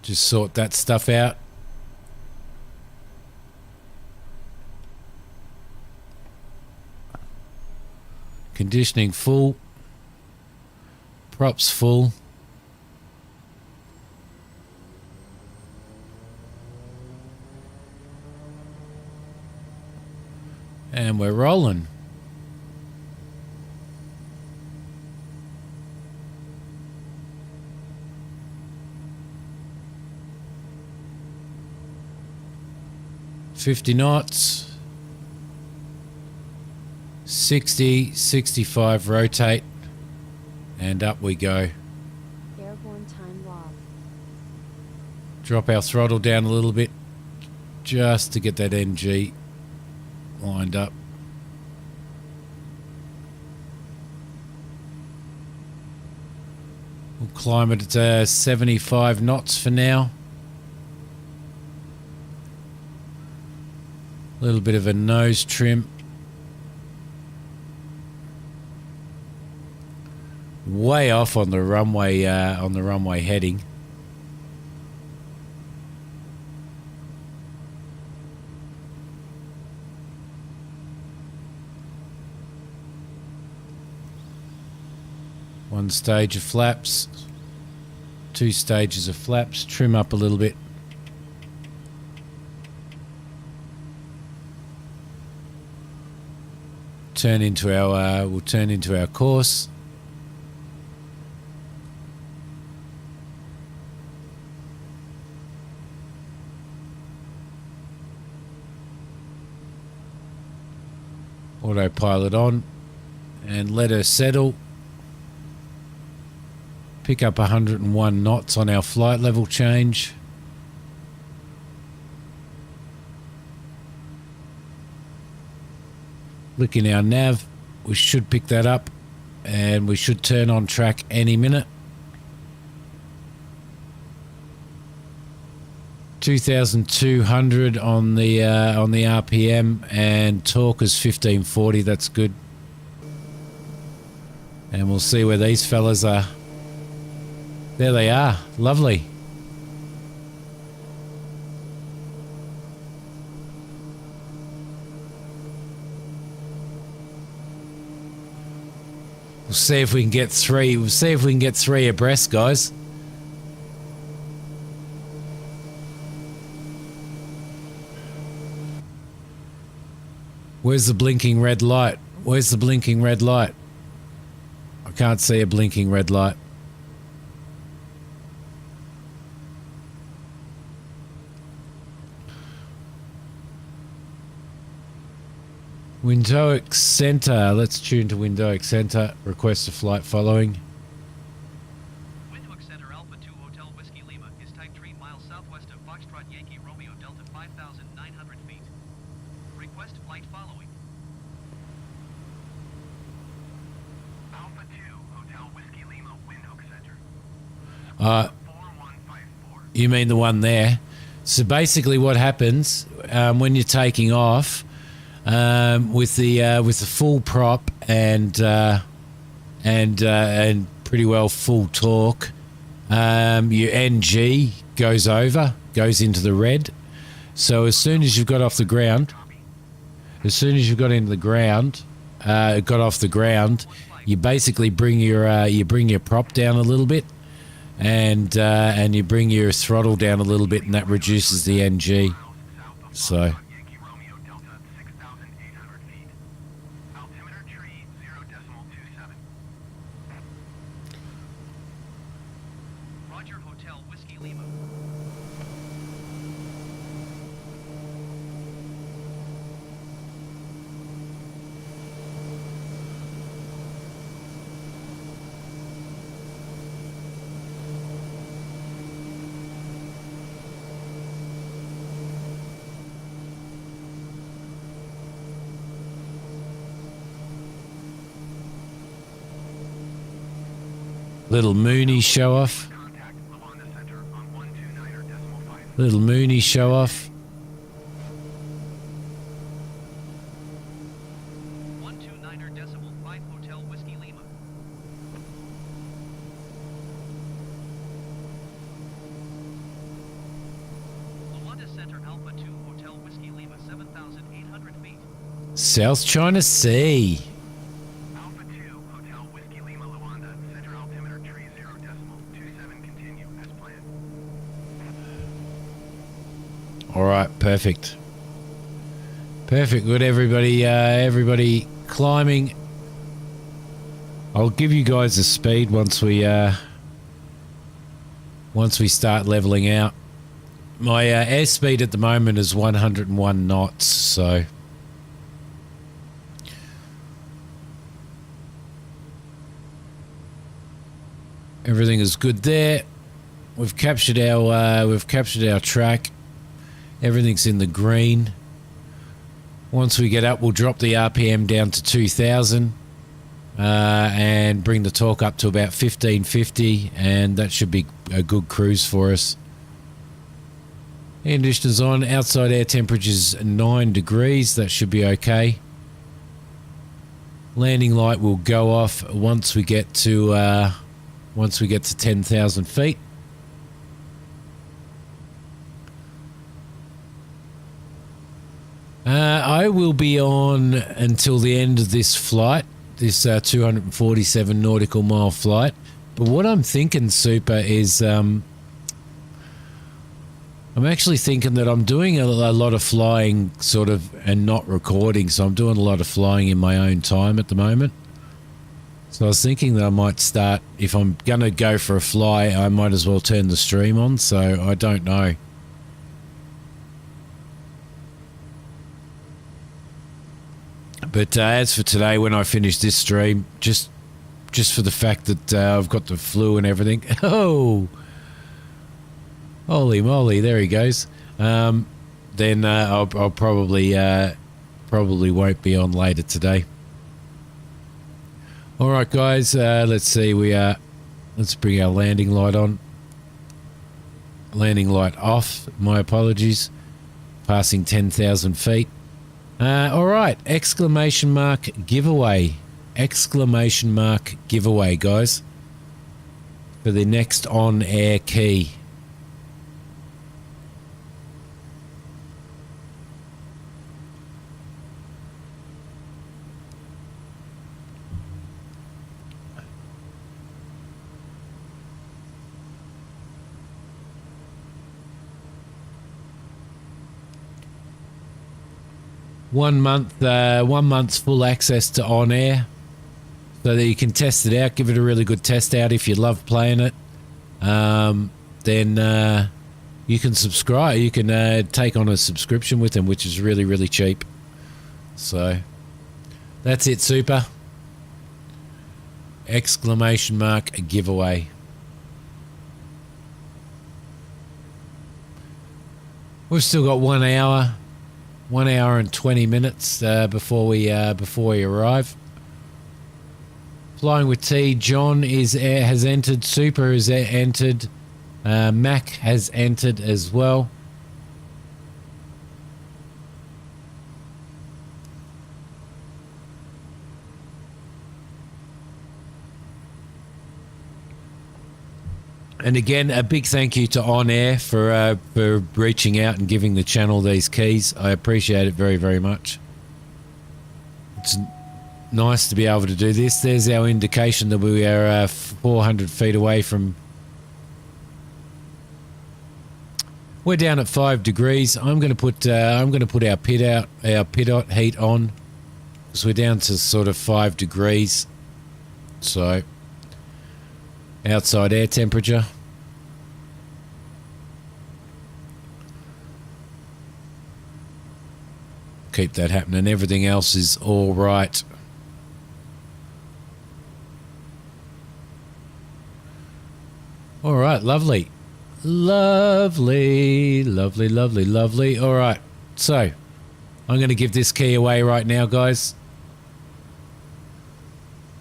S1: Just sort that stuff out. Conditioning full. Props full. And we're rolling. $50 knots. 60, 65 rotate. And up we go.
S2: Airborne time log.
S1: Drop our throttle down a little bit just to get that NG lined up. We'll climb it at 75 knots for now. A little bit of a nose trim. way off on the runway heading. One stage of flaps, 2 stages of flaps, trim up a little bit. We'll turn into our course. Autopilot on and let her settle. Pick up 101 knots on our flight level change. Looking our nav, we should pick that up and we should turn on track any minute. 2,200 on the RPM and torque is 1540. That's good. And we'll see where these fellas are. There they are. Lovely. We'll see if we can get 3. We'll see if we can get 3 abreast, guys. Where's the blinking red light? Where's the blinking red light? I can't see a blinking red light. Windhoek Centre. Let's tune to Windhoek Centre. Request a flight following.
S4: Windhoek Center Alpha 2 Hotel Whiskey Lima is type 3 miles southwest of Foxtrot Yankee Romeo Delta 5,900 feet. Request flight following.
S3: Alpha 2, Hotel Whiskey Lima, Windhoek Center. 4154.
S1: You mean the one there? So basically, what happens when you're taking off with the full prop and pretty well full torque, your NG goes into the red. So as soon as you've got off the ground, got off the ground, you basically bring your prop down a little bit, and you bring your throttle down a little bit, and that reduces the NG. So
S3: Yankee Romeo Delta 6,800 feet. Altimeter tree 0.27.
S4: Roger Hotel Whiskey Lima.
S1: little Mooney show off.
S3: Contact Luanda Center on 129.5.
S1: Little Mooney show off.
S4: 129.5 Hotel Whiskey Lima. Luanda Center Alpha 2 Hotel Whiskey Lima 7,800 feet.
S1: South China Sea.
S3: Alpha 2, Hotel Whiskey Lima, Luanda, center altimeter tree 0.27, continue as planned.
S1: All right, perfect. Perfect. Good, everybody. Everybody climbing. I'll give you guys a speed once we start leveling out. My airspeed at the moment is 101 knots, so everything is good there. We've captured our track. Everything's in the green. Once we get up, we'll drop the RPM down to 2,000 and bring the torque up to about 1550, and that should be a good cruise for us. Air conditioners on. Outside air temperature's 9 degrees. That should be okay. Landing light will go off once we get to 10,000 feet. I will be on until the end of this flight, this 247 nautical mile flight. But what I'm thinking, Super, is I'm actually thinking that I'm doing a lot of flying sort of and not recording. So I'm doing a lot of flying in my own time at the moment. So I was thinking that I might start, if I'm going to go for a fly, I might as well turn the stream on. So I don't know. But as for today, when I finish this stream, just for the fact that I've got the flu and everything. Oh, holy moly! There he goes. Then I'll probably won't be on later today. All right, guys. Let's see. Let's bring our landing light on. Landing light off. My apologies. Passing 10,000 feet. All right, exclamation mark giveaway. Exclamation mark giveaway, guys. For the next on-air key. One month's full access to OnAir, so that you can test it out, give it a really good test out if you love playing it. Then you can subscribe. You can take on a subscription with them, which is really, really cheap. So that's it, Super. Exclamation mark giveaway. We've still got 1 hour. 1 hour and 20 minutes before we arrive. Flying with T. John has entered. Super has entered. Mac has entered as well. And again, a big thank you to OnAir for reaching out and giving the channel these keys. I appreciate it very, very much. It's nice to be able to do this. There's our indication that we are 400 feet away from... We're down at 5 degrees. I'm going to put our pit heat on, because we're down to sort of 5 degrees. So outside air temperature. Keep that happening. Everything else is all right. All right, lovely. Lovely, lovely, lovely, lovely. All right, so I'm going to give this key away right now, guys.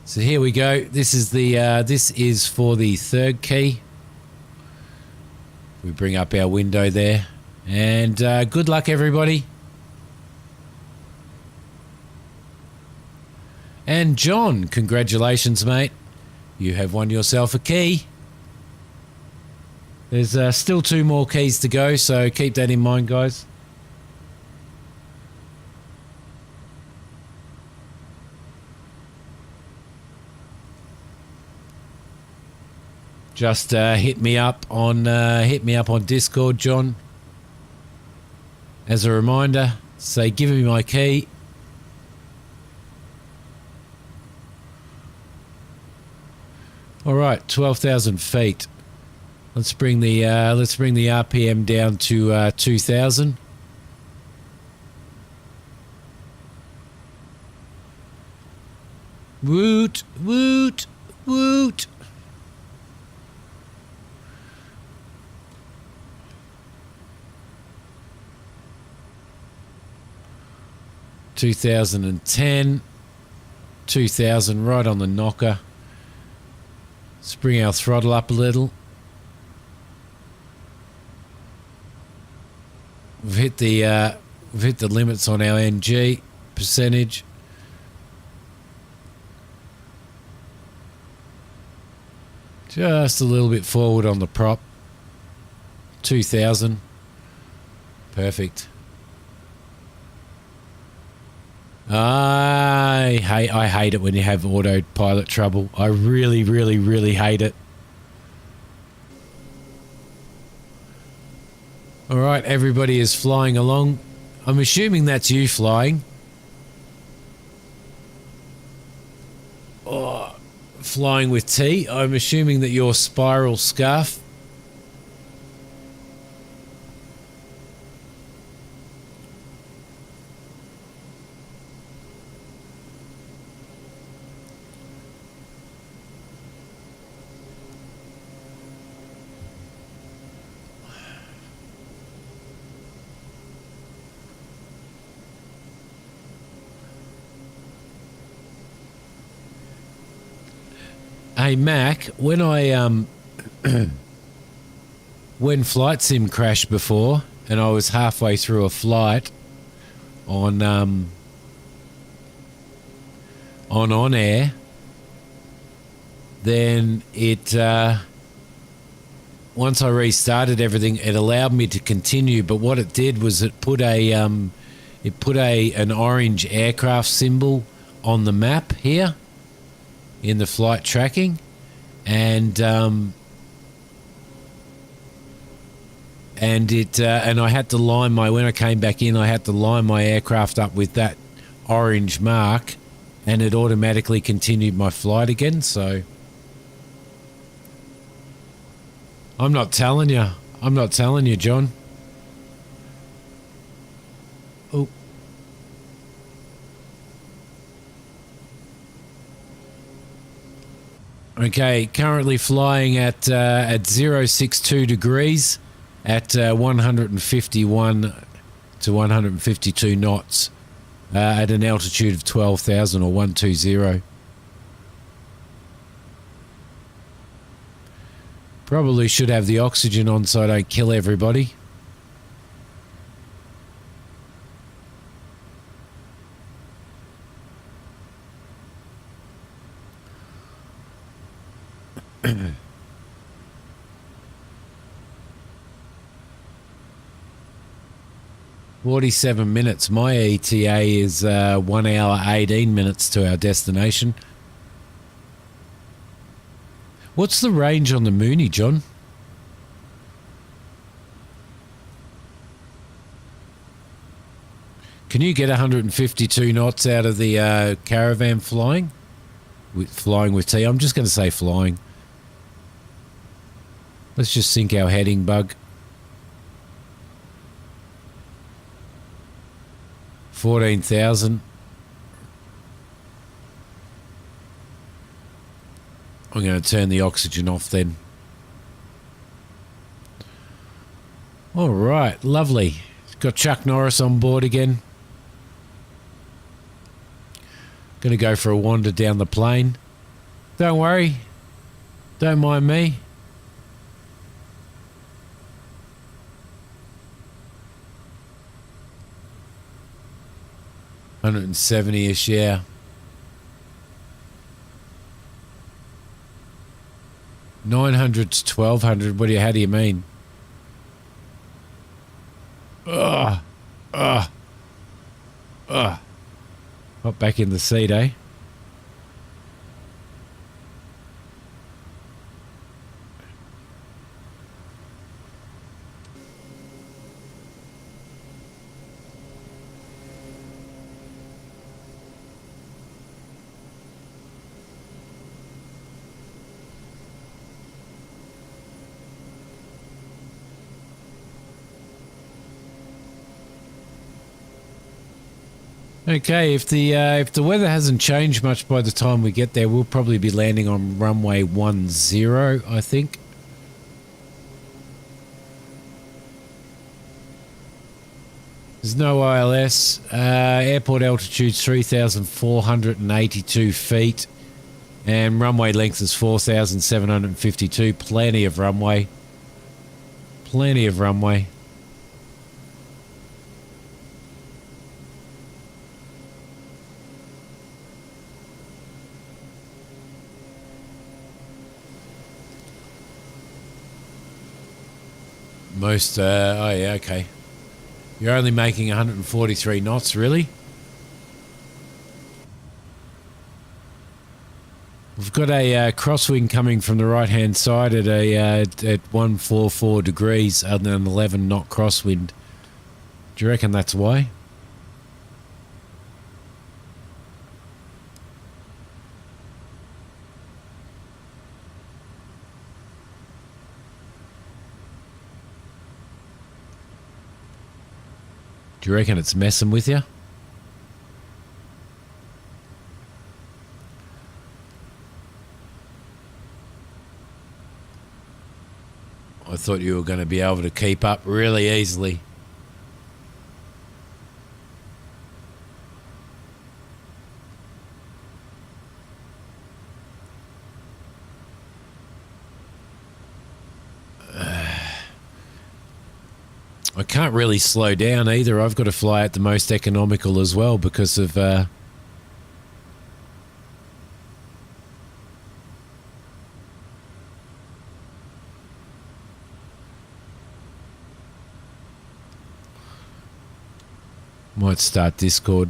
S1: So here we go. This is for the third key. We bring up our window there, and good luck, everybody. And John, congratulations, mate. You have won yourself a key. There's still 2 more keys to go, so keep that in mind, guys. Just hit me up on Discord, John. As a reminder, say give me my key. All right, 12,000 feet. Let's bring the RPM down to 2,000. Woot, woot, woot. $2,010, 2,000 right on the knocker. Let's bring our throttle up a little. We've hit the limits on our NG percentage. Just a little bit forward on the prop. 2,000. Perfect. I hate it when you have autopilot trouble. I really, really, really hate it. All right, everybody is flying along. I'm assuming that's you flying. Oh, flying with T. I'm assuming that you're Spiral Scarf. Hey Mac, when when Flight Sim crashed before, and I was halfway through a flight on OnAir, then it once I restarted everything, it allowed me to continue. But what it did was it put an orange aircraft symbol on the map here in the flight tracking, and I had to line when I came back in, I had to line my aircraft up with that orange mark, and it automatically continued my flight again. So I'm not telling you, John. Oh. Okay, currently flying at 062 degrees at 151 to 152 knots at an altitude of 12,000 or 120. Probably should have the oxygen on so I don't kill everybody. $47. My ETA is 1 hour 18 minutes to our destination. What's the range on the Mooney, John? Can you get 152 knots out of the caravan flying? Flying with T. I'm just going to say flying. Let's just sync our heading, bug. 14,000. I'm going to turn the oxygen off then. All right, lovely. Got Chuck Norris on board again. Going to go for a wander down the plane. Don't worry. Don't mind me. $170-ish, yeah. 900 to 1,200. How do you mean? Ugh. Hop back in the seat, eh? Okay, if the weather hasn't changed much by the time we get there, we'll probably be landing on runway 10, I think. There's no ILS. Airport altitude's 3,482 feet. And runway length is 4,752. Plenty of runway. Plenty of runway. Most, oh yeah, okay. You're only making 143 knots, really? We've got a crosswind coming from the right-hand side at 144 degrees, other than 11 knot crosswind. Do you reckon that's why? Do you reckon it's messing with you? I thought you were going to be able to keep up really easily. I can't really slow down either. I've got to fly at the most economical as well because of... Might start Discord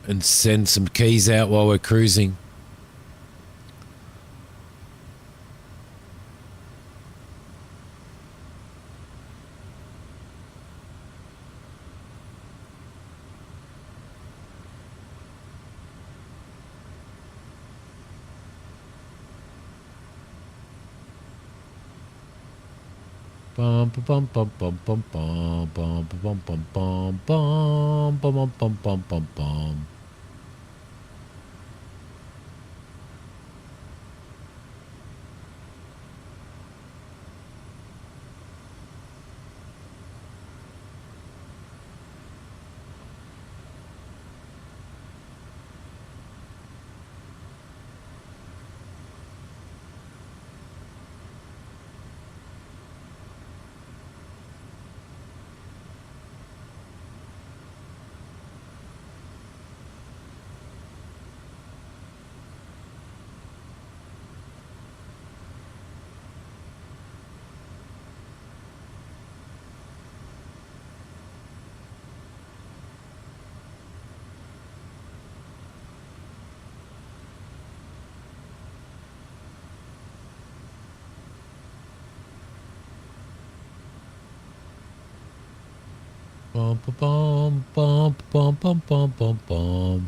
S1: and send some keys out while we're cruising. Bum bum bum bum bum bum bum bum bum bum bum bum bum bum bum bum bum. Bum bum bum bum bum bum bum bum.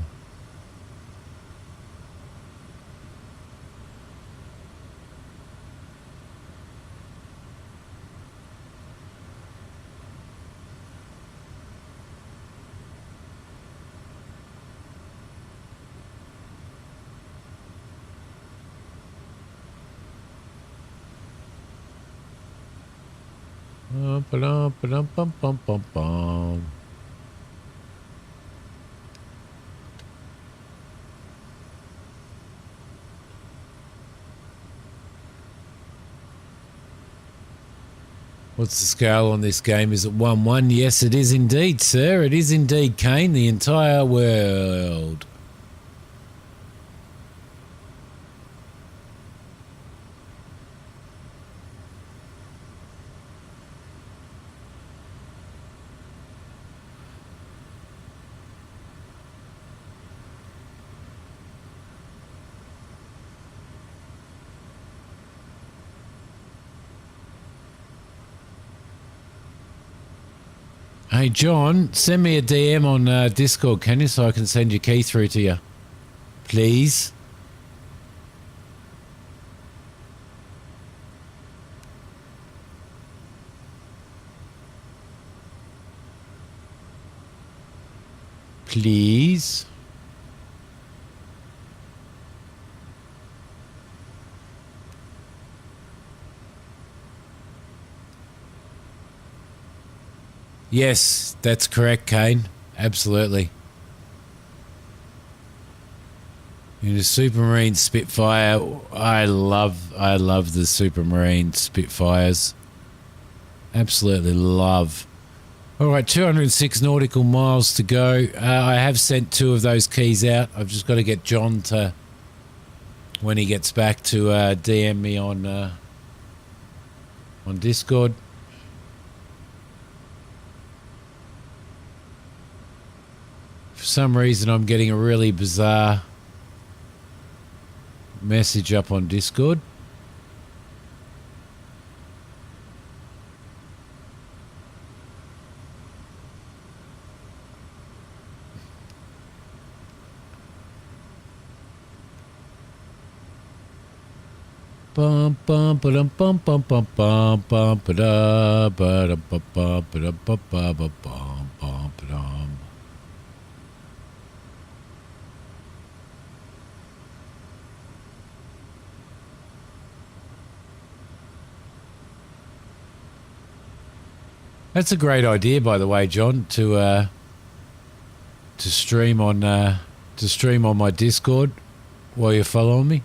S1: Bum bum bum bum bum bum. What's the scale on this game? Is it 1-1? Yes, it is indeed, sir. It is indeed, Kane. The entire world. Hey, John, send me a DM on Discord, can you, so I can send your key through to you? Please? Please? Yes, that's correct, Kane. Absolutely. In a Supermarine Spitfire, I love the Supermarine Spitfires. Absolutely love. All right, 206 nautical miles to go. I have sent 2 of those keys out. I've just got to get John to, when he gets back, to DM me on on Discord. For some reason, I'm getting a really bizarre message up on Discord. Bum bum ba-dum bum bum bum bum bum ba-da ba-dum bum bum ba-dum bum bum bum bum ba-dum. That's a great idea, by the way, John, to stream on my Discord while you're following me.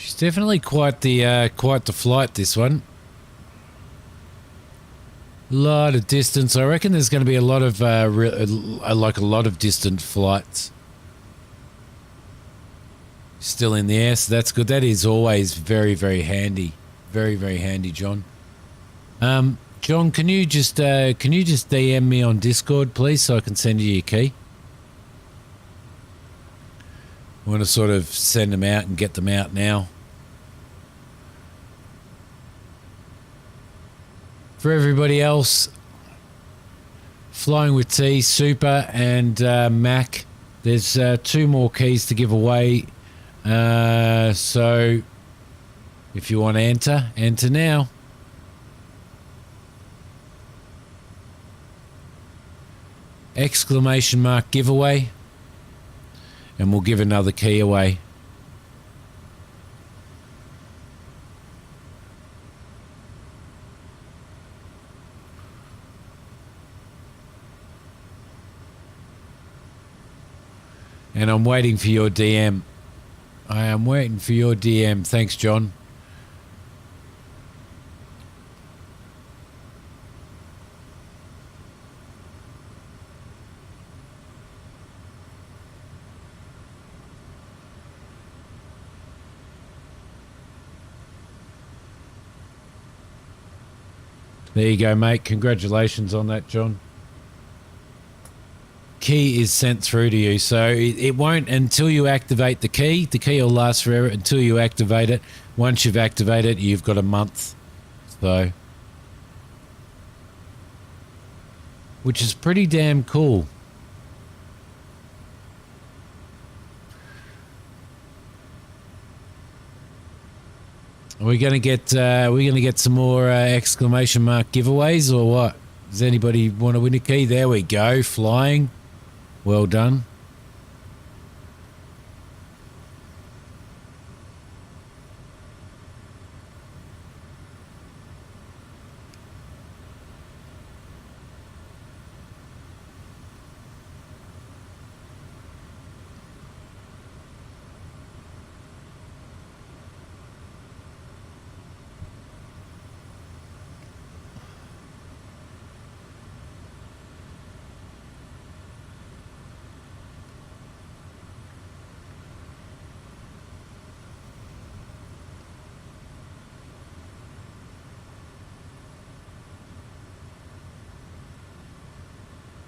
S1: She's definitely quite the flight, this one. Lot of distance. I reckon there's going to be a lot of a lot of distant flights still in the air, so that's good. That is always very, very handy. Very, very handy, John. John, can you just DM me on Discord, please, so I can send you your key? I want to sort of send them out and get them out now. For everybody else, Flying with T, Super, and Mac, there's 2 more keys to give away. So if you want to enter now. Exclamation mark giveaway. And we'll give another key away. And I'm waiting for your DM. I am waiting for your DM. Thanks, John. There you go, mate. Congratulations on that, John. Key is sent through to you, so it won't until you activate the key. The key will last forever until you activate it. Once you've activated it, you've got a month. So, which is pretty damn cool. Are we gonna get some more exclamation mark giveaways or what? Does anybody want to win a key? There we go, flying. Well done.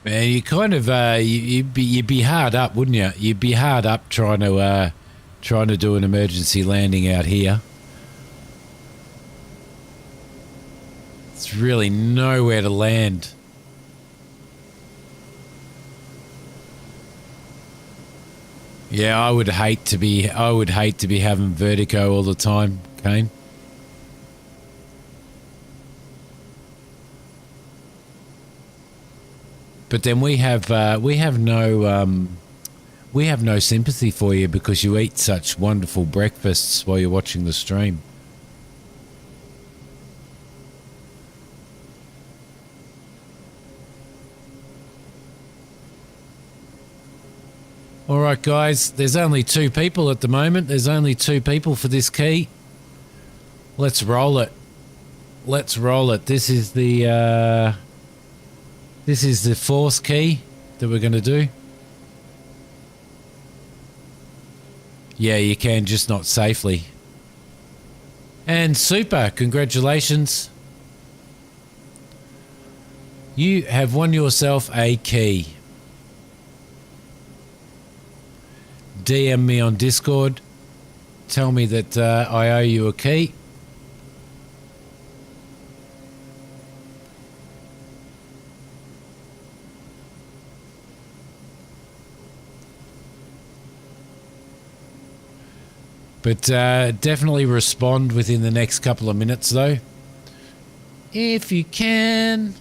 S1: Man, you kind of you'd be hard up, wouldn't you? You'd be hard up trying to do an emergency landing out here. It's really nowhere to land. Yeah, I would hate to be having vertigo all the time, Kane. But then we have no We have no sympathy for you because you eat such wonderful breakfasts while you're watching the stream. All right, guys, there's only 2 people at the moment. There's only 2 people for this key. Let's roll it. Let's roll it. This is the 4th key that we're going to do. Yeah, you can, just not safely. And super, congratulations. You have won yourself a key. DM me on Discord. Tell me that I owe you a key. But definitely respond within the next couple of minutes, though. If you can.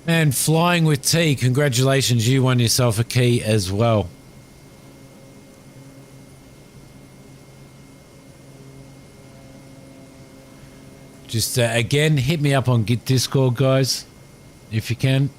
S1: And flying with T, congratulations, you won yourself a key as well. Just again, hit me up on Discord, guys, if you can.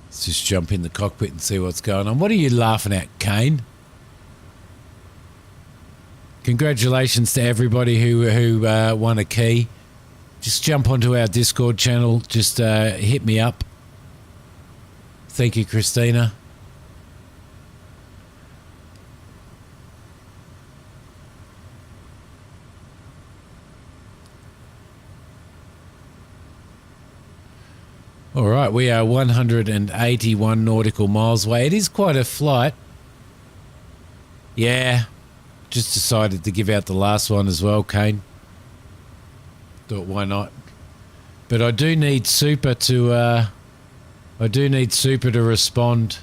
S1: Let's just jump in the cockpit and see what's going on. What are you laughing at, Kane? Congratulations to everybody who won a key. Just jump onto our Discord channel. Just hit me up. Thank you, Christina. All right, we are 181 nautical miles away. It is quite a flight. Yeah. Just decided to give out the last one as well, Kane. Thought, why not? But I do need Super to respond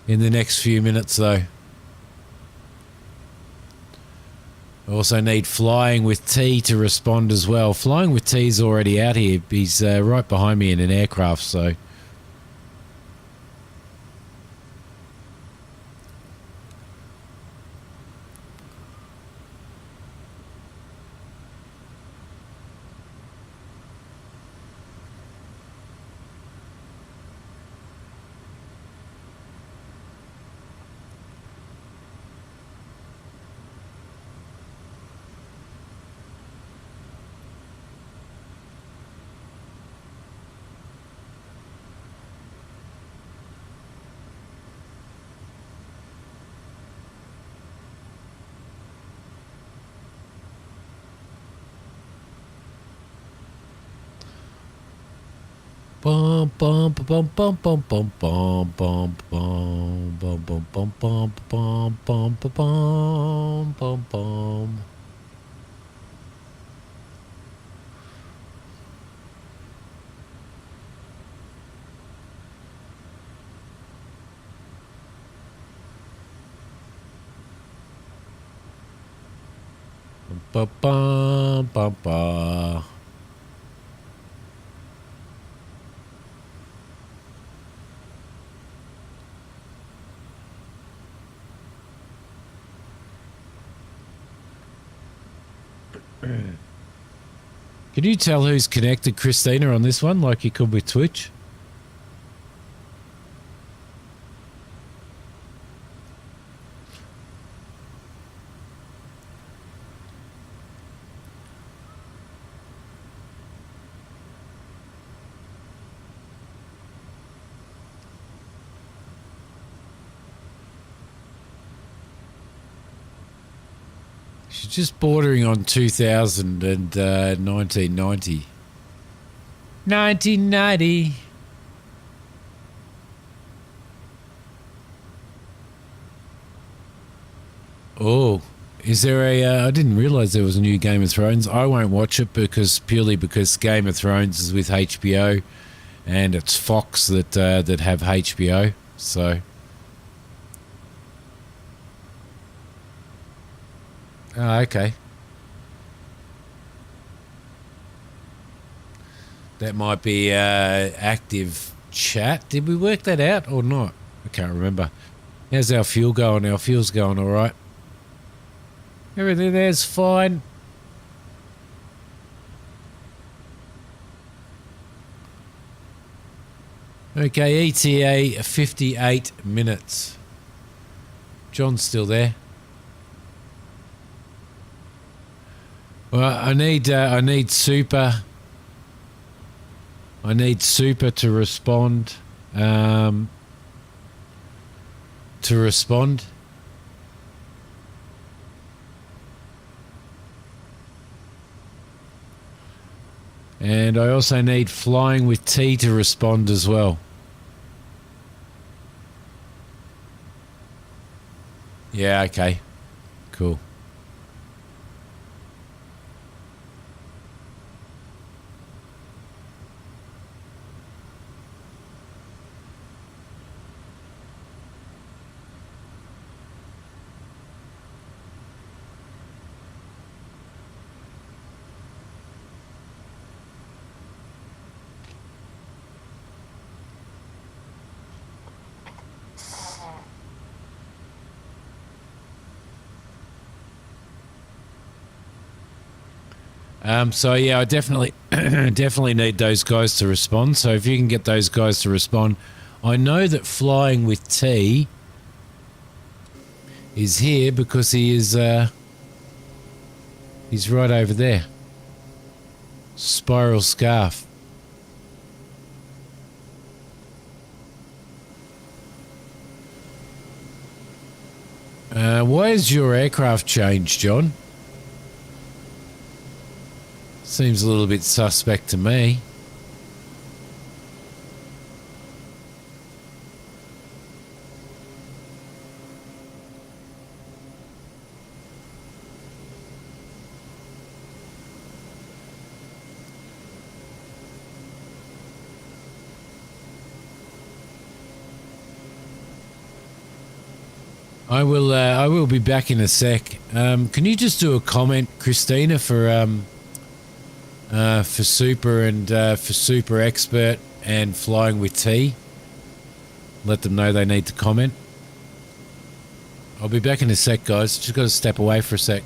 S1: in the next few minutes, though. I also need Flying with T to respond as well. Flying with T's already out here. He's right behind me in an aircraft, so... Bum bum bum bum bum bum bum bum bum bum bum bum bum bum bum bum bum bum. Bum bum bum bum. Can you tell who's connected, Christina, on this one, like you could with Twitch? She's just bordering on 2000 and 1990. 1990. Oh, is there a... I didn't realise there was a new Game of Thrones. I won't watch it purely because Game of Thrones is with HBO and it's Fox that have HBO. So... Oh, okay. That might be active chat. Did we work that out or not? I can't remember. How's our fuel going? Our fuel's going all right. Everything there's fine. Okay, ETA 58 minutes. John's still there. Well, I need Super. I need Super to respond. And I also need Flying with T to respond as well. Yeah, okay. Cool. So yeah, I definitely need those guys to respond. So if you can get those guys to respond, I know that Flying with T is here because he's right over there. Spiral Scarf. Why has your aircraft changed, John? Seems a little bit suspect to me. I will be back in a sec. Can you just do a comment, Christina, for Super and for Super Expert and Flying with T? Let them know they need to comment. I'll be back in a sec, guys. Just got to step away for a sec.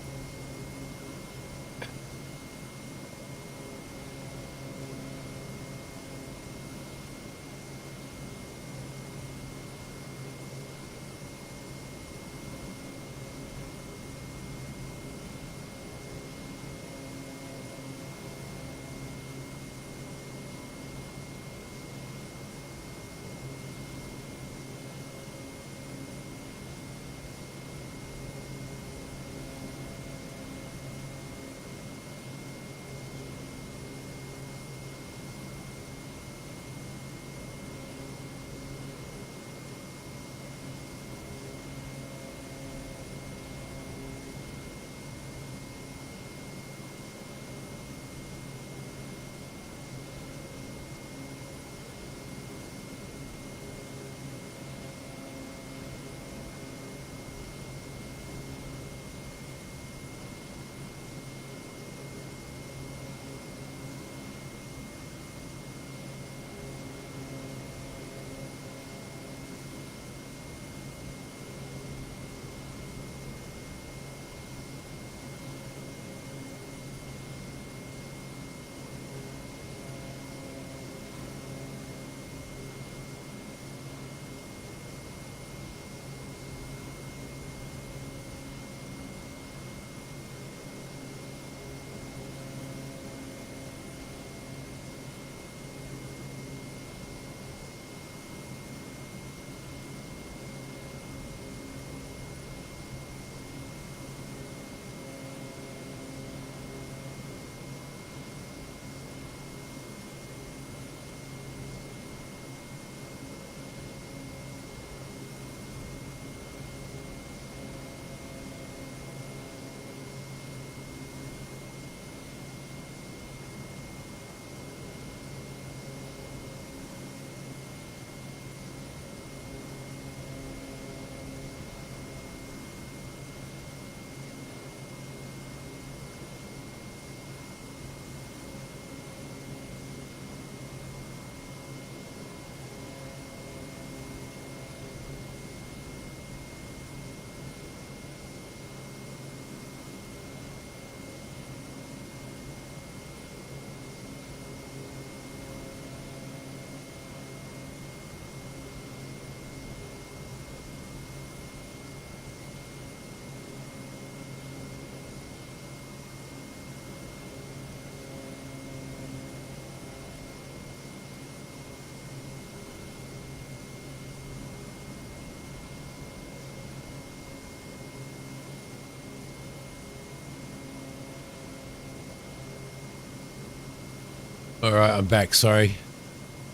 S1: All right, I'm back. Sorry.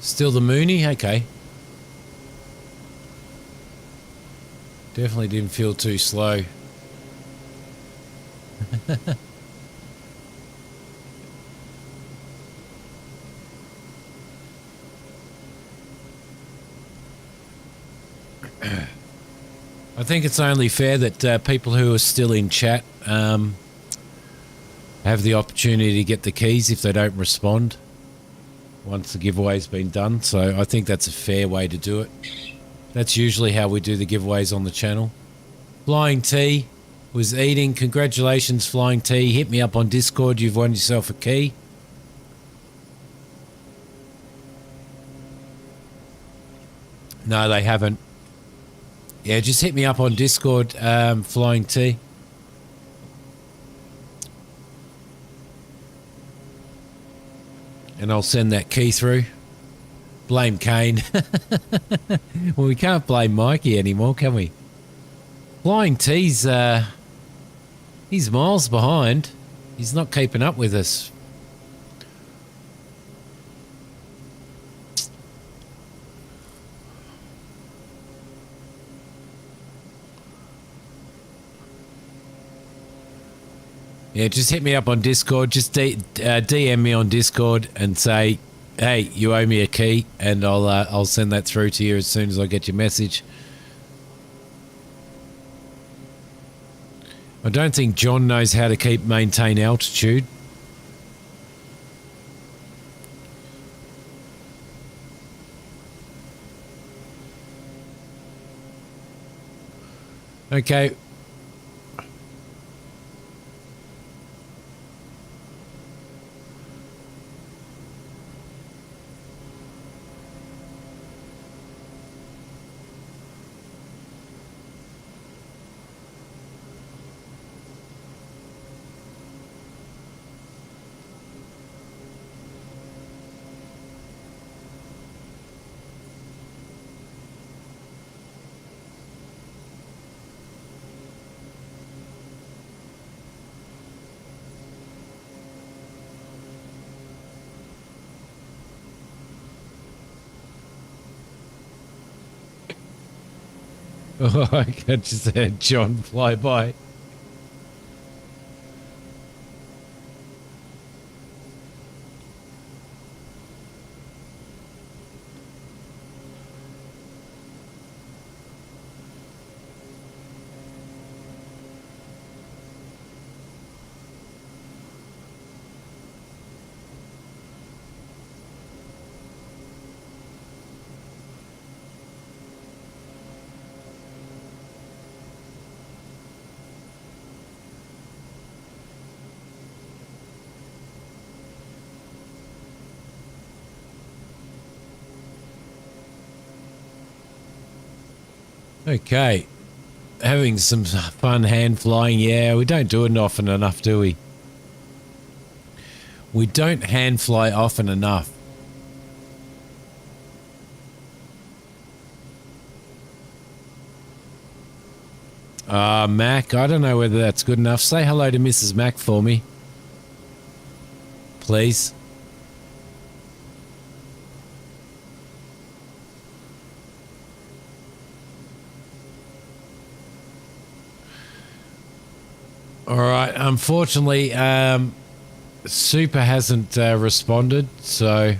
S1: Still the Mooney? Okay. Definitely didn't feel too slow. I think it's only fair that people who are still in chat have the opportunity to get the keys if they don't respond once the giveaway's been done. So I think that's a fair way to do it. That's usually how we do the giveaways on the channel. Flying T was eating. Congratulations, Flying T. Hit me up on Discord. You've won yourself a key. No, they haven't. Yeah, just hit me up on Discord, Flying T. And I'll send that key through. Blame Kane. Well, we can't blame Mikey anymore, can we? Flying T's, he's miles behind. He's not keeping up with us. Yeah, just hit me up on Discord. Just DM me on Discord and say, "Hey, you owe me a key," and I'll send that through to you as soon as I get your message. I don't think John knows how to maintain altitude. Okay. Oh, I just had John fly by. Okay. Having some fun hand flying. Yeah, we don't do it often enough, do we? We don't hand fly often enough. Mac, I don't know whether that's good enough. Say hello to Mrs. Mac for me. Please. All right. Unfortunately, Super hasn't responded, so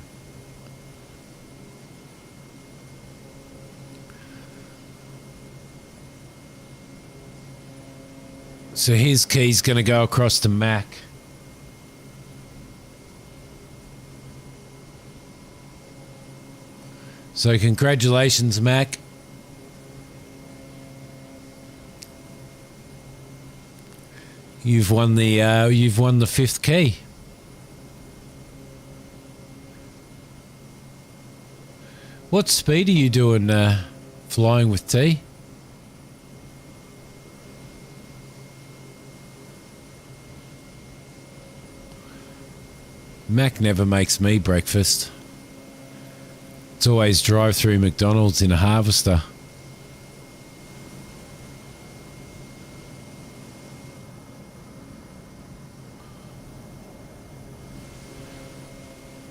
S1: his key's going to go across to Mac. So congratulations, Mac. You've won the fifth key. What speed are you doing flying with T? Mac never makes me breakfast. It's always drive through McDonald's in a Harvester.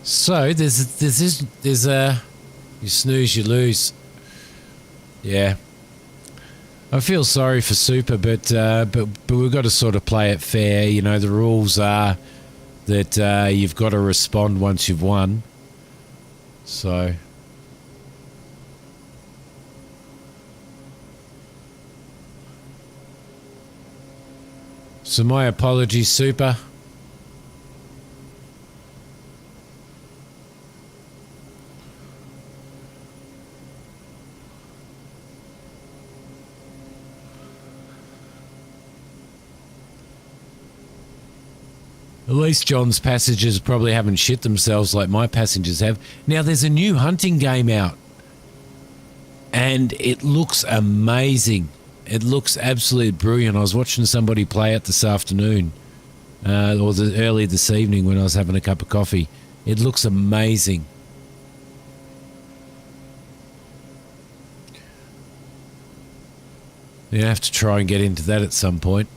S1: So there's a you snooze, you lose. Yeah. I feel sorry for Super, but we've got to sort of play it fair. You know, the rules are that you've got to respond once you've won. So. So my apologies, Super. At least John's passengers probably haven't shit themselves like my passengers have. Now, there's a new hunting game out, and it looks amazing. It looks absolutely brilliant. I was watching somebody play it this afternoon, or early this evening when I was having a cup of coffee. It looks amazing. You have to try and get into that at some point.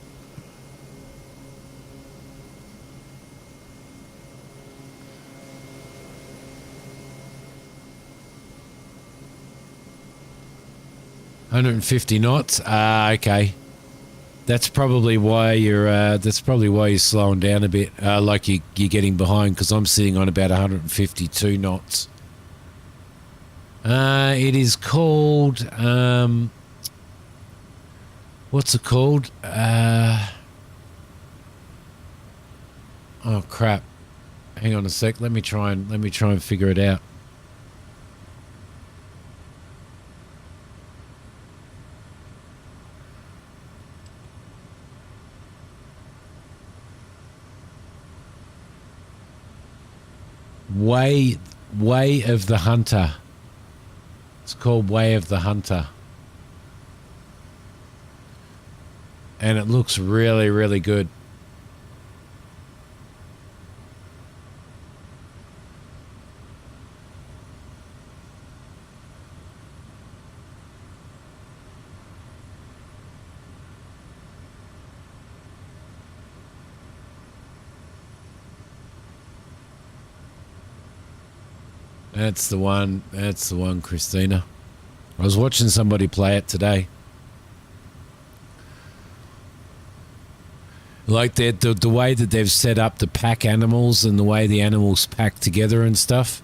S1: $150 knots. Okay. That's probably why you're slowing down a bit. Like you're getting behind, because I'm sitting on about 152 knots. It is called. What's it called? Oh crap! Hang on a sec. Let me try and figure it out. Way of the Hunter. It's called Way of the Hunter. And it looks really, really good. That's the one, Christina. I was watching somebody play it today. Like the way that they've set up the pack animals and the way the animals pack together and stuff.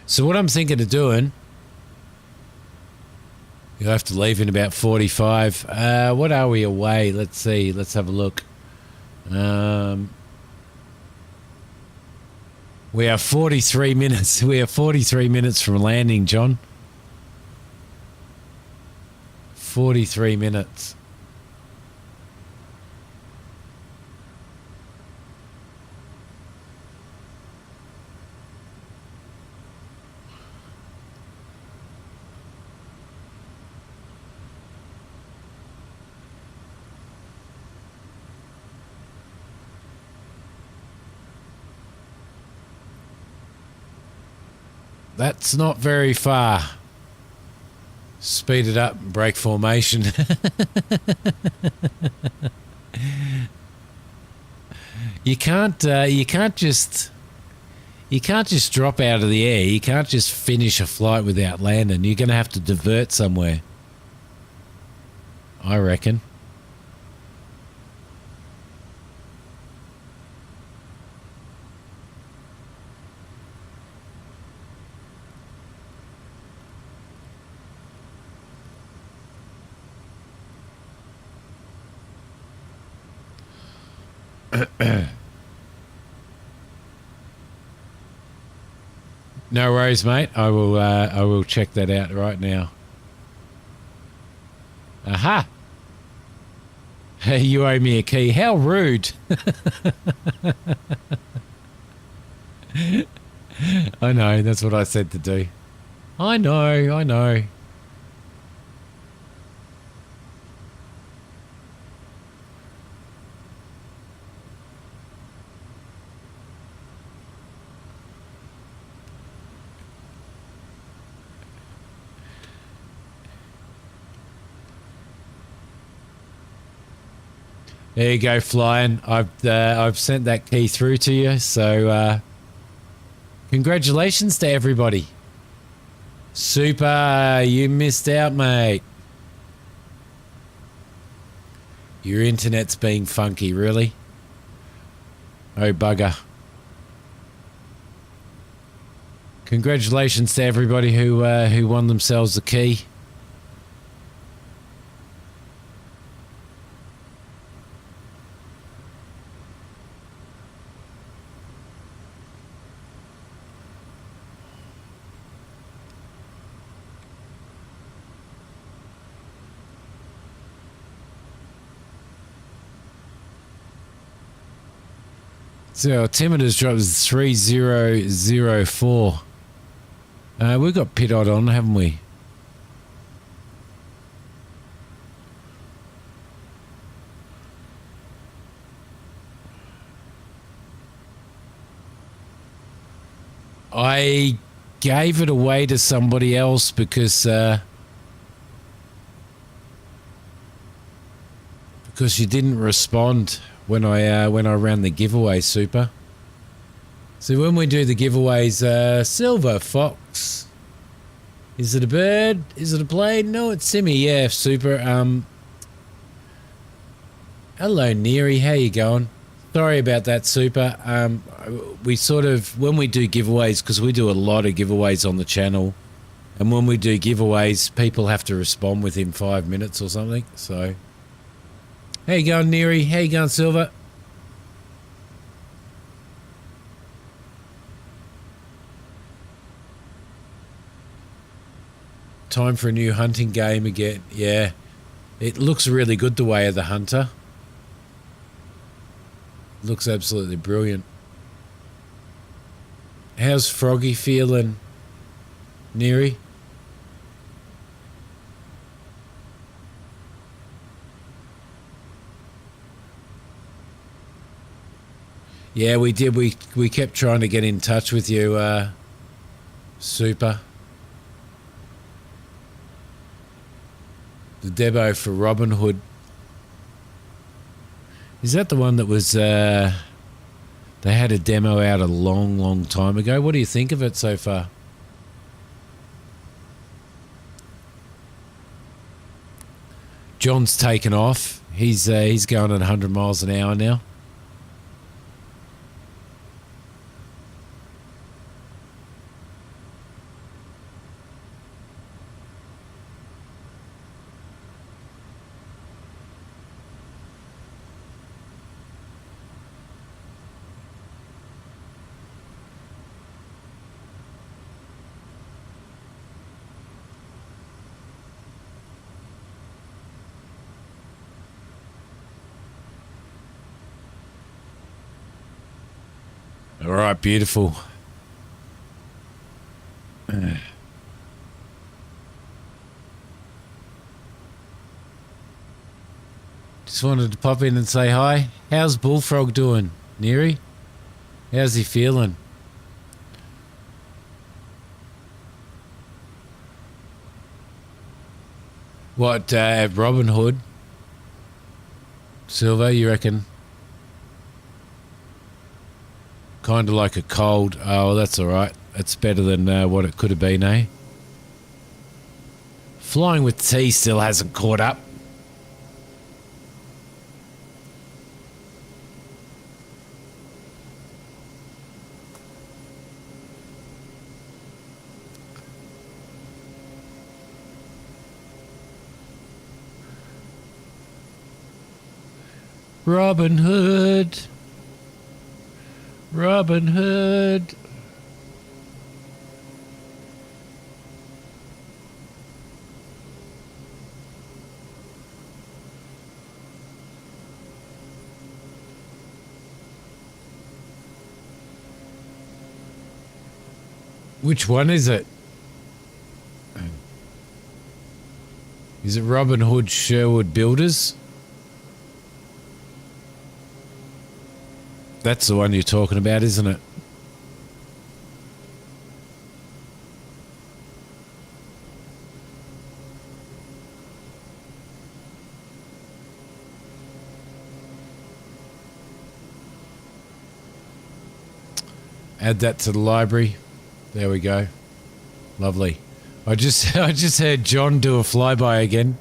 S1: So what I'm thinking of doing, you'll have to leave in about 45. What are we away? Let's see. Let's have a look. We are 43 minutes. We are 43 minutes from landing, John. 43 minutes. That's not very far. Speed it up and break formation. You can't just drop out of the air. You can't just finish a flight without landing. You're going to have to divert somewhere, I reckon. No worries, mate. I will check that out right now. Aha! Hey, you owe me a key. How rude. I know, that's what I said to do. I know. There you go, flying. I've sent that key through to you, so congratulations to everybody. Super, you missed out, mate. Your internet's being funky, really? Oh, bugger. Congratulations to everybody who won themselves a key. So altimeter's dropped 3004. We've got Pitod on, haven't we? I gave it away to somebody else because you didn't respond when I ran the giveaway, Super. So when we do the giveaways, Silver Fox. Is it a bird? Is it a plane? No, it's Simi. Yeah, Super. Hello, Neary. How you going? Sorry about that, Super. We sort of, when we do giveaways, because we do a lot of giveaways on the channel, and when we do giveaways, people have to respond within 5 minutes or something, so... How you going, Neary? How you going, Silver? Time for a new hunting game again. Yeah. It looks really good, The Way of the Hunter. Looks absolutely brilliant. How's Froggy feeling, Neary? Yeah, we did. We kept trying to get in touch with you, Super. The demo for Robin Hood. Is that the one that was... they had a demo out a long, long time ago. What do you think of it so far? John's taken off. He's going at 100 miles an hour now. All right, beautiful. Just wanted to pop in and say hi. How's Bullfrog doing, Neary? How's he feeling? What, Robin Hood? Silver, you reckon? Kind of like a cold. Oh, that's all right. That's better than what it could have been, eh? Flying with T still hasn't caught up. Robin Hood. Robin Hood. Which one is it? Is it Robin Hood Sherwood Builders? That's the one you're talking about, isn't it? Add that to the library. There we go. Lovely. I just heard John do a flyby again.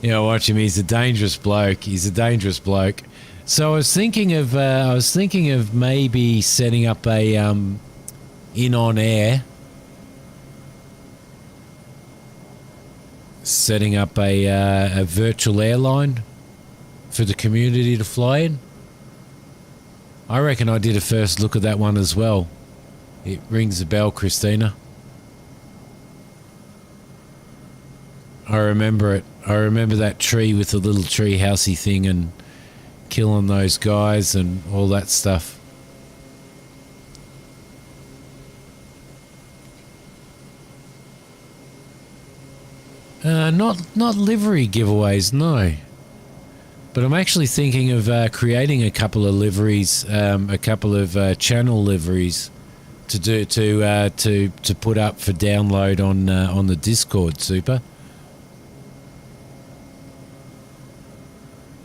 S1: Yeah, watch him. He's a dangerous bloke. He's a dangerous bloke. So I was thinking of maybe setting up a in OnAir, setting up a virtual airline for the community to fly in. I reckon I did a first look at that one as well. It rings a bell, Christina. I remember it. I remember that tree with the little tree housey thing and killing those guys and all that stuff. Not livery giveaways, no. But I'm actually thinking of creating a couple of liveries, a couple of channel liveries to put up for download on the Discord. Super.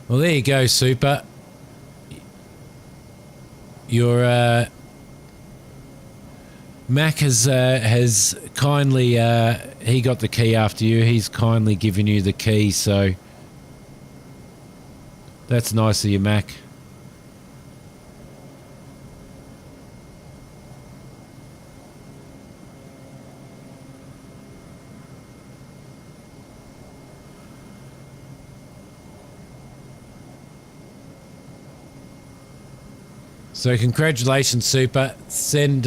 S1: Well, there you go, Super. Your Mac has kindly he got the key after you. He's kindly given you the key, so that's nice of you, Mac. So congratulations, Super. Send,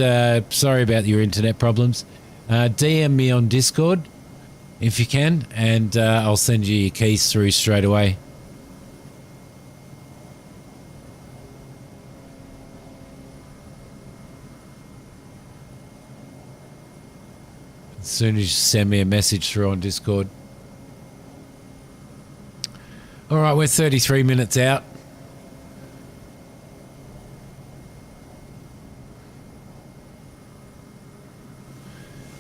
S1: sorry about your internet problems. DM me on Discord if you can, and I'll send you your keys through straight away. As soon as you send me a message through on Discord. All right, we're 33 minutes out.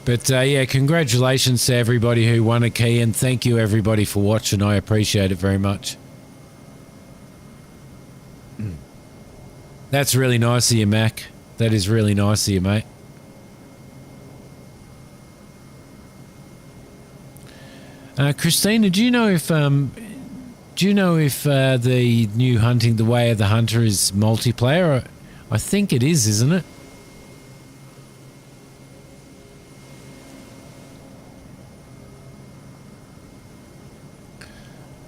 S1: But yeah, congratulations to everybody who won a key, and thank you everybody for watching. I appreciate it very much. That's really nice of you, Mac. That is really nice of you, mate. Christina, do you know if the new hunting, the Way of the Hunter, is multiplayer? I think it is, isn't it?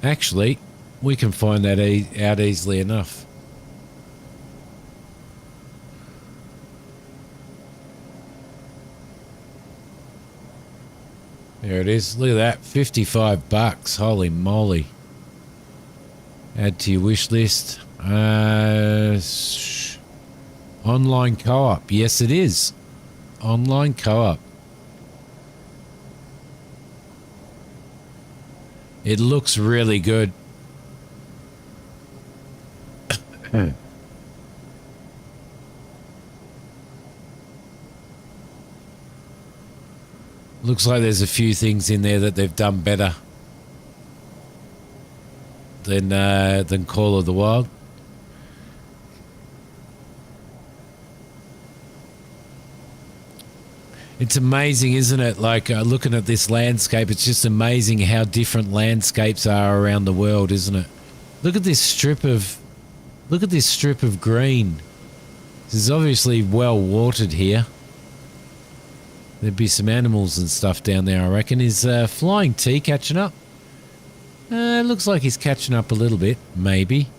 S1: Actually, we can find that out easily enough. There it is. Look at that. $55. Holy moly. Add to your wish list. Online co-op. Yes, it is. Online co-op. It looks really good. Looks like there's a few things in there that they've done better than Call of the Wild. It's amazing, isn't it? Like looking at this landscape, it's just amazing how different landscapes are around the world, isn't it? Look at this strip of green. This is obviously well watered here. There'd be some animals and stuff down there, I reckon. Is Flying T catching up? It looks like he's catching up a little bit, maybe.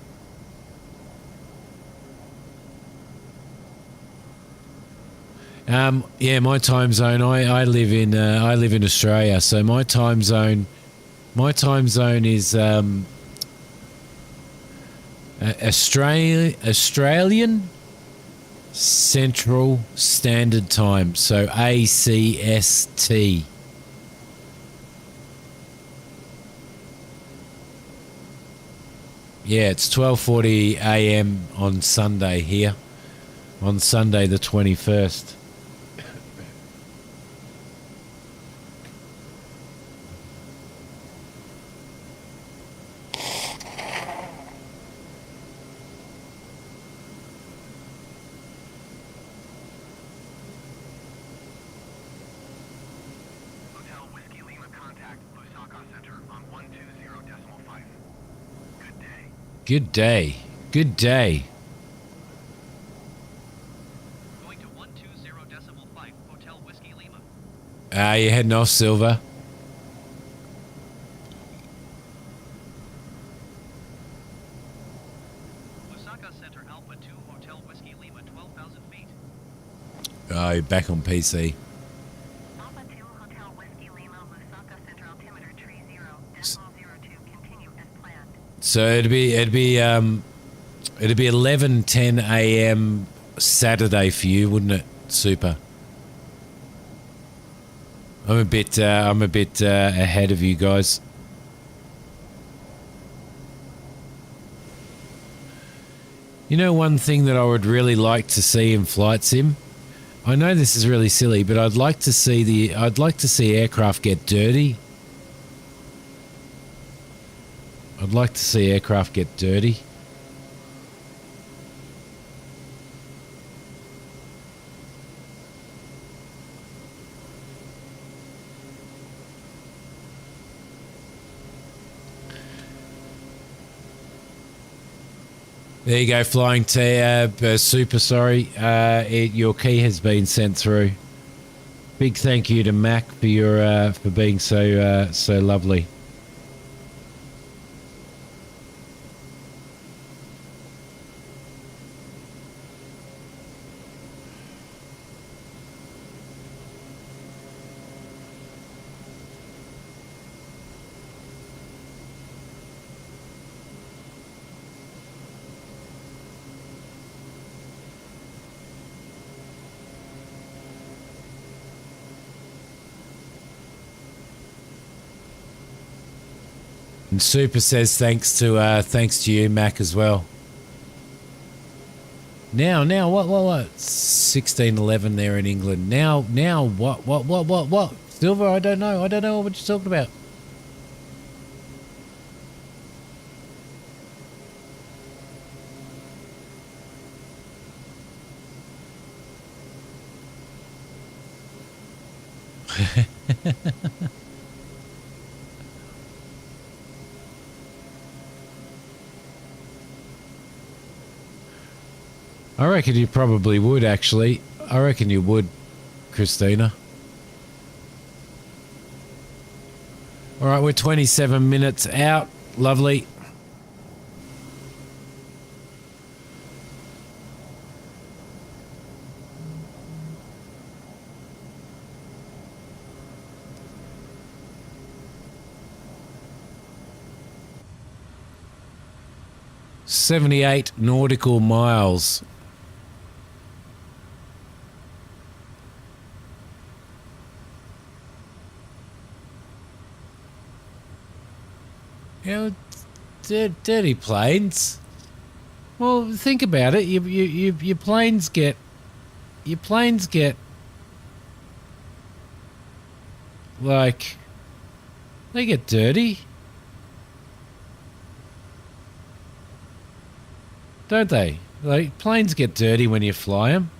S1: Yeah, my time zone. I live in Australia, so my time zone is Australian. Central Standard Time, so ACST. Yeah, it's 12:40 a.m. on Sunday here, on Sunday the 21st.
S4: Hotel Whiskey Lima contact Lusaka Center on 120.5. Good day.
S1: Good day. Good day.
S4: Going to 120.5 Hotel Whiskey Lima.
S1: You're heading off, Silver.
S4: Lusaka Center Alpha 2 Hotel Whiskey Lima 12,000 feet.
S1: Oh, you're back on PC.
S3: Alpha 2 Hotel Whiskey Lima, Lusaka Center altimeter tree 0.02, continue as planned.
S1: So it'd be 11:10 a.m. Saturday for you, wouldn't it? Super. I'm a bit ahead of you guys. You know, one thing that I would really like to see in Flight Sim. I know this is really silly, but I'd like to see aircraft get dirty. I'd like to see aircraft get dirty. There you go, Flying Tab. Super sorry. Your key has been sent through. Big thank you to Mac for your for being so lovely. And Super says thanks to you, Mac, as well. Now what 16:11 there in England. Now what? Silver, I don't know what you're talking about. I reckon you probably would, actually. I reckon you would, Christina. All right, we're 27 minutes out. Lovely. "78 nautical miles." You know, dirty planes. Well, think about it. Your planes get like, they get dirty, don't they? Like, planes get dirty when you fly them.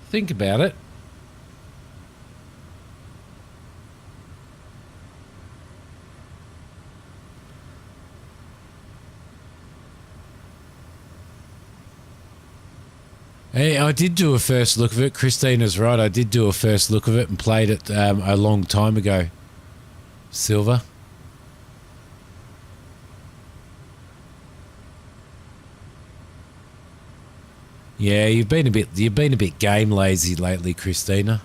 S1: Think about it. Hey, I did do a first look of it. Christina's right. I did do a first look of it and played it a long time ago. Silver. Yeah, you've been a bit game lazy lately, Christina.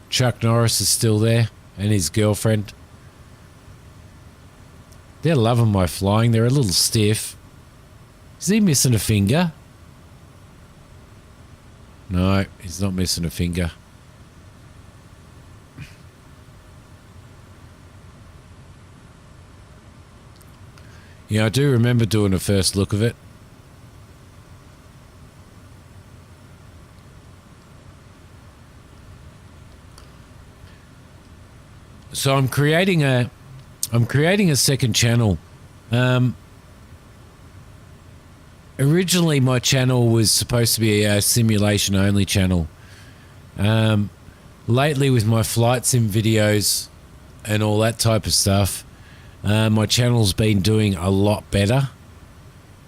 S1: Chuck Norris is still there, and his girlfriend. They're loving my flying. They're a little stiff. Is he missing a finger? No, he's not missing a finger. Yeah, I do remember doing a first look of it. So I'm creating a second channel. Originally my channel was supposed to be a simulation only channel. Lately with my flight sim videos and all that type of stuff, my channel's been doing a lot better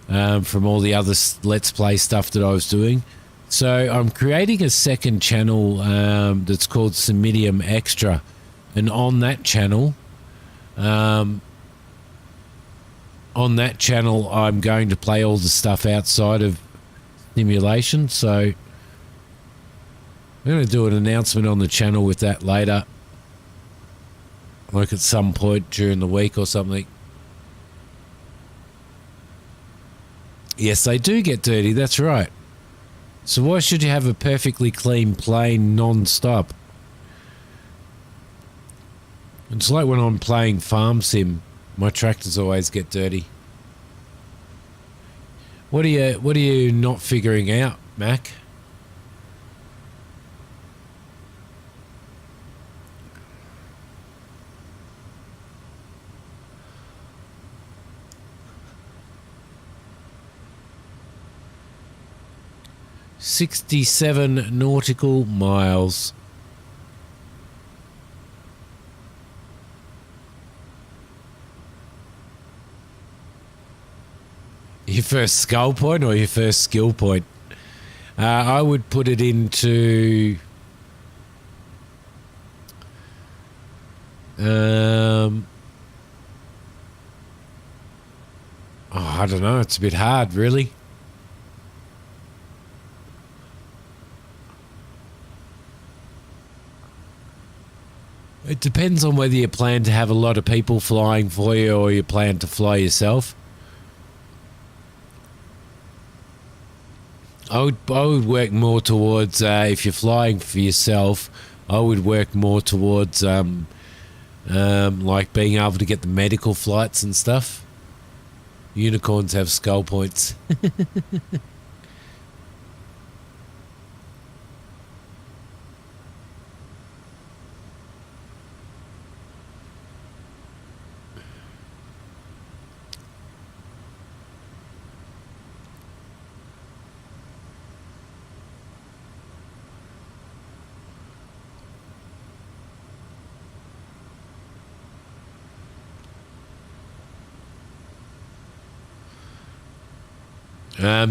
S1: from all the other Let's Play stuff that I was doing. So I'm creating a second channel that's called Simidiom Extra. And on that channel, I'm going to play all the stuff outside of simulation. So I'm going to do an announcement on the channel with that later. Like at some point during the week or something. Yes, they do get dirty. That's right. So why should you have a perfectly clean plane non-stop? It's like when I'm playing farm sim, my tractors always get dirty. What are you not figuring out, Mac? "67 nautical miles. Your first skull point or your first skill point? I would put it into... I don't know. It's a bit hard, really. It depends on whether you plan to have a lot of people flying for you or you plan to fly yourself. I would work more towards, if you're flying for yourself, I would work more towards like being able to get the medical flights and stuff. Unicorns have skull points.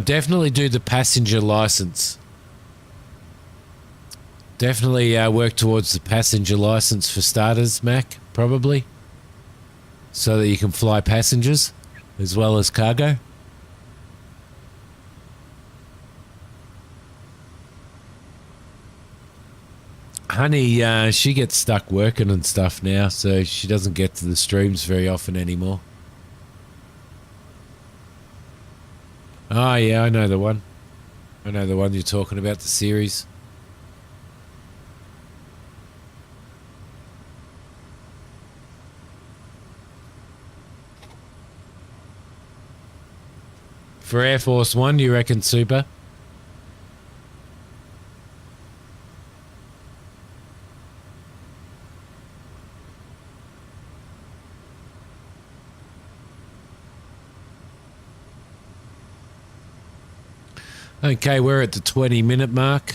S1: Definitely do the passenger license. Definitely work towards the passenger license for starters, Mac, probably. So that you can fly passengers as well as cargo. Honey, she gets stuck working and stuff now, so she doesn't get to the streams very often anymore. Oh, yeah, I know the one. I know the one you're talking about, the series. For Air Force One, you reckon, Super? Okay, we're at the 20-minute mark.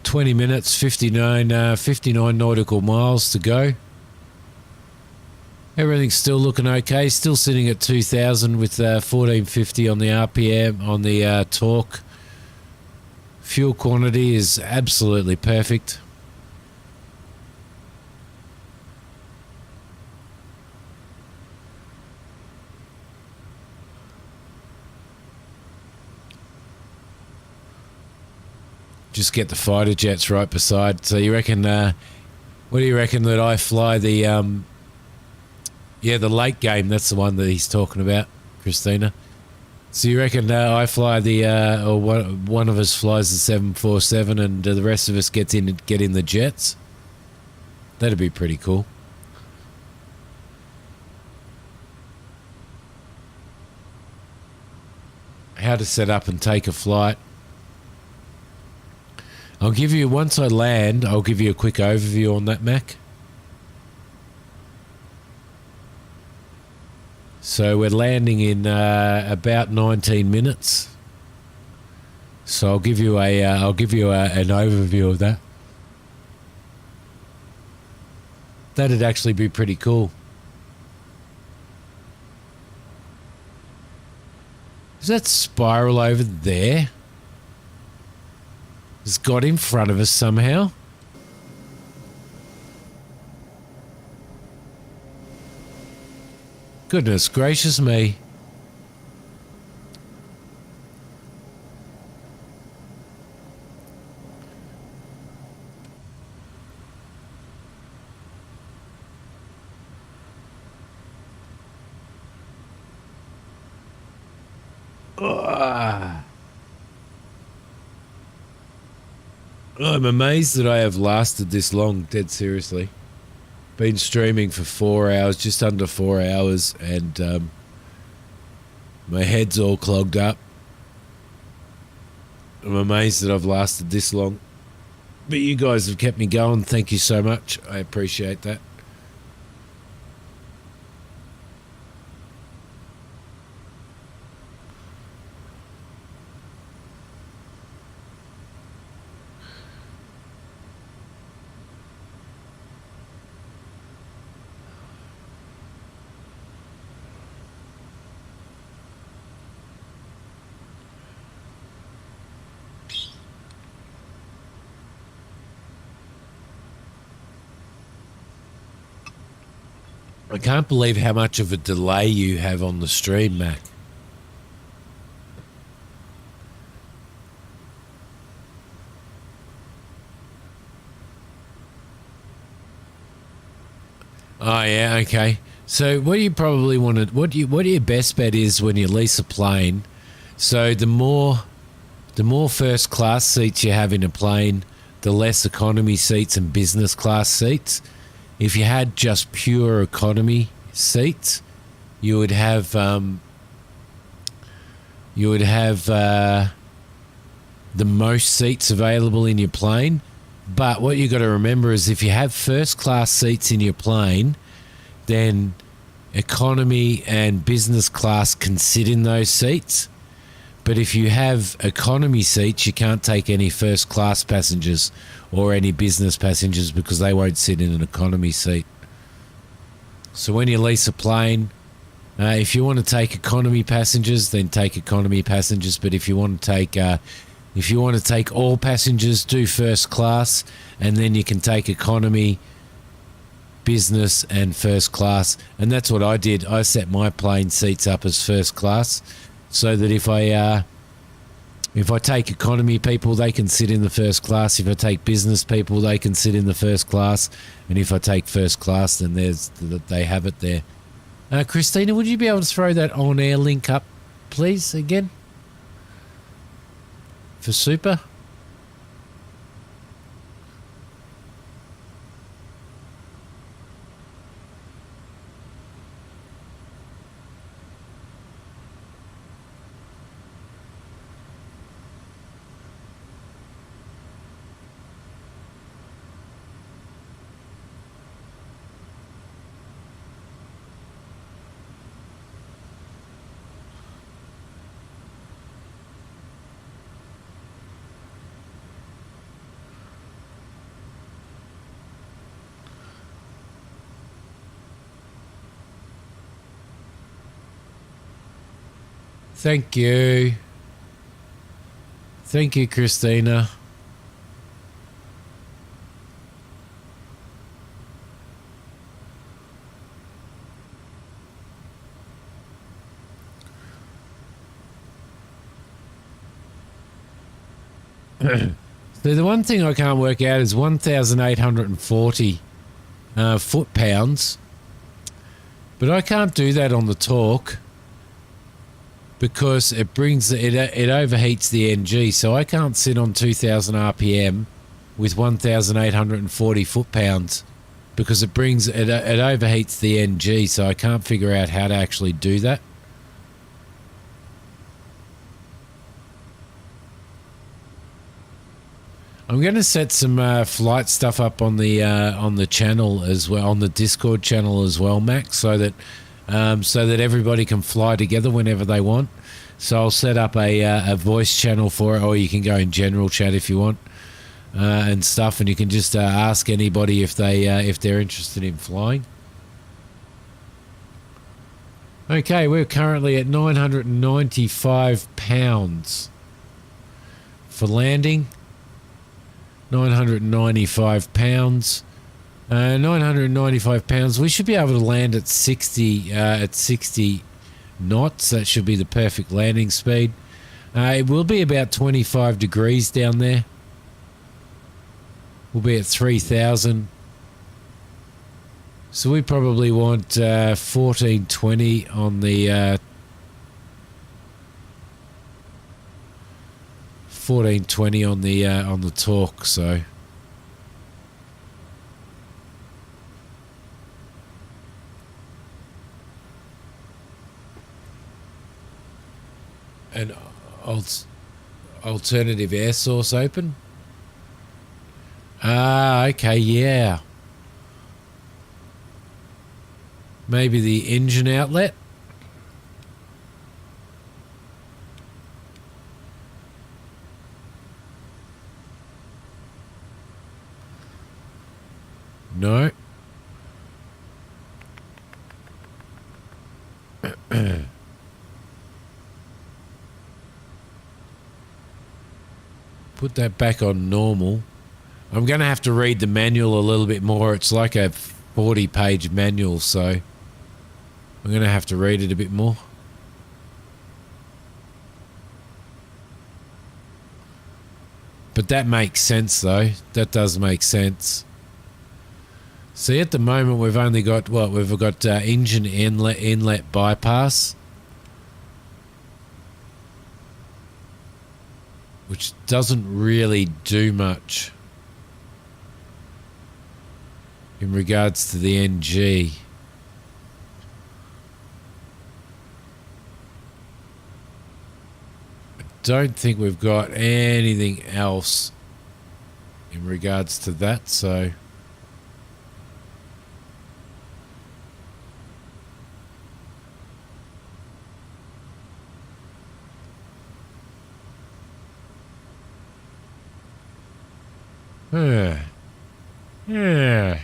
S1: 20 minutes, 59 nautical miles to go. Everything's still looking okay. Still sitting at 2,000 with 1450 on the RPM, on the torque. Fuel quantity is absolutely perfect. just get the fighter jets right beside. So you reckon? What do you reckon that I fly the the late game? That's the one that he's talking about, Christina. So you reckon I fly the or one of us flies the 747 and the rest of us get in the jets? That'd be pretty cool. How to set up and take a flight. I'll give you, once I land, I'll give you a quick overview on that, Mac. So we're landing in about 19 minutes. So I'll give you an overview of that. That'd actually be pretty cool. Is that spiral over there? It's got in front of us somehow. Goodness gracious me. I'm amazed that I have lasted this long, dead seriously. Been streaming for 4 hours, just under 4 hours, and my head's all clogged up. I'm amazed that I've lasted this long. But you guys have kept me going. Thank you so much. I appreciate that. I can't believe how much of a delay you have on the stream, Mac. Oh yeah, okay. So what do you probably want to? What do your best bet is when you lease a plane? So the more first class seats you have in a plane, the less economy seats and business class seats. If you had just pure economy seats, you would have the most seats available in your plane. But what you got to remember is if you have first class seats in your plane, then economy and business class can sit in those seats. But if you have economy seats, you can't take any first class passengers or any business passengers because they won't sit in an economy seat. So when you lease a plane, if you want to take economy passengers, then take economy passengers. But if you want to take all passengers, do first class, and then you can take economy, business, and first class. And that's what I did. I set my plane seats up as first class, so that if I take economy people, they can sit in the first class. If I take business people, they can sit in the first class. And if I take first class, then they have it there. Christina, would you be able to throw that on-air link up, please, again? For Super? Thank you. Thank you, Christina. So the one thing I can't work out is 1,840 foot-pounds. But I can't do that on the torque because it overheats the NG. So I can't sit on 2,000 RPM with 1,840 foot-pounds because it overheats the NG. So I can't figure out how to actually do that. I'm going to set some flight stuff up on the channel as well, on the Discord channel as well, Max, so that everybody can fly together whenever they want. So I'll set up a voice channel for it, or you can go in general chat if you want, and stuff, and you can just ask anybody if they're interested in flying. Okay, we're currently at 995 pounds for landing. 995 pounds. 995 pounds. We should be able to land at 60 knots. That should be the perfect landing speed. It will be about 25 degrees down there. We'll be at 3,000. So we probably want 1420 on the 1420 on the torque. So an alternative air source open. Okay, yeah. Maybe the engine outlet. No. Put that back on normal. I'm going to have to read the manual a little bit more. It's like a 40-page manual, so I'm going to have to read it a bit more. But that makes sense, though. That does make sense. See, at the moment, we've only got, what? We've got engine inlet bypass, which doesn't really do much in regards to the NG. I don't think we've got anything else in regards to that, so... Yeah.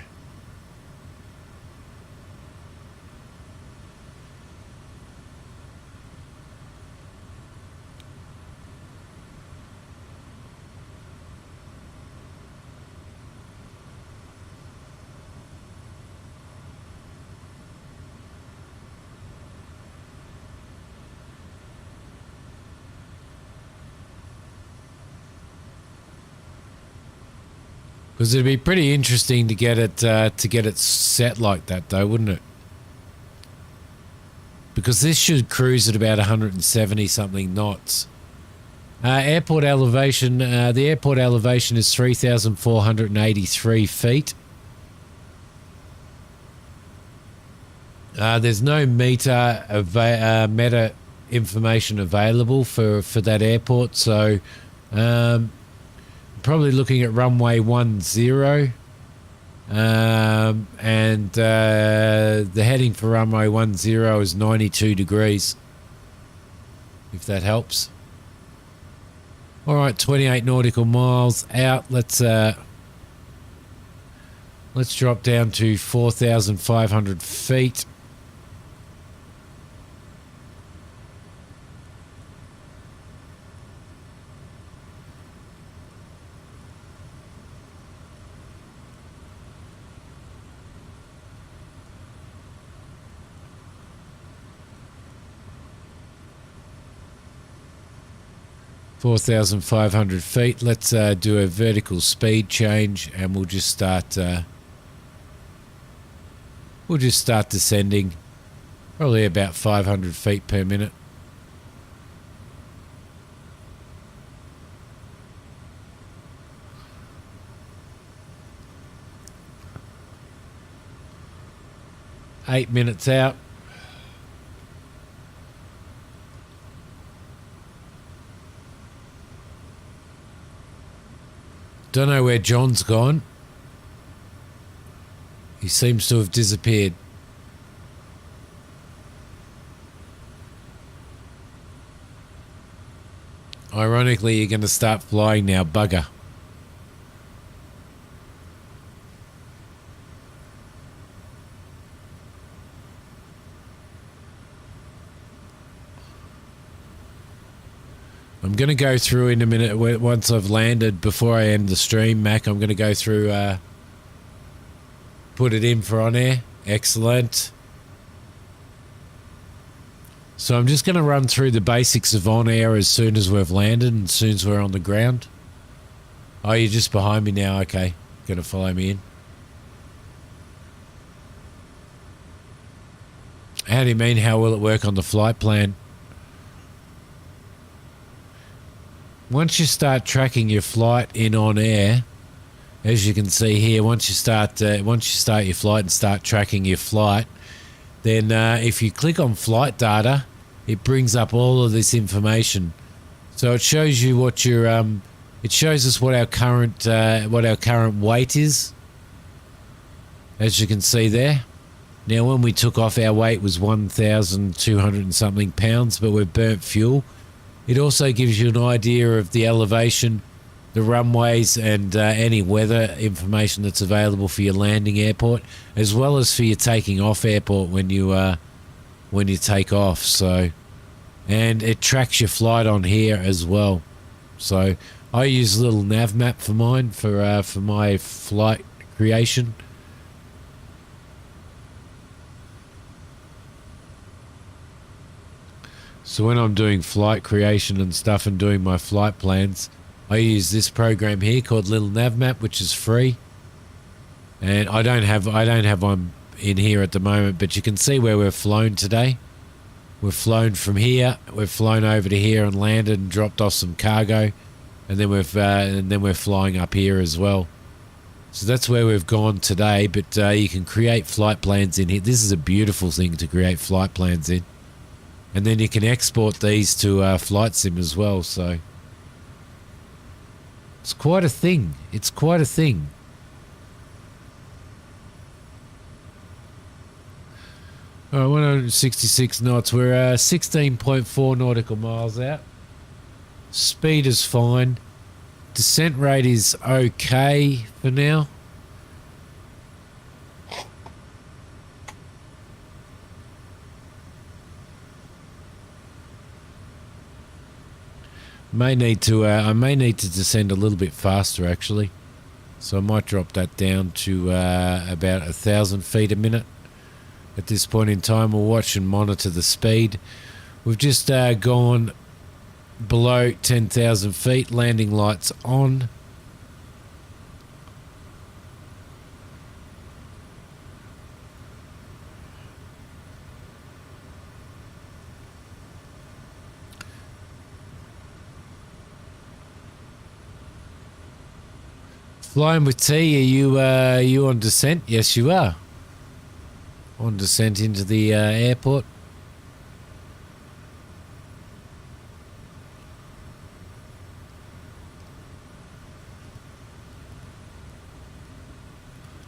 S1: Because it'd be pretty interesting to get it set like that, though, wouldn't it? Because this should cruise at about 170 something knots. Airport elevation. The airport elevation is 3,483 feet. There's no meta information available for that airport, so. Probably looking at runway 10, and the heading for runway 10 is 92 degrees, if that helps. All right, 28 nautical miles out. Let's drop down to 4,500 feet. 4,500 feet. Let's do a vertical speed change, and we'll just start descending, probably about 500 feet per minute. Eight minutes out. Don't know where John's gone. He seems to have disappeared. Ironically, you're going to start flying now, bugger. I'm going to go through in a minute once I've landed. Before I end the stream, Mac, I'm going to go through, put it in for OnAir. Excellent. So I'm just going to run through the basics of OnAir as soon as we've landed and as soon as we're on the ground. Oh, you're just behind me now. Okay. Going to follow me in. How do you mean, how will it work on the flight plan? Once you start tracking your flight in OnAir, as you can see here, once you start your flight and start tracking your flight, then if you click on flight data, it brings up all of this information. So it shows you what your it shows us what our current weight is, as you can see there. Now, when we took off, our weight was 1,200 and something pounds, but we've burnt fuel. It also gives you an idea of the elevation, the runways, and any weather information that's available for your landing airport, as well as for your taking off airport when you take off. So, and it tracks your flight on here as well. So I use a little nav map for mine for my flight creation. So when I'm doing flight creation and stuff and doing my flight plans, I use this program here called Little Nav Map, which is free. And I don't have one in here at the moment, but you can see where we've flown today. We've flown from here, we've flown over to here and landed and dropped off some cargo, and then we're flying up here as well. So that's where we've gone today. But you can create flight plans in here. This is a beautiful thing to create flight plans in. And then you can export these to Flight Sim as well, so it's quite a thing. It's quite a thing. All right, 166 knots. We're 16.4 nautical miles out. Speed is fine. Descent rate is okay for now. I may need to descend a little bit faster actually, so I might drop that down to about 1,000 feet a minute. At this point in time, we'll watch and monitor the speed. We've just gone below 10,000 feet. Landing lights on. Flying with T, are you on descent? Yes, you are. On descent into the airport.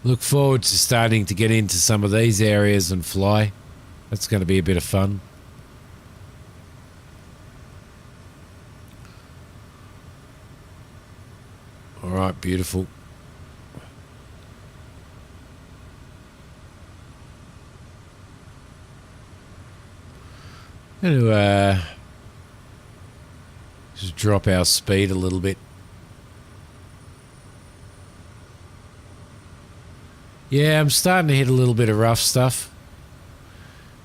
S1: Look forward to starting to get into some of these areas and fly. That's going to be a bit of fun. All right, beautiful. I'm going to just drop our speed a little bit. Yeah, I'm starting to hit a little bit of rough stuff.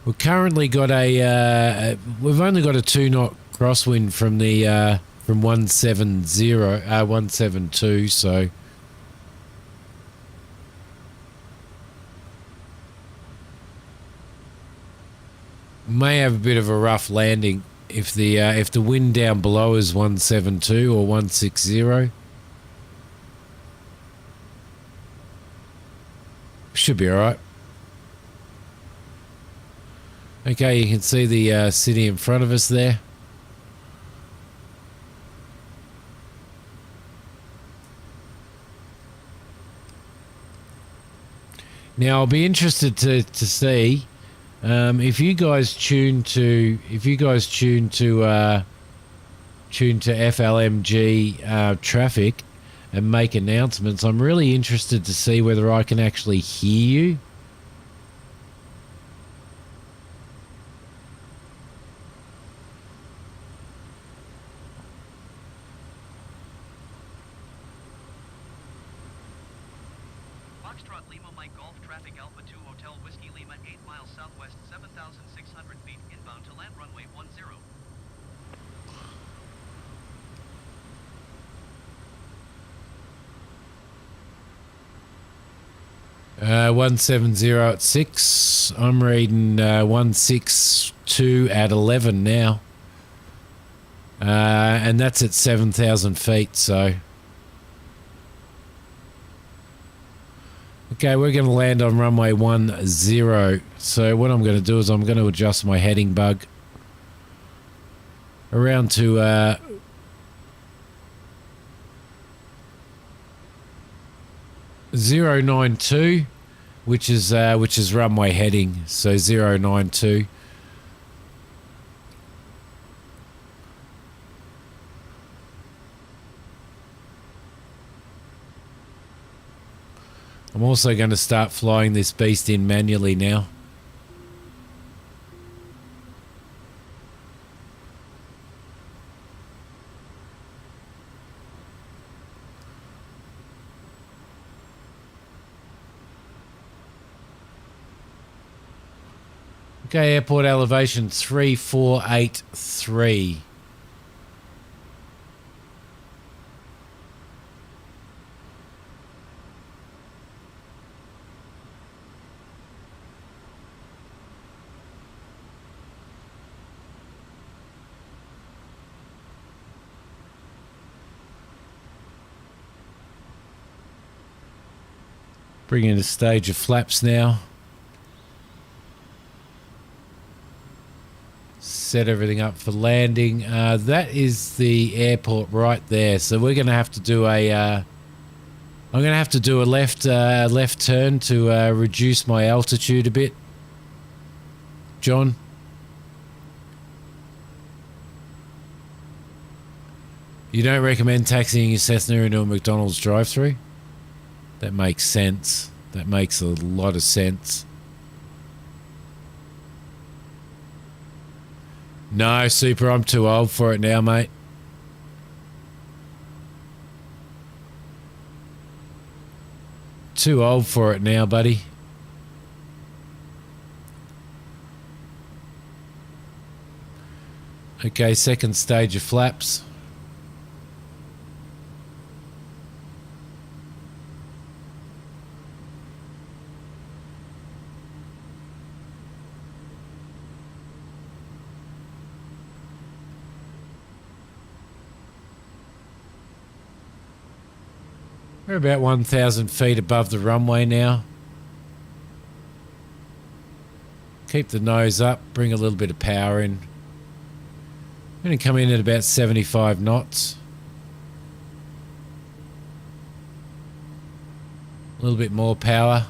S1: We've currently got we've only got a 2 knot crosswind from from 172, so may have a bit of a rough landing if the wind down below is 172 or 160. Should be all right. Okay, you can see the city in front of us there. Now I'll be interested to see if you guys tune to FLMG traffic and make announcements. I'm really interested to see whether I can actually hear you.
S4: Foxtrot Lima Mike Golf traffic Alpha 2 Hotel Whiskey Lima 8 miles southwest 7,600 feet inbound to land runway 10.
S1: 170 at 6. I'm reading 162 at 11 now. And that's at 7,000 feet, so. Okay, we're going to land on runway 10. So what I'm going to do is I'm going to adjust my heading bug around to 092, which is runway heading. So 092. I'm also going to start flying this beast in manually now. Okay, airport elevation 3483. Bring in a stage of flaps now. Set everything up for landing. That is the airport right there. So we're going to have to do a. I'm going to have to do a left turn to reduce my altitude a bit. John. You don't recommend taxiing your Cessna into a McDonald's drive-thru? That makes sense. That makes a lot of sense. No, Super, I'm too old for it now, mate. Too old for it now, buddy. Okay, second stage of flaps. We're about 1,000 feet above the runway now. Keep the nose up, bring a little bit of power in. I'm going to come in at about 75 knots. A little bit more power.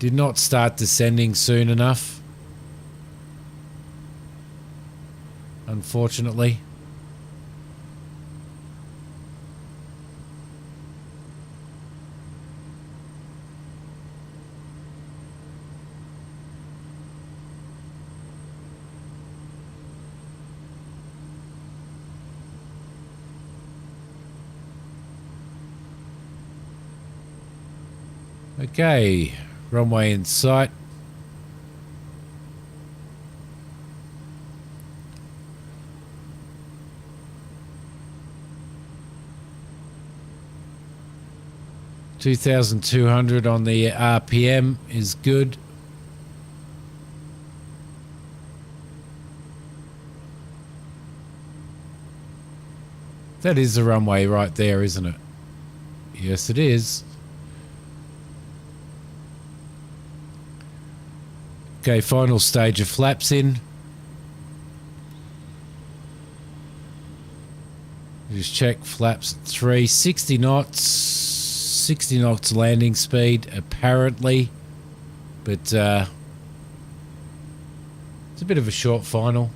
S1: Did not start descending soon enough, unfortunately. Okay, runway in sight. 2,200 on the RPM is good. That is the runway right there, isn't it? Yes, it is. Okay, final stage of flaps in. Just check flaps at 3. 60 knots. 60 knots landing speed, apparently. But it's a bit of a short final.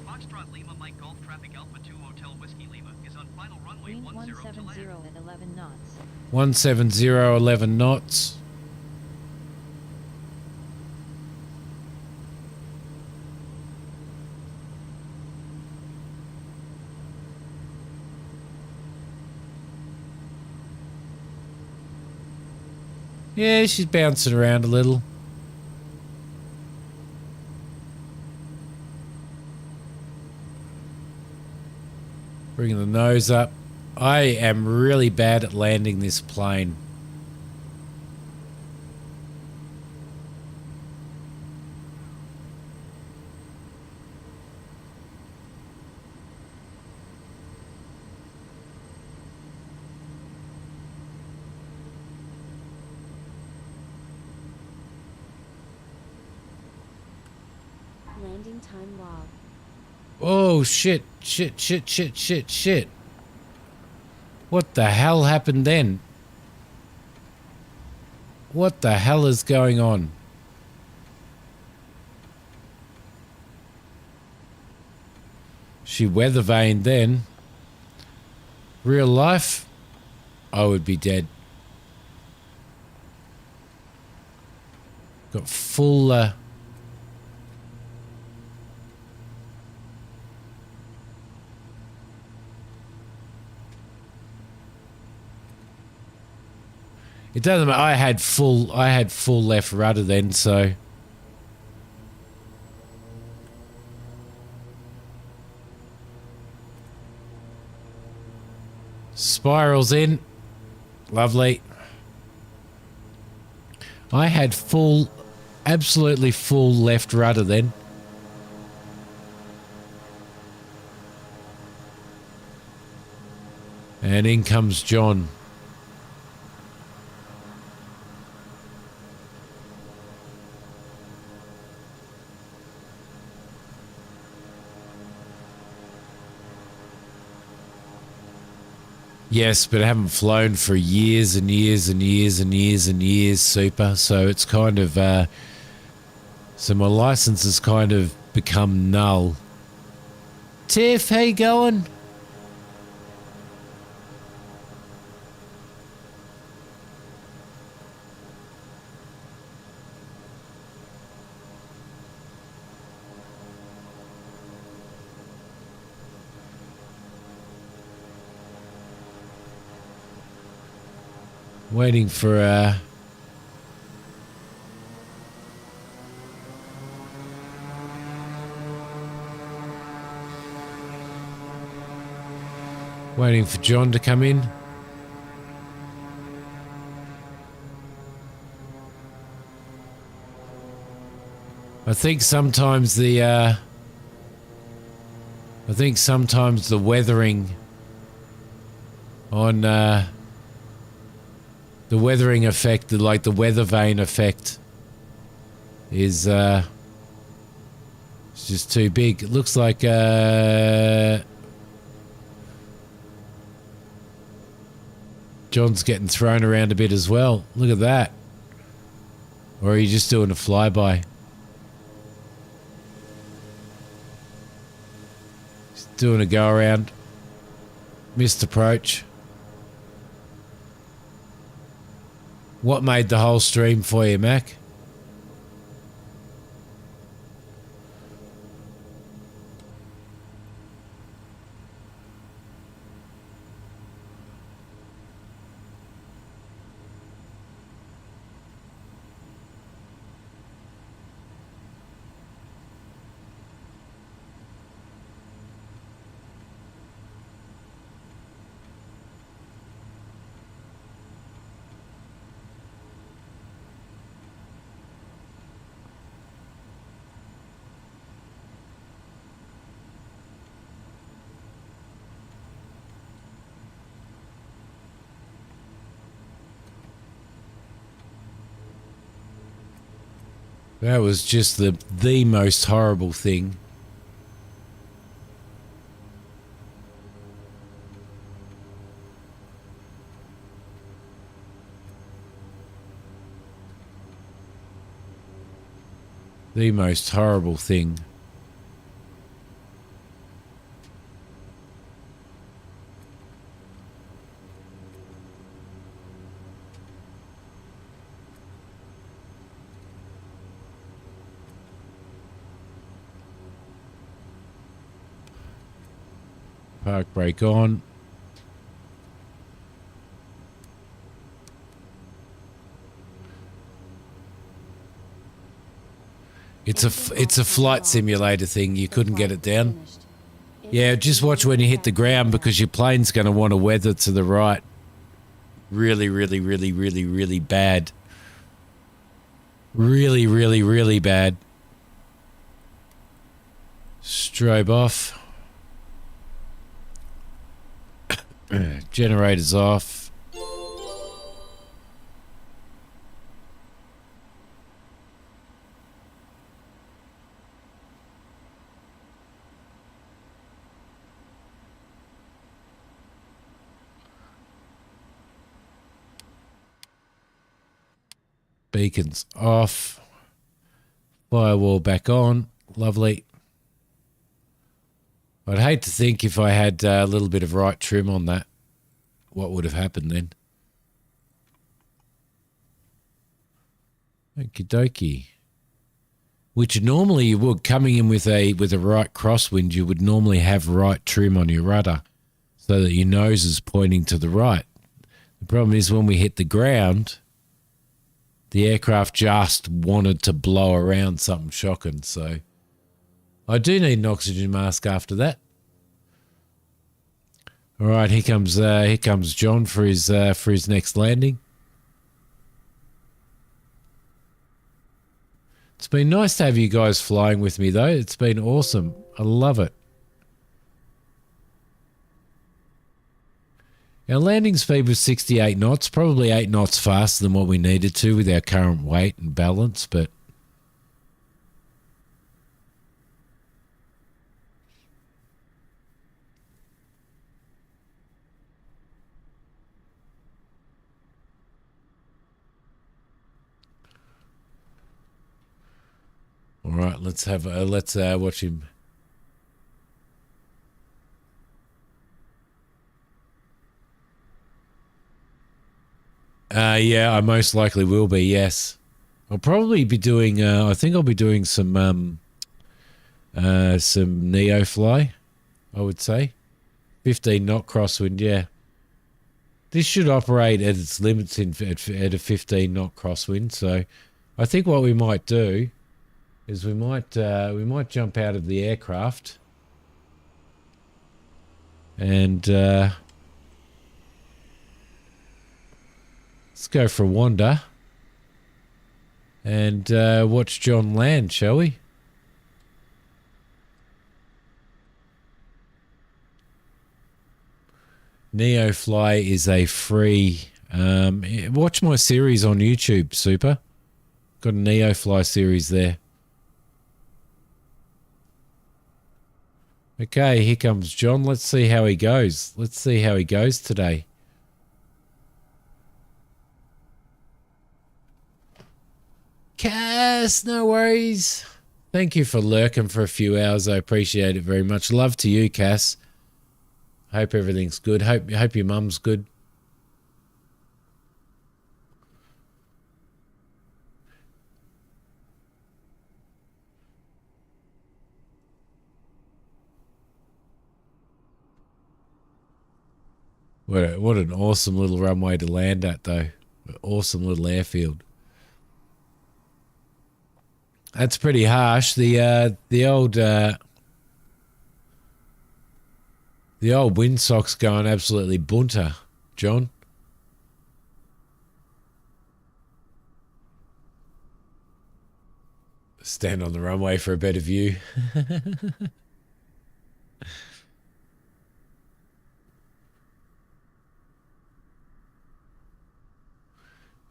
S4: Foxtrot Lima Mike Golf Traffic Alpha 2 Hotel Whiskey Lima is on final runway
S5: Wind
S4: 10 to
S5: 170
S4: land.
S5: at 11 knots.
S1: 170, 11 knots. Yeah, she's bouncing around a little. Bringing the nose up. I am really bad at landing this plane.
S2: Landing time log.
S1: Oh, shit. What the hell happened then? What the hell is going on? She weather vaned then. Real life, I would be dead. Got full... It doesn't matter. I had full left rudder then, so spirals in. Lovely. I had absolutely full left rudder then. And in comes John. Yes, but I haven't flown for years and years and years and years and years, super. So it's kind of, so my license has kind of become null. Tiff, how you going? Waiting for John to come in. I think sometimes the weathering on the weathering effect, like the weather vane effect, is it's just too big. It looks like John's getting thrown around a bit as well. Look at that. Or are you just doing a flyby? Just doing a go around. Missed approach. What made the whole stream for you, Mac? That was just the most horrible thing. The most horrible thing. Park brake on. It's a flight simulator thing. You couldn't get it down. Yeah, just watch when you hit the ground because your plane's going to want to weather to the right. Really, really, really, really, really bad. Really, really, really bad. Strobe off. Generators off. Beacons off. Firewall back on. Lovely. I'd hate to think if I had a little bit of right trim on that, what would have happened then. Okie dokie. Which normally you would, coming in with a right crosswind, you would normally have right trim on your rudder so that your nose is pointing to the right. The problem is when we hit the ground, the aircraft just wanted to blow around something shocking. So I do need an oxygen mask after that. All right, here comes John for his next landing. It's been nice to have you guys flying with me, though. It's been awesome. I love it. Our landing speed was 68 knots, probably 8 knots faster than what we needed to with our current weight and balance, but all right, let's watch him. Yeah, I most likely will be, yes. I'll probably be doing, I think I'll be doing some NeoFly, I would say. 15 knot crosswind, yeah. This should operate at its limits at a 15 knot crosswind, so I think what we might do is we might jump out of the aircraft and let's go for a wander and watch John land, shall we? NeoFly is a free... watch my series on YouTube, Super. Got a NeoFly series there. Okay, here comes John. Let's see how he goes. Let's see how he goes today. Cass, no worries. Thank you for lurking for a few hours. I appreciate it very much. Love to you, Cass. Hope everything's good. Hope your mum's good. What an awesome little runway to land at, though. An awesome little airfield. That's pretty harsh. The old windsock's going absolutely bunter, John. Stand on the runway for a better view.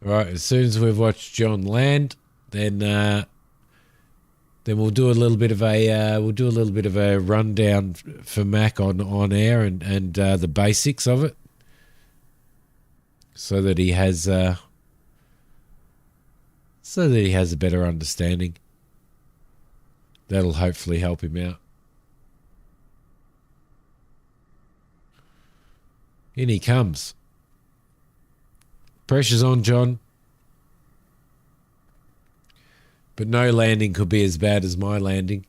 S1: All right, as soon as we've watched John land, then Then we'll do a little bit of a rundown for Mac on air and the basics of it, so that he has a better understanding. That'll hopefully help him out. In he comes. Pressure's on, John. But no landing could be as bad as my landing.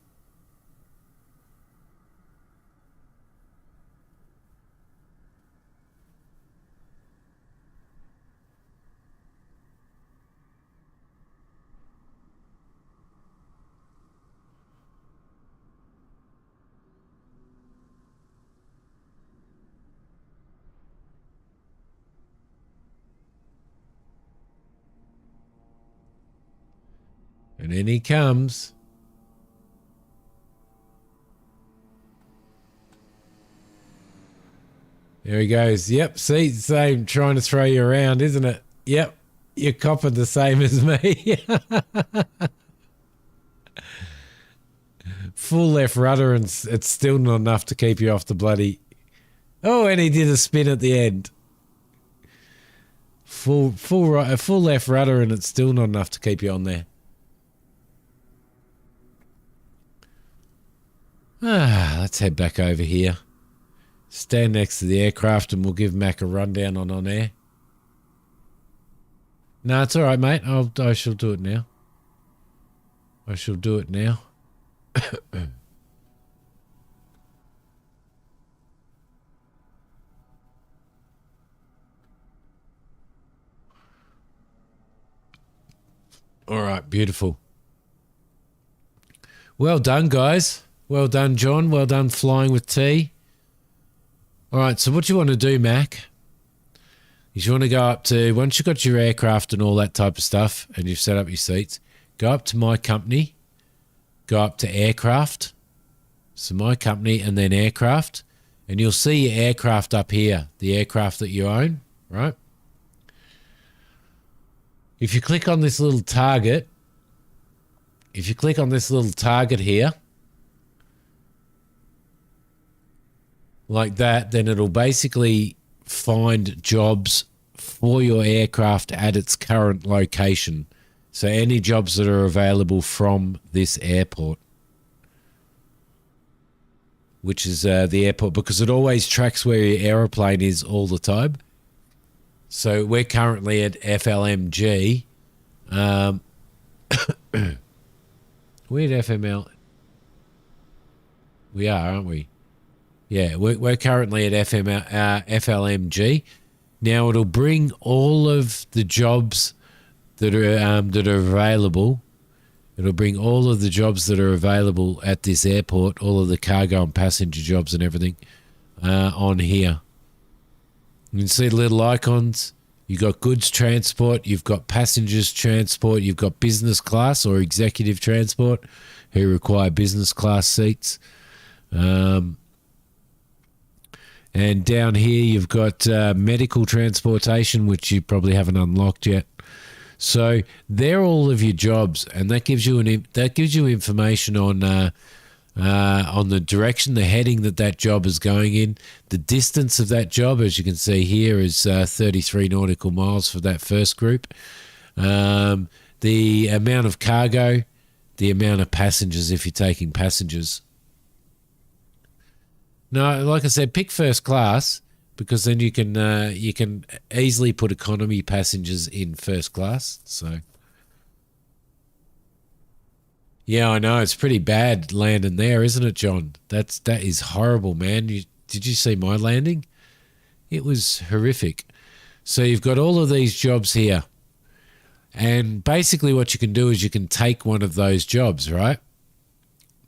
S1: And in he comes. There he goes. Yep, see, same, trying to throw you around, isn't it? Yep, you're copping the same as me. Full left rudder, and it's still not enough to keep you off the bloody... Oh, and he did a spin at the end. Full left rudder, and it's still not enough to keep you on there. Let's head back over here. Stand next to the aircraft and we'll give Mac a rundown on air. No, it's all right, mate. I shall do it now. All right, beautiful. Well done, guys. Well done, John. Well done flying with T. All right, so what you want to do, Mac, is you want to go up to, once you've got your aircraft and all that type of stuff and you've set up your seats, go up to My Company, go up to Aircraft. So My Company and then Aircraft. And you'll see your aircraft up here, the aircraft that you own, right? If you click on this little target, here, like that, then it'll basically find jobs for your aircraft at its current location. So any jobs that are available from this airport, which is the airport, because it always tracks where your aeroplane is all the time. So we're currently at FLMG. We're at FML. We are, aren't we? Yeah, we're currently at FLMG. Now it'll bring all of the jobs that are available. It'll bring all of the jobs that are available at this airport, all of the cargo and passenger jobs and everything on here. You can see the little icons. You've got goods transport, you've got passengers transport, you've got business class or executive transport who require business class seats. And down here you've got medical transportation, which you probably haven't unlocked yet. So they're all of your jobs, and that gives you information on the direction, the heading that job is going in. The distance of that job, as you can see here, is 33 nautical miles for that first group. The amount of cargo, the amount of passengers if you're taking passengers. No, like I said, pick first class, because then you can easily put economy passengers in first class. So yeah, I know it's pretty bad landing there, isn't it, John? That is horrible, man. Did you see my landing? It was horrific. So you've got all of these jobs here, and basically what you can do is you can take one of those jobs, right?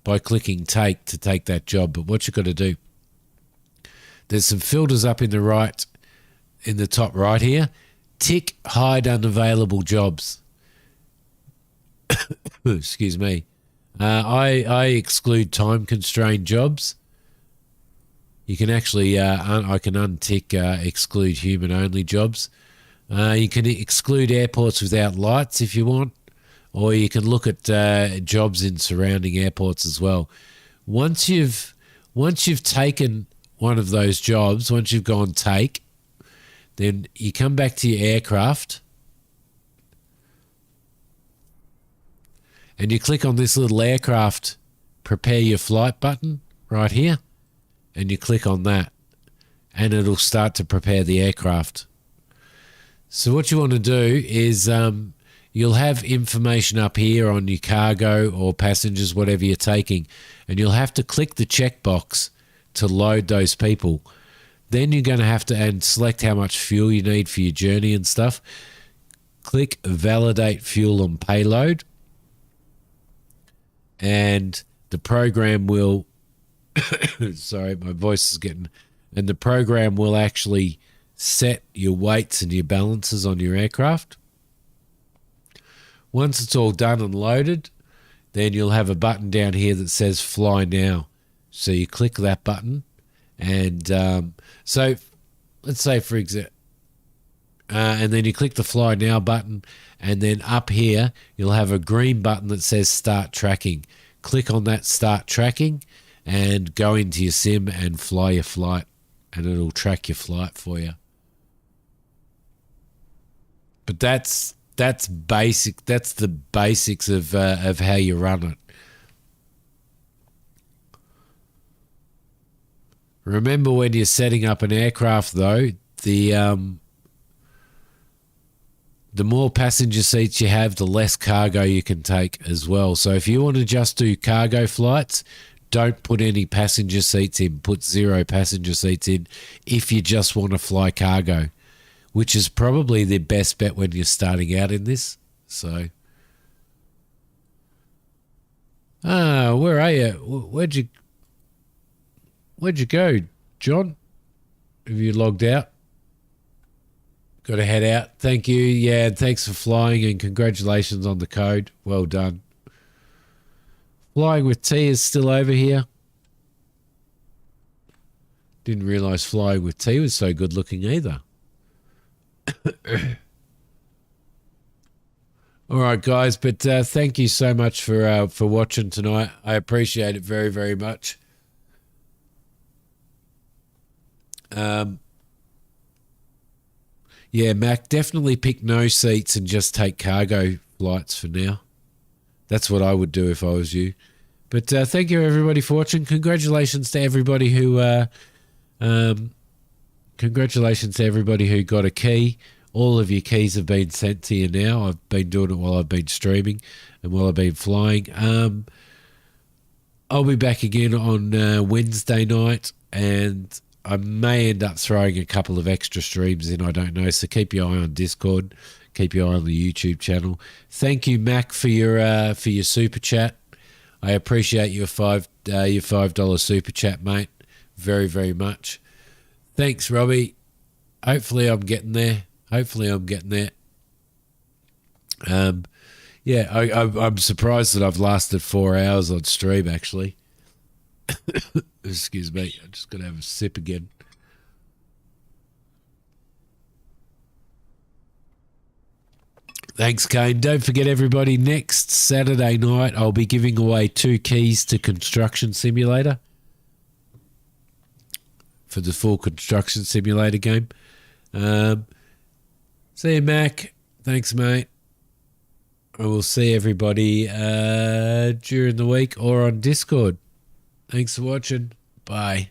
S1: By clicking take to take that job. But what you've got to do, there's some filters up in the top right here. Tick hide unavailable jobs. Excuse me. I exclude time constrained jobs. You can actually, I can untick exclude human only jobs. You can exclude airports without lights if you want, or you can look at jobs in surrounding airports as well. Once you've taken one of those jobs, once you've gone take, then you come back to your aircraft and you click on this little aircraft prepare your flight button right here, and you click on that and it'll start to prepare the aircraft. So what you want to do is you'll have information up here on your cargo or passengers, whatever you're taking, and you'll have to click the checkbox to load those people. Then you're going to have to and select how much fuel you need for your journey and stuff. Click validate fuel and payload, and the program will sorry, my voice is getting, and the program will actually set your weights and your balances on your aircraft. Once it's all done and loaded, then you'll have a button down here that says fly now. So you click that button, and so let's say for example, and then you click the fly now button, and then up here you'll have a green button that says start tracking. Click on that start tracking and go into your sim and fly your flight, and it'll track your flight for you. But that's basic. That's the basics of how you run it. Remember, when you're setting up an aircraft, though, the more passenger seats you have, the less cargo you can take as well. So if you want to just do cargo flights, don't put any passenger seats in. Put 0 passenger seats in if you just want to fly cargo, which is probably the best bet when you're starting out in this. So, where are you? Where'd you go, John? Have you logged out? Got to head out. Thank you. Yeah, and thanks for flying, and congratulations on the code. Well done. Flying with T is still over here. Didn't realise Flying with T was so good looking either. All right, guys, but thank you so much for watching tonight. I appreciate it very, very much. Yeah, Mac, definitely pick no seats and just take cargo flights for now. That's what I would do if I was you. But thank you, everybody, for watching. Congratulations to everybody who got a key. All of your keys have been sent to you now. I've been doing it while I've been streaming and while I've been flying. I'll be back again on Wednesday night, and I may end up throwing a couple of extra streams in. I don't know. So keep your eye on Discord. Keep your eye on the YouTube channel. Thank you, Mac, for your super chat. I appreciate your $5 super chat, mate. Very, very much. Thanks, Robbie. Hopefully I'm getting there. Yeah, I'm surprised that I've lasted 4 hours on stream, actually. Excuse me. I'm just going to have a sip again. Thanks, Kane. Don't forget, everybody, next Saturday night I'll be giving away 2 keys to Construction Simulator for the full Construction Simulator game. See you, Mac. Thanks, mate. I will see everybody during the week or on Discord. Thanks for watching. Bye.